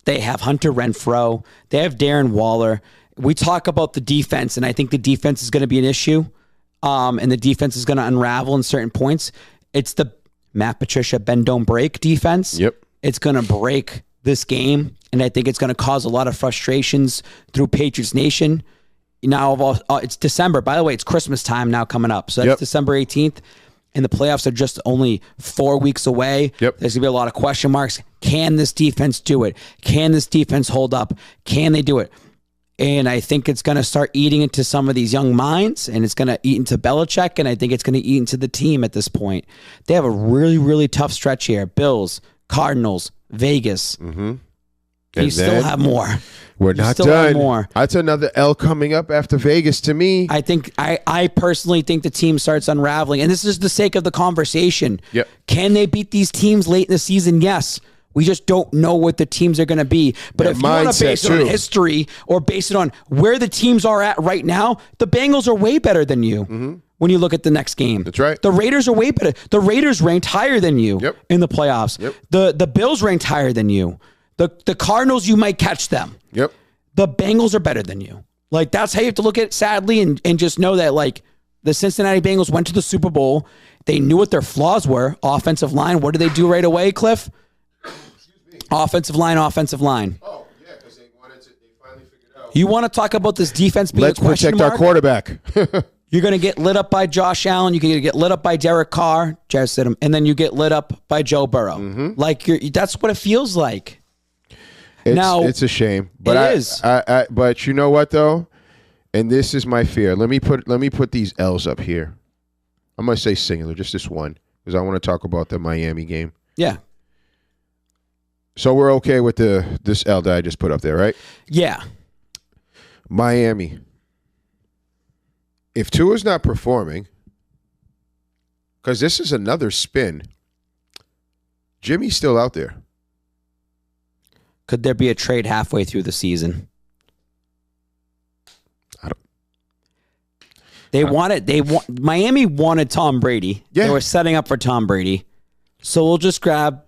They have Hunter Renfrow. They have Darren Waller. We talk about the defense, and I think the defense is going to be an issue. And the defense is going to unravel in certain points. It's the Matt Patricia bend don't break defense. Yep. It's going to break this game, and I think it's going to cause a lot of frustrations through Patriots Nation. Now, it's December. By the way, it's Christmas time now coming up. So that's December 18th, and the playoffs are just only 4 weeks away. Yep. There's going to be a lot of question marks. Can this defense do it? Can this defense hold up? Can they do it? And I think it's going to start eating into some of these young minds, and it's going to eat into Belichick, and I think it's going to eat into the team at this point. They have a really, really tough stretch here. Bills, Cardinals, Vegas. Mm-hmm. You still have more. We're not done. More. That's another L coming up after Vegas to me. I personally think the team starts unraveling. And this is the sake of the conversation. Yep. Can they beat these teams late in the season? Yes. We just don't know what the teams are going to be. But if you want to base it on history or base it on where the teams are at right now, the Bengals are way better than you when you look at the next game. That's right. The Raiders are way better. The Raiders ranked higher than you in the playoffs. Yep. The Bills ranked higher than you. The Cardinals, you might catch them. Yep. The Bengals are better than you. Like, that's how you have to look at it, sadly, and just know that, like, the Cincinnati Bengals went to the Super Bowl. They knew what their flaws were. Offensive line. What did they do right away, Cliff? Offensive line. Oh, yeah, because they finally figured out. You want to talk about this defense being Let's a question protect mark? our quarterback. You're going to get lit up by Josh Allen. You're going to get lit up by Derek Carr, Jared Stidham, and then you get lit up by Joe Burrow. Like, that's what it feels like. It's a shame, but it is. But you know what though, and this is my fear. Let me put these L's up here. I'm gonna say singular, just this one, because I want to talk about the Miami game. Yeah. So we're okay with this L that I just put up there, right? Yeah. Miami. If Tua's not performing, because this is another spin, Jimmy's still out there. Could there be a trade halfway through the season? Miami wanted Tom Brady. Yeah. They were setting up for Tom Brady. So we'll just grab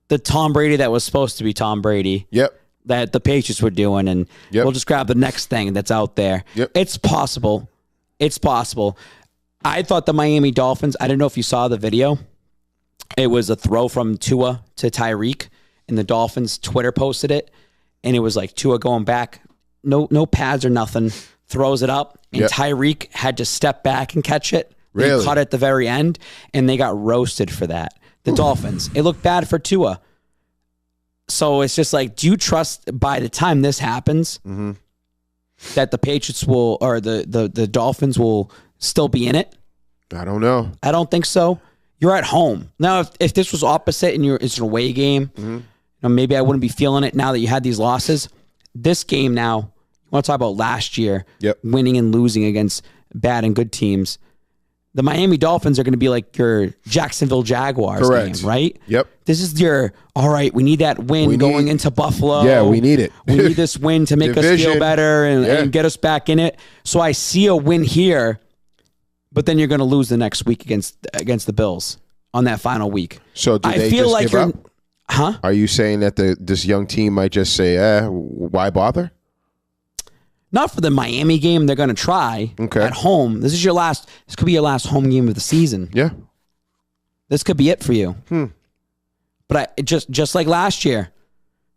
the Tom Brady that was supposed to be Tom Brady. Yep. That the Patriots were doing, and we'll just grab the next thing that's out there. Yep. It's possible. It's possible. I thought the Miami Dolphins, I don't know if you saw the video. It was a throw from Tua to Tyreek. And the Dolphins Twitter posted it, and it was like Tua going back, no pads or nothing, throws it up, and Tyreek had to step back and catch it. Really? They caught it at the very end, and they got roasted for that. The Dolphins. It looked bad for Tua. So it's just like, do you trust by the time this happens that the Patriots will, or the Dolphins will still be in it? I don't know. I don't think so. You're at home. Now, if this was opposite and it's an away game, maybe I wouldn't be feeling it now that you had these losses. This game now, you want to talk about last year, winning and losing against bad and good teams. The Miami Dolphins are going to be like your Jacksonville Jaguars game, right? Yep. This is your, all right, we need that win going into Buffalo. Yeah, we need it. We need this win to make us feel better and get us back in it. So I see a win here, but then you're going to lose the next week against the Bills on that final week. So do they feel just like give up? Huh? Are you saying that this young team might just say, why bother? Not for the Miami game. They're going to try at home. This could be your last home game of the season. Yeah. This could be it for you. But just like last year,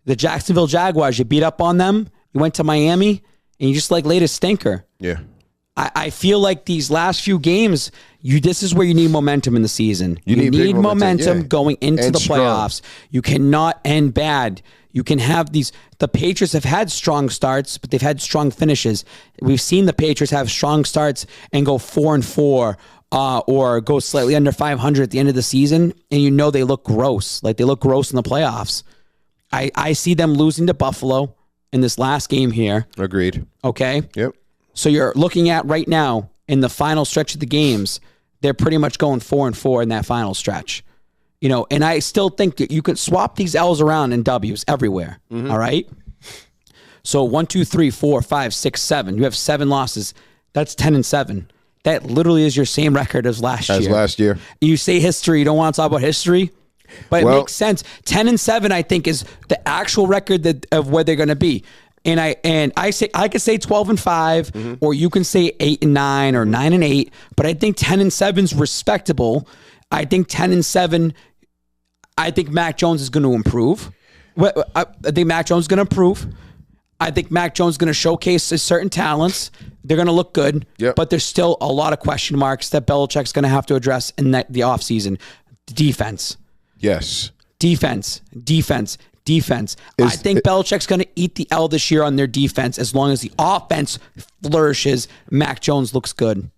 the Jacksonville Jaguars, you beat up on them. You went to Miami and you just laid a stinker. Yeah. I feel like these last few games, this is where you need momentum in the season. You need momentum going into the playoffs. You cannot end bad. You can have these. The Patriots have had strong starts, but they've had strong finishes. We've seen the Patriots have strong starts and go 4-4 or go slightly under 500 at the end of the season, and they look gross. Like, they look gross in the playoffs. I see them losing to Buffalo in this last game here. Agreed. Okay? Yep. So you're looking at right now in the final stretch of the games, they're pretty much going 4-4 in that final stretch. And I still think that you could swap these L's around in W's everywhere. All right. So 1, 2, 3, 4, 5, 6, 7. You have 7 losses. That's 10-7. That literally is your same record as last year. You say history. You don't want to talk about history, but it makes sense. 10-7, I think, is the actual record of where they're going to be. And I could say 12-5, or you can say 8-9 or 9-8, but I think 10-7 is respectable. I think 10-7. I think Mac Jones is going to improve. I think Mac Jones is going to improve. I think Mac Jones is going to showcase his certain talents. They're going to look good, but there's still a lot of question marks that Belichick's going to have to address in the offseason. Defense. Yes. Defense. I think Belichick's going to eat the L this year on their defense as long as the offense flourishes. Mac Jones looks good.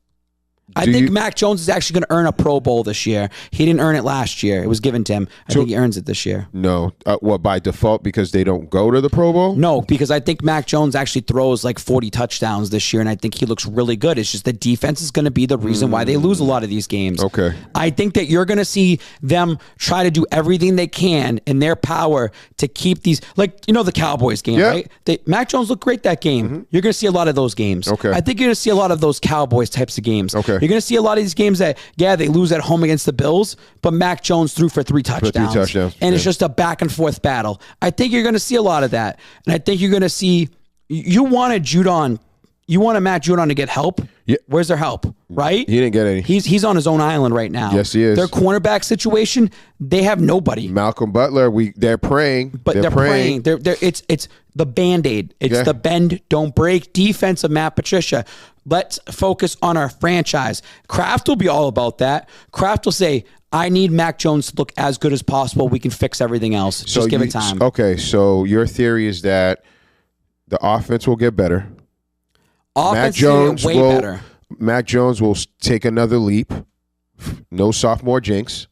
I think Mac Jones is actually going to earn a Pro Bowl this year. He didn't earn it last year. It was given to him. I think he earns it this year. No. What, by default because they don't go to the Pro Bowl? No, because I think Mac Jones actually throws like 40 touchdowns this year, and I think he looks really good. It's just the defense is going to be the reason why they lose a lot of these games. Okay. I think that you're going to see them try to do everything they can in their power to keep these, like, the Cowboys game, right? Mac Jones looked great that game. You're going to see a lot of those games. Okay. I think you're going to see a lot of those Cowboys types of games. Okay. You're going to see a lot of these games that, they lose at home against the Bills, but Mac Jones threw for 3 touchdowns. And it's just a back and forth battle. I think you're going to see a lot of that. And I think you're going to see, you wanted Matt Judon to get help. Yeah. Where's their help? Right? He didn't get any. He's on his own island right now. Yes, he is. Their cornerback situation, they have nobody. Malcolm Butler, they're praying. But they're praying. It's the Band-Aid. It's the bend, don't break defense of Matt Patricia. Let's focus on our franchise. Kraft will be all about that. Kraft will say, I need Mac Jones to look as good as possible. We can fix everything else. Just give it time. Okay, so your theory is that the offense will get better. Mac Jones better. Mac Jones will take another leap. No sophomore jinx.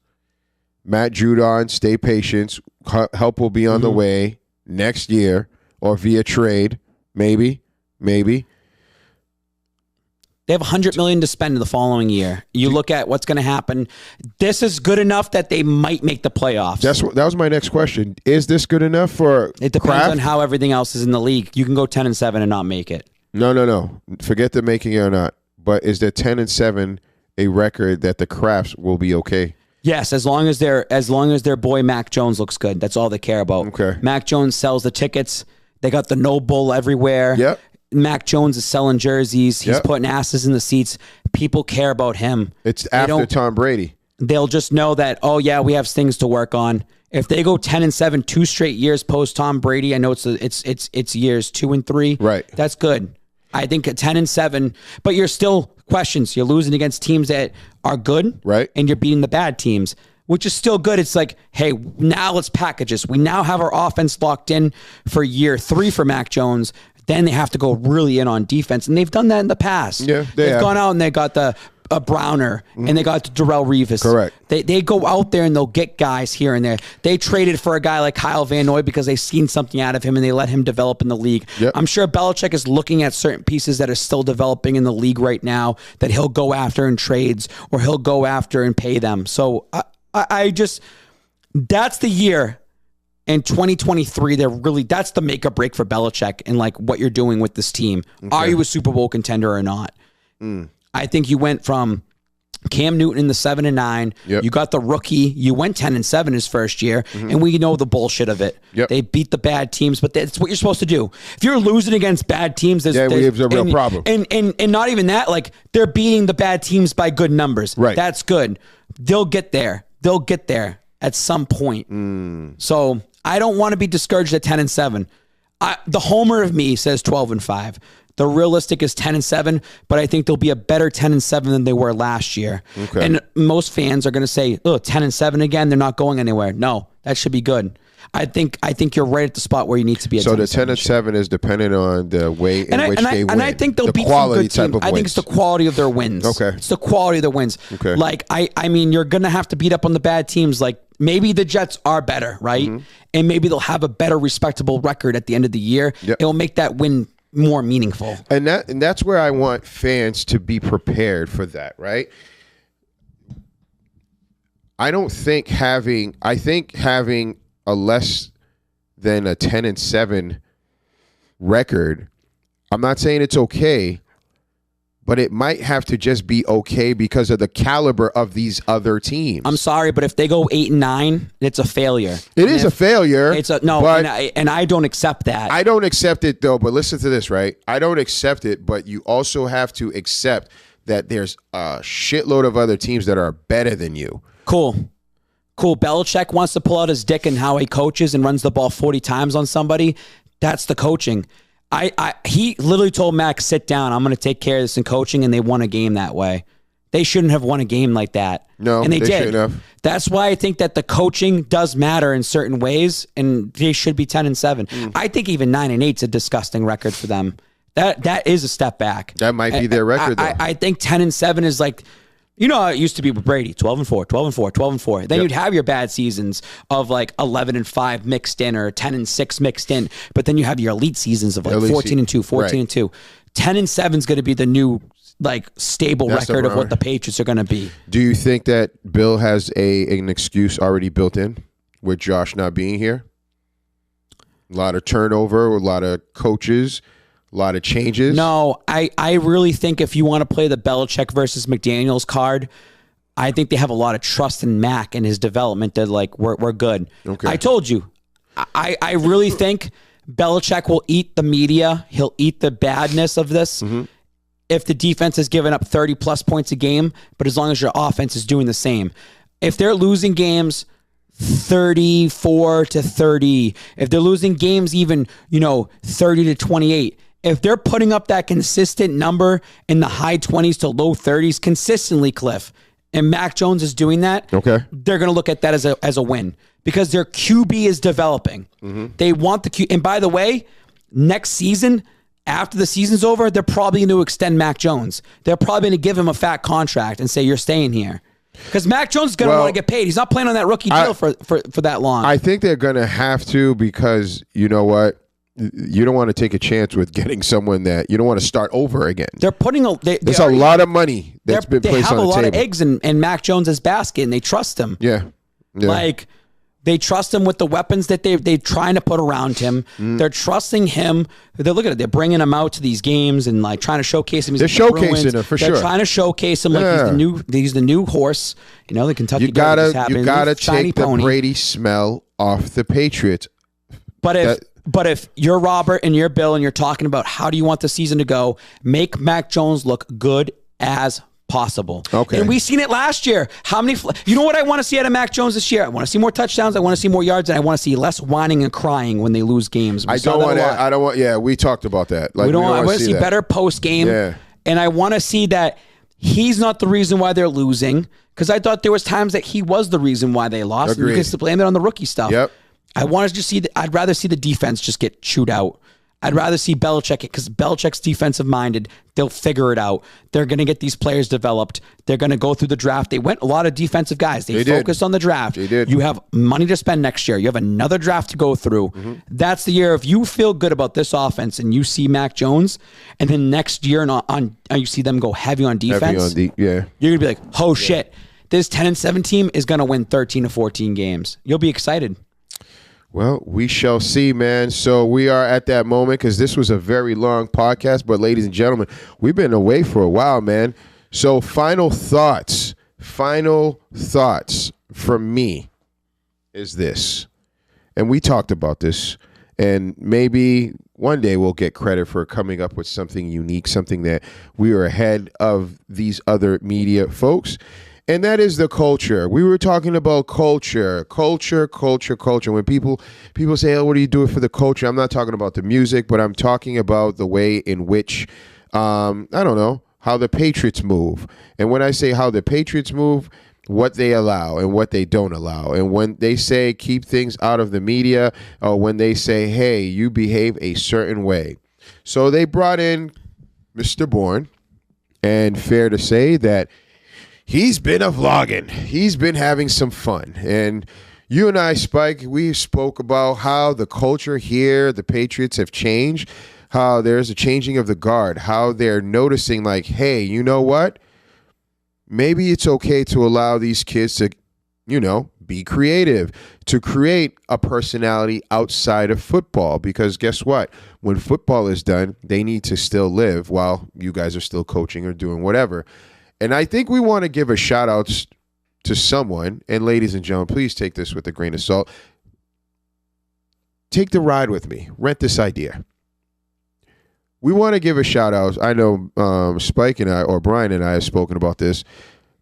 Matt Judon, stay patient. Help will be on the way next year or via trade. Maybe. They have $100 million to spend in the following year. You look at what's going to happen. This is good enough that they might make the playoffs. That was my next question. Is this good enough for It depends Kraft? on how everything else is in the league. You can go 10-7 and not make it. No. Forget the making it or not. But is the 10-7 a record that the Krafts will be okay? Yes, as long as their boy Mac Jones looks good. That's all they care about. Okay. Mac Jones sells the tickets. They got the No Bull everywhere. Yep. Mac Jones is selling jerseys. He's putting asses in the seats. People care about him. It's after Tom Brady. They'll just know that, we have things to work on. If they go 10-7, 2 straight years post Tom Brady, I know it's years 2 and 3. Right. That's good. I think at 10-7, but you're still questions. You're losing against teams that are good, right? And you're beating the bad teams, which is still good. It's like, hey, now let's package this. We now have our offense locked in for year 3 for Mac Jones. Then they have to go really in on defense, and they've done that in the past. Yeah, they've gone out and they got a Browner, and they got Darrelle Revis. Correct. They go out there and they'll get guys here and there. They traded for a guy like Kyle Van Noy because they've seen something out of him and they let him develop in the league. Yep. I'm sure Belichick is looking at certain pieces that are still developing in the league right now that he'll go after in trades or he'll go after and pay them. So I just, that's the year. In 2023, that's the make or break for Belichick and like what you're doing with this team. Okay. Are you a Super Bowl contender or not? I think you went from Cam Newton in the 7-9. Yep. You got the rookie. You went 10-7 his first year, and we know the bullshit of it. Yep. They beat the bad teams, but that's what you're supposed to do. If you're losing against bad teams, there's a real problem. And not even that, like they're beating the bad teams by good numbers. Right. That's good. They'll get there. At some point. So I don't want to be discouraged at 10-7. The homer of me says 12-5. The realistic is 10-7, but I think they'll be a better 10-7 than they were last year. Okay. And most fans are going to say, 10-7 again, they're not going anywhere. No, that should be good. I think you're right at the spot where you need to be. At so the 10-7 is dependent on the way in which they win. And I think they'll beat some good teams. I think it's the quality of their wins. Okay, it's the quality of their wins. Okay, like I mean, you're gonna have to beat up on the bad teams. Like maybe the Jets are better, right? And maybe they'll have a better, respectable record at the end of the year. Yep. It'll make that win more meaningful. And that's where I want fans to be prepared for that, right? I think having a less than a 10-7 record, I'm not saying it's okay, but it might have to just be okay because of the caliber of these other teams. I'm sorry, but if they go 8-9, it's a failure. It is a failure. And I don't accept that. I don't accept it though, but listen to this, right? I don't accept it, but you also have to accept that there's a shitload of other teams that are better than you. Cool. Belichick wants to pull out his dick in how he coaches and runs the ball 40 times on somebody. That's the coaching. He literally told Max, sit down. I'm going to take care of this in coaching, and they won a game that way. They shouldn't have won a game like that. No, and they did. shouldn't have. That's why I think that the coaching does matter in certain ways, and they should be 10-7. I think even 9-8 is a disgusting record for them. That is a step back. That might be their record, though. I think 10-7 is like, you know how it used to be with Brady, 12-4, 12-4, 12-4. Then you'd have your bad seasons of like 11-5 mixed in or 10-6 mixed in. But then you have your elite seasons of like 14-2, 14-2. 10-7 is going to be the new like stable record of what the Patriots are going to be. Do you think that Bill has an excuse already built in with Josh not being here? A lot of turnover, a lot of coaches, a lot of changes. No, I really think if you want to play the Belichick versus McDaniels card, I think they have a lot of trust in Mac and his development that like we're good. Okay. I told you. I really think Belichick will eat the media. He'll eat the badness of this. If the defense is giving up 30 plus points a game, but as long as your offense is doing the same. If they're losing games 34-30, if they're losing games even, 30-28, if they're putting up that consistent number in the high 20s to low 30s consistently, Cliff, and Mac Jones is doing that, they're going to look at that as a win because their QB is developing. They want the QB. And by the way, next season, after the season's over, they're probably going to extend Mac Jones. They're probably going to give him a fat contract and say, you're staying here. Because Mac Jones is going to want to get paid. He's not playing on that rookie deal for that long. I think they're going to have to because, you know what? You don't want to take a chance with getting someone that you don't want to start over again. They're putting there's a lot of money that's been placed on the table. They have a lot of eggs in Mac Jones's basket, and they trust him. Yeah. Like, they trust him with the weapons that they're trying to put around him. They're trusting him. They're looking at it. They're bringing him out to these games and like trying to showcase him. They're showcasing him for sure. They're trying to showcase him like he's the new horse. The Kentucky Derby just happened. You gotta take the Brady smell off the Patriots. But if you're Robert and you're Bill and you're talking about how do you want the season to go, make Mac Jones look good as possible. Okay. And we seen it last year. How many? You know what I want to see out of Mac Jones this year? I want to see more touchdowns. I want to see more yards, and I want to see less whining and crying when they lose games. I don't want. Yeah, we talked about that. Like, I want to see better post game. Yeah. And I want to see that he's not the reason why they're losing. Because I thought there was times that he was the reason why they lost. Agreed. And you can blame it on the rookie stuff. Yep. I want to just see. I'd rather see the defense just get chewed out. I'd rather see Belichick because Belichick's defensive minded. They'll figure it out. They're going to get these players developed. They're going to go through the draft. They went a lot of defensive guys. They focused on the draft. They did. You have money to spend next year. You have another draft to go through. That's the year. If you feel good about this offense and you see Mac Jones, and then next year you see them go heavy on defense, you're going to be like, oh shit, this 10-7 team is going to win 13-14 games. You'll be excited. Well, we shall see, man. So we are at that moment because this was a very long podcast. But ladies and gentlemen, we've been away for a while, man. So final thoughts from me is this. And we talked about this. And maybe one day we'll get credit for coming up with something unique, something that we are ahead of these other media folks. And that is the culture. We were talking about culture. When people say, oh, what do you do for the culture? I'm not talking about the music, but I'm talking about the way in which, I don't know, how the Patriots move. And when I say how the Patriots move, what they allow and what they don't allow. And when they say keep things out of the media, or when they say, hey, you behave a certain way. So they brought in Mr. Bourne, and fair to say that he's been a vlogging. He's been having some fun. And you and I, Spike, we spoke about how the culture here, the Patriots have changed, how there's a changing of the guard, how they're noticing like, hey, you know what? Maybe it's okay to allow these kids to, be creative, to create a personality outside of football. Because guess what? When football is done, they need to still live while you guys are still coaching or doing whatever. And I think we want to give a shout out to someone. And ladies and gentlemen, please take this with a grain of salt. Take the ride with me. Rent this idea. we want to give a shout out. I know Spike and I, or Brian and I, have spoken about this,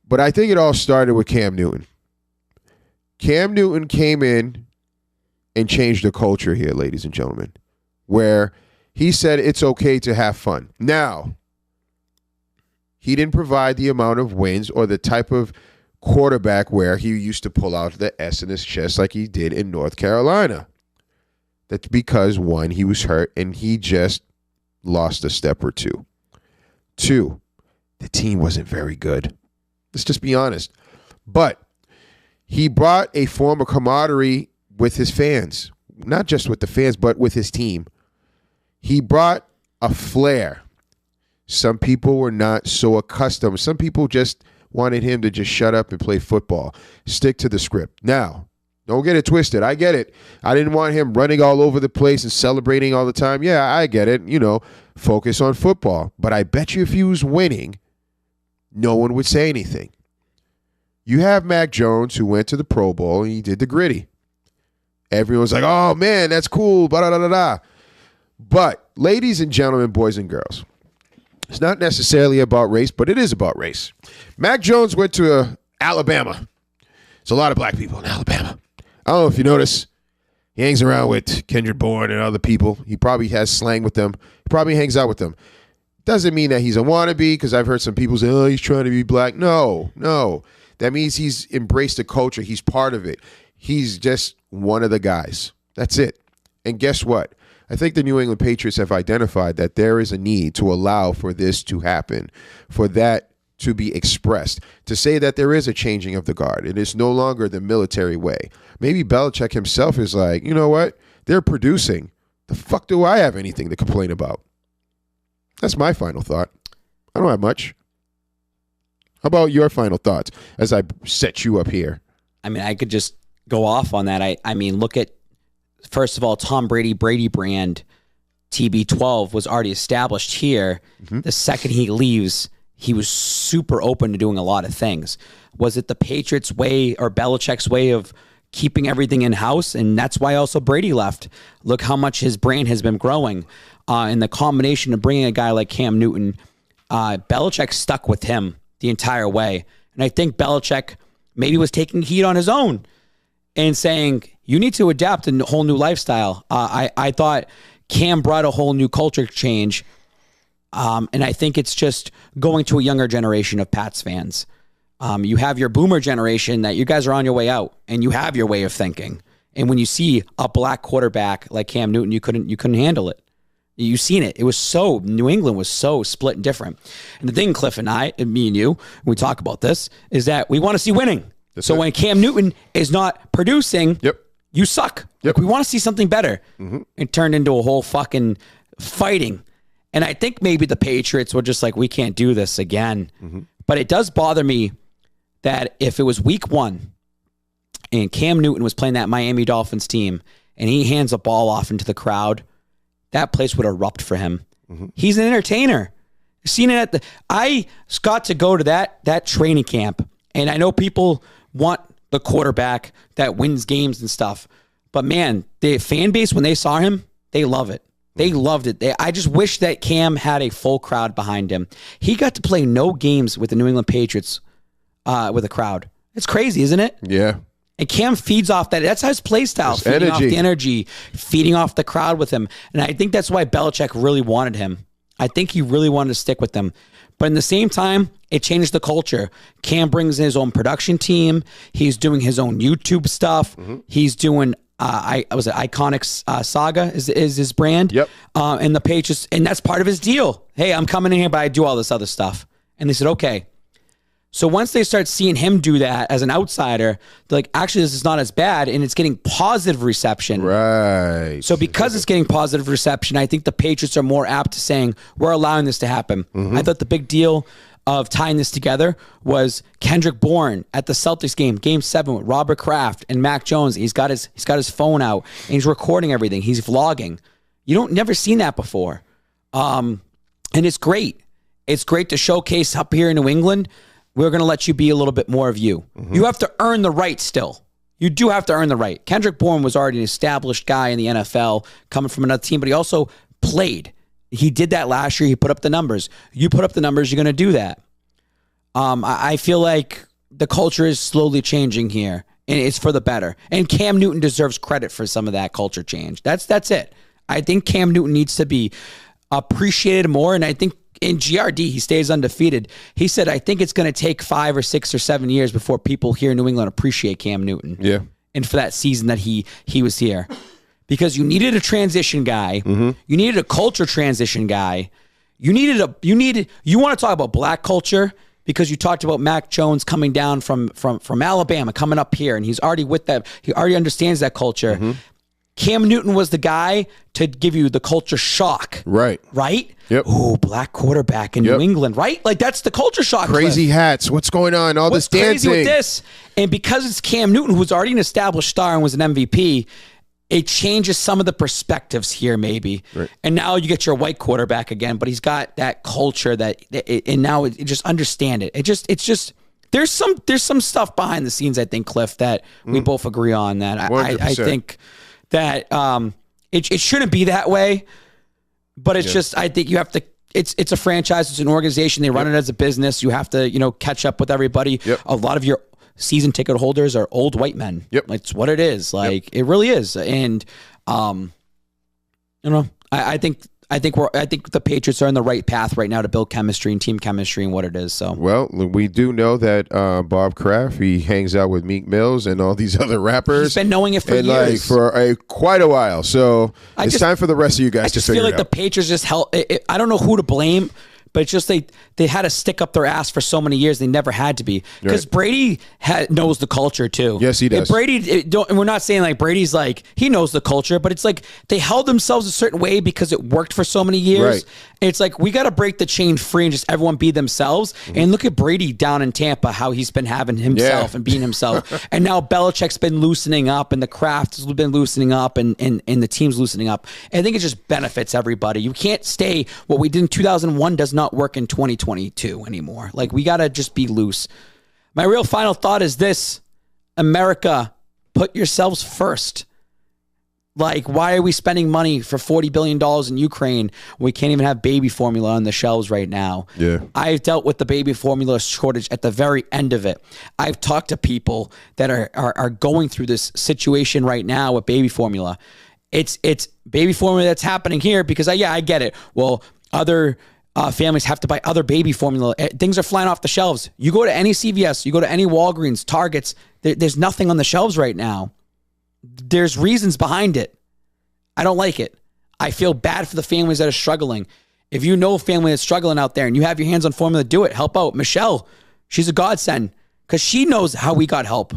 but I think it all started with Cam Newton. Cam Newton came in and changed the culture here, ladies and gentlemen, where he said it's okay to have fun. Now, he didn't provide the amount of wins or the type of quarterback where he used to pull out the S in his chest like he did in North Carolina. That's because, one, he was hurt and he just lost a step or two. Two, the team wasn't very good. Let's just be honest. But he brought a form of camaraderie with his fans, not just with the fans, but with his team. He brought a flair. Some people were not so accustomed. Some people just wanted him to just shut up and play football, stick to the script. Now, don't get it twisted. I get it. I didn't want him running all over the place and celebrating all the time. Yeah, I get it. Focus on football. But I bet you if he was winning, no one would say anything. You have Mac Jones, who went to the Pro Bowl, and he did the gritty. Everyone's like, oh, man, that's cool, blah-da-da-da-da. But, ladies and gentlemen, boys and girls, it's not necessarily about race, but it is about race. Mac Jones went to Alabama. There's a lot of black people in Alabama. I don't know if you notice. He hangs around with Kendrick Bourne and other people. He probably has slang with them. He probably hangs out with them. Doesn't mean that he's a wannabe, because I've heard some people say, oh, he's trying to be black. No. That means he's embraced the culture. He's part of it. He's just one of the guys. That's it. And guess what? I think the New England Patriots have identified that there is a need to allow for this to happen, for that to be expressed, to say that there is a changing of the guard. It is no longer the military way. Maybe Belichick himself is like, you know what? They're producing. The fuck do I have anything to complain about? That's my final thought. I don't have much. How about your final thoughts as I set you up here? I mean, I could just go off on that. I mean, look at, first of all, Tom Brady brand TB12 was already established here. Mm-hmm. The second he leaves, he was super open to doing a lot of things. Was it the Patriots' way or Belichick's way of keeping everything in-house? And that's why also Brady left. Look how much his brand has been growing. And the combination of bringing a guy like Cam Newton, Belichick stuck with him the entire way. And I think Belichick maybe was taking heat on his own and saying, you need to adapt a whole new lifestyle. I thought Cam brought a whole new culture change. And I think it's just going to a younger generation of Pats fans. You have your boomer generation that you guys are on your way out and you have your way of thinking. And when you see a black quarterback like Cam Newton, you couldn't handle it. You've seen it. It was so, New England was so split and different. And the thing, Cliff and me and you, when we talk about this, is that we want to see winning. That's so it. When Cam Newton is not producing, you suck. Like, we want to see something better. Mm-hmm. It turned into a whole fucking fighting. And I think maybe the Patriots were just like, we can't do this again. Mm-hmm. But it does bother me that if it was week 1 and Cam Newton was playing that Miami Dolphins team and he hands a ball off into the crowd, that place would erupt for him. Mm-hmm. He's an entertainer. Seen it I got to go to that training camp, and I know people want the quarterback that wins games and stuff, but man, the fan base, when they saw him, they love it. They loved it. I just wish that Cam had a full crowd behind him. He got to play no games with the New England Patriots with a crowd. It's crazy, isn't it? Yeah. And Cam feeds off that. That's how his play style, feeding off the energy, feeding off the crowd with him. And I think that's why Belichick really wanted him. I think he really wanted to stick with them. But in the same time, it changed the culture. Cam brings in his own production team. He's doing his own YouTube stuff. Mm-hmm. He's doing, Iconic Saga is his brand. Yep. And the Patriots, and that's part of his deal. Hey, I'm coming in here, but I do all this other stuff. And they said, okay. So once they start seeing him do that as an outsider, they're like, actually, this is not as bad, and it's getting positive reception. Right. So because it's getting positive reception, I think the Patriots are more apt to saying, we're allowing this to happen. Mm-hmm. I thought the big deal of tying this together was Kendrick Bourne at the Celtics game 7 with Robert Kraft and Mac Jones. He's got his phone out, and he's recording everything. He's vlogging. Never seen that before. And it's great. It's great to showcase up here in New England. We're going to let you be a little bit more of you. Mm-hmm. You have to earn the right still. You do have to earn the right. Kendrick Bourne was already an established guy in the NFL coming from another team, but he also played. He did that last year. He put up the numbers. You put up the numbers, you're going to do that. I feel like the culture is slowly changing here, and it's for the better. And Cam Newton deserves credit for some of that culture change. That's it. I think Cam Newton needs to be appreciated more, and I think in GRD, he stays undefeated. He said, I think it's going to take 5 or 6 or 7 years before people here in New England appreciate Cam Newton. Yeah. And for that season that he was here. Because you needed a transition guy. Mm-hmm. You needed a culture transition guy. You want to talk about black culture, because you talked about Mac Jones coming down from Alabama, coming up here, and he's already with that. He already understands that culture. Mm-hmm. Cam Newton was the guy to give you the culture shock. Right? Yep. Ooh, black quarterback in New England, right? Like, that's the culture shock. Crazy hats. What's going on? What's this dancing? Crazy with this? And because it's Cam Newton, who's already an established star and was an MVP, it changes some of the perspectives here, maybe. Right. And now you get your white quarterback again, but he's got that culture and now it just understand it. It's just there's some stuff behind the scenes, I think, Cliff, that we both agree on. That I think that it shouldn't be that way, but it's just, I think you have to. It's a franchise. It's an organization. They run it as a business. You have to catch up with everybody. Yep. A lot of your season ticket holders are old white men. Yep. It's what it is. It really is. And I think the Patriots are on the right path right now to build chemistry and team chemistry and what it is. So, well, we do know that Bob Kraft, he hangs out with Meek Mills and all these other rappers. He's been knowing it for years, for quite a while. So it's time for the rest of you guys to figure it out. I feel like the Patriots just held. I don't know who to blame, but it's just they had to stick up their ass for so many years. They never had to be, because Brady knows the culture too. Yes, he does. And we're not saying like Brady's like he knows the culture, but it's like they held themselves a certain way because it worked for so many years. Right. It's like we got to break the chain free and just everyone be themselves. Mm-hmm. And look at Brady down in Tampa, how he's been having himself and being himself. And now Belichick's been loosening up, and the Kraft has been loosening up, and the team's loosening up. And I think it just benefits everybody. You can't stay what we did in 2001 does not work in 2022 anymore. Like, we got to just be loose. My real final thought is this: America, put yourselves first. Like, why are we spending money for $40 billion in Ukraine when we can't even have baby formula on the shelves right now? Yeah. I've dealt with the baby formula shortage at the very end of it. I've talked to people that are going through this situation right now with baby formula. It's baby formula that's happening here because, I get it. Well, other families have to buy other baby formula. Things are flying off the shelves. You go to any CVS, you go to any Walgreens, Targets, there's nothing on the shelves right now. There's reasons behind it. I don't like it. I feel bad for the families that are struggling. If you know a family that's struggling out there and you have your hands on formula, do it. Help out. Michelle, she's a godsend because she knows how we got help.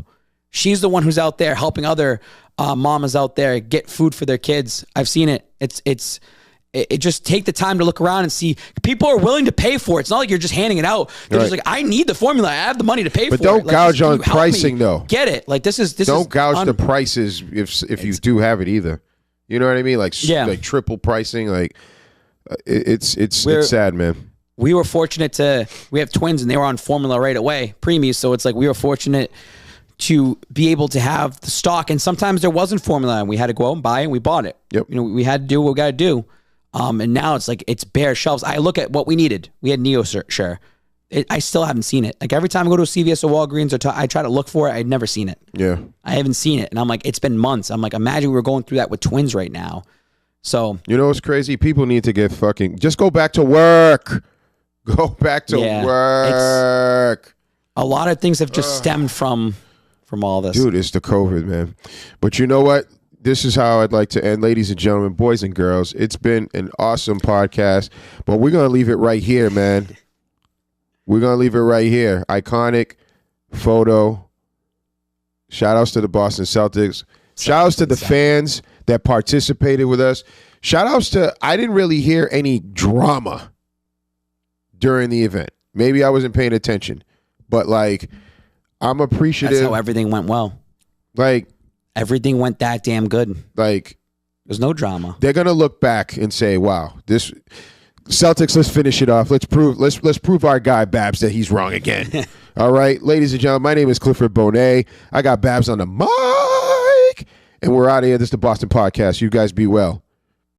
She's the one who's out there helping other mamas out there get food for their kids. I've seen it. It just take the time to look around and see people are willing to pay for it. It's not like you're just handing it out. They're just like, I need the formula. I have the money to pay for it. But don't gouge on pricing, though. Get it? Like, this don't gouge the prices if you do have it either. You know what I mean? Like, like triple pricing. Like, it's sad, man. We were fortunate we have twins and they were on formula right away, preemies. So it's like we were fortunate to be able to have the stock. And sometimes there wasn't formula and we had to go out and buy it and we bought it. Yep. We had to do what we got to do. And now it's like it's bare shelves. I look at what we needed. We had NeoSure. I still haven't seen it. Like, every time I go to a CVS or Walgreens I try to look for it, I'd never seen it. Yeah. I haven't seen it. And I'm like, it's been months. I'm like, imagine we were going through that with twins right now. So. You know what's crazy? People need to get just go back to work. Go back to work. A lot of things have just stemmed from all this. Dude, it's the COVID, man. But you know what? This is how I'd like to end. Ladies and gentlemen, boys and girls, it's been an awesome podcast, but we're going to leave it right here, man. We're going to leave it right here. Iconic photo. Shout outs to the Boston Celtics. Shout outs to the fans that participated with us. Shout outs to, I didn't really hear any drama during the event. Maybe I wasn't paying attention, but like, I'm appreciative. That's how everything went well. Like, everything went that damn good. Like, there's no drama. They're gonna look back and say, "Wow, this Celtics. Let's finish it off. Let's prove our guy Babs that he's wrong again." All right, ladies and gentlemen, my name is Clifford Bonet. I got Babs on the mic, and we're out of here. This is the Boston Podcast. You guys be well.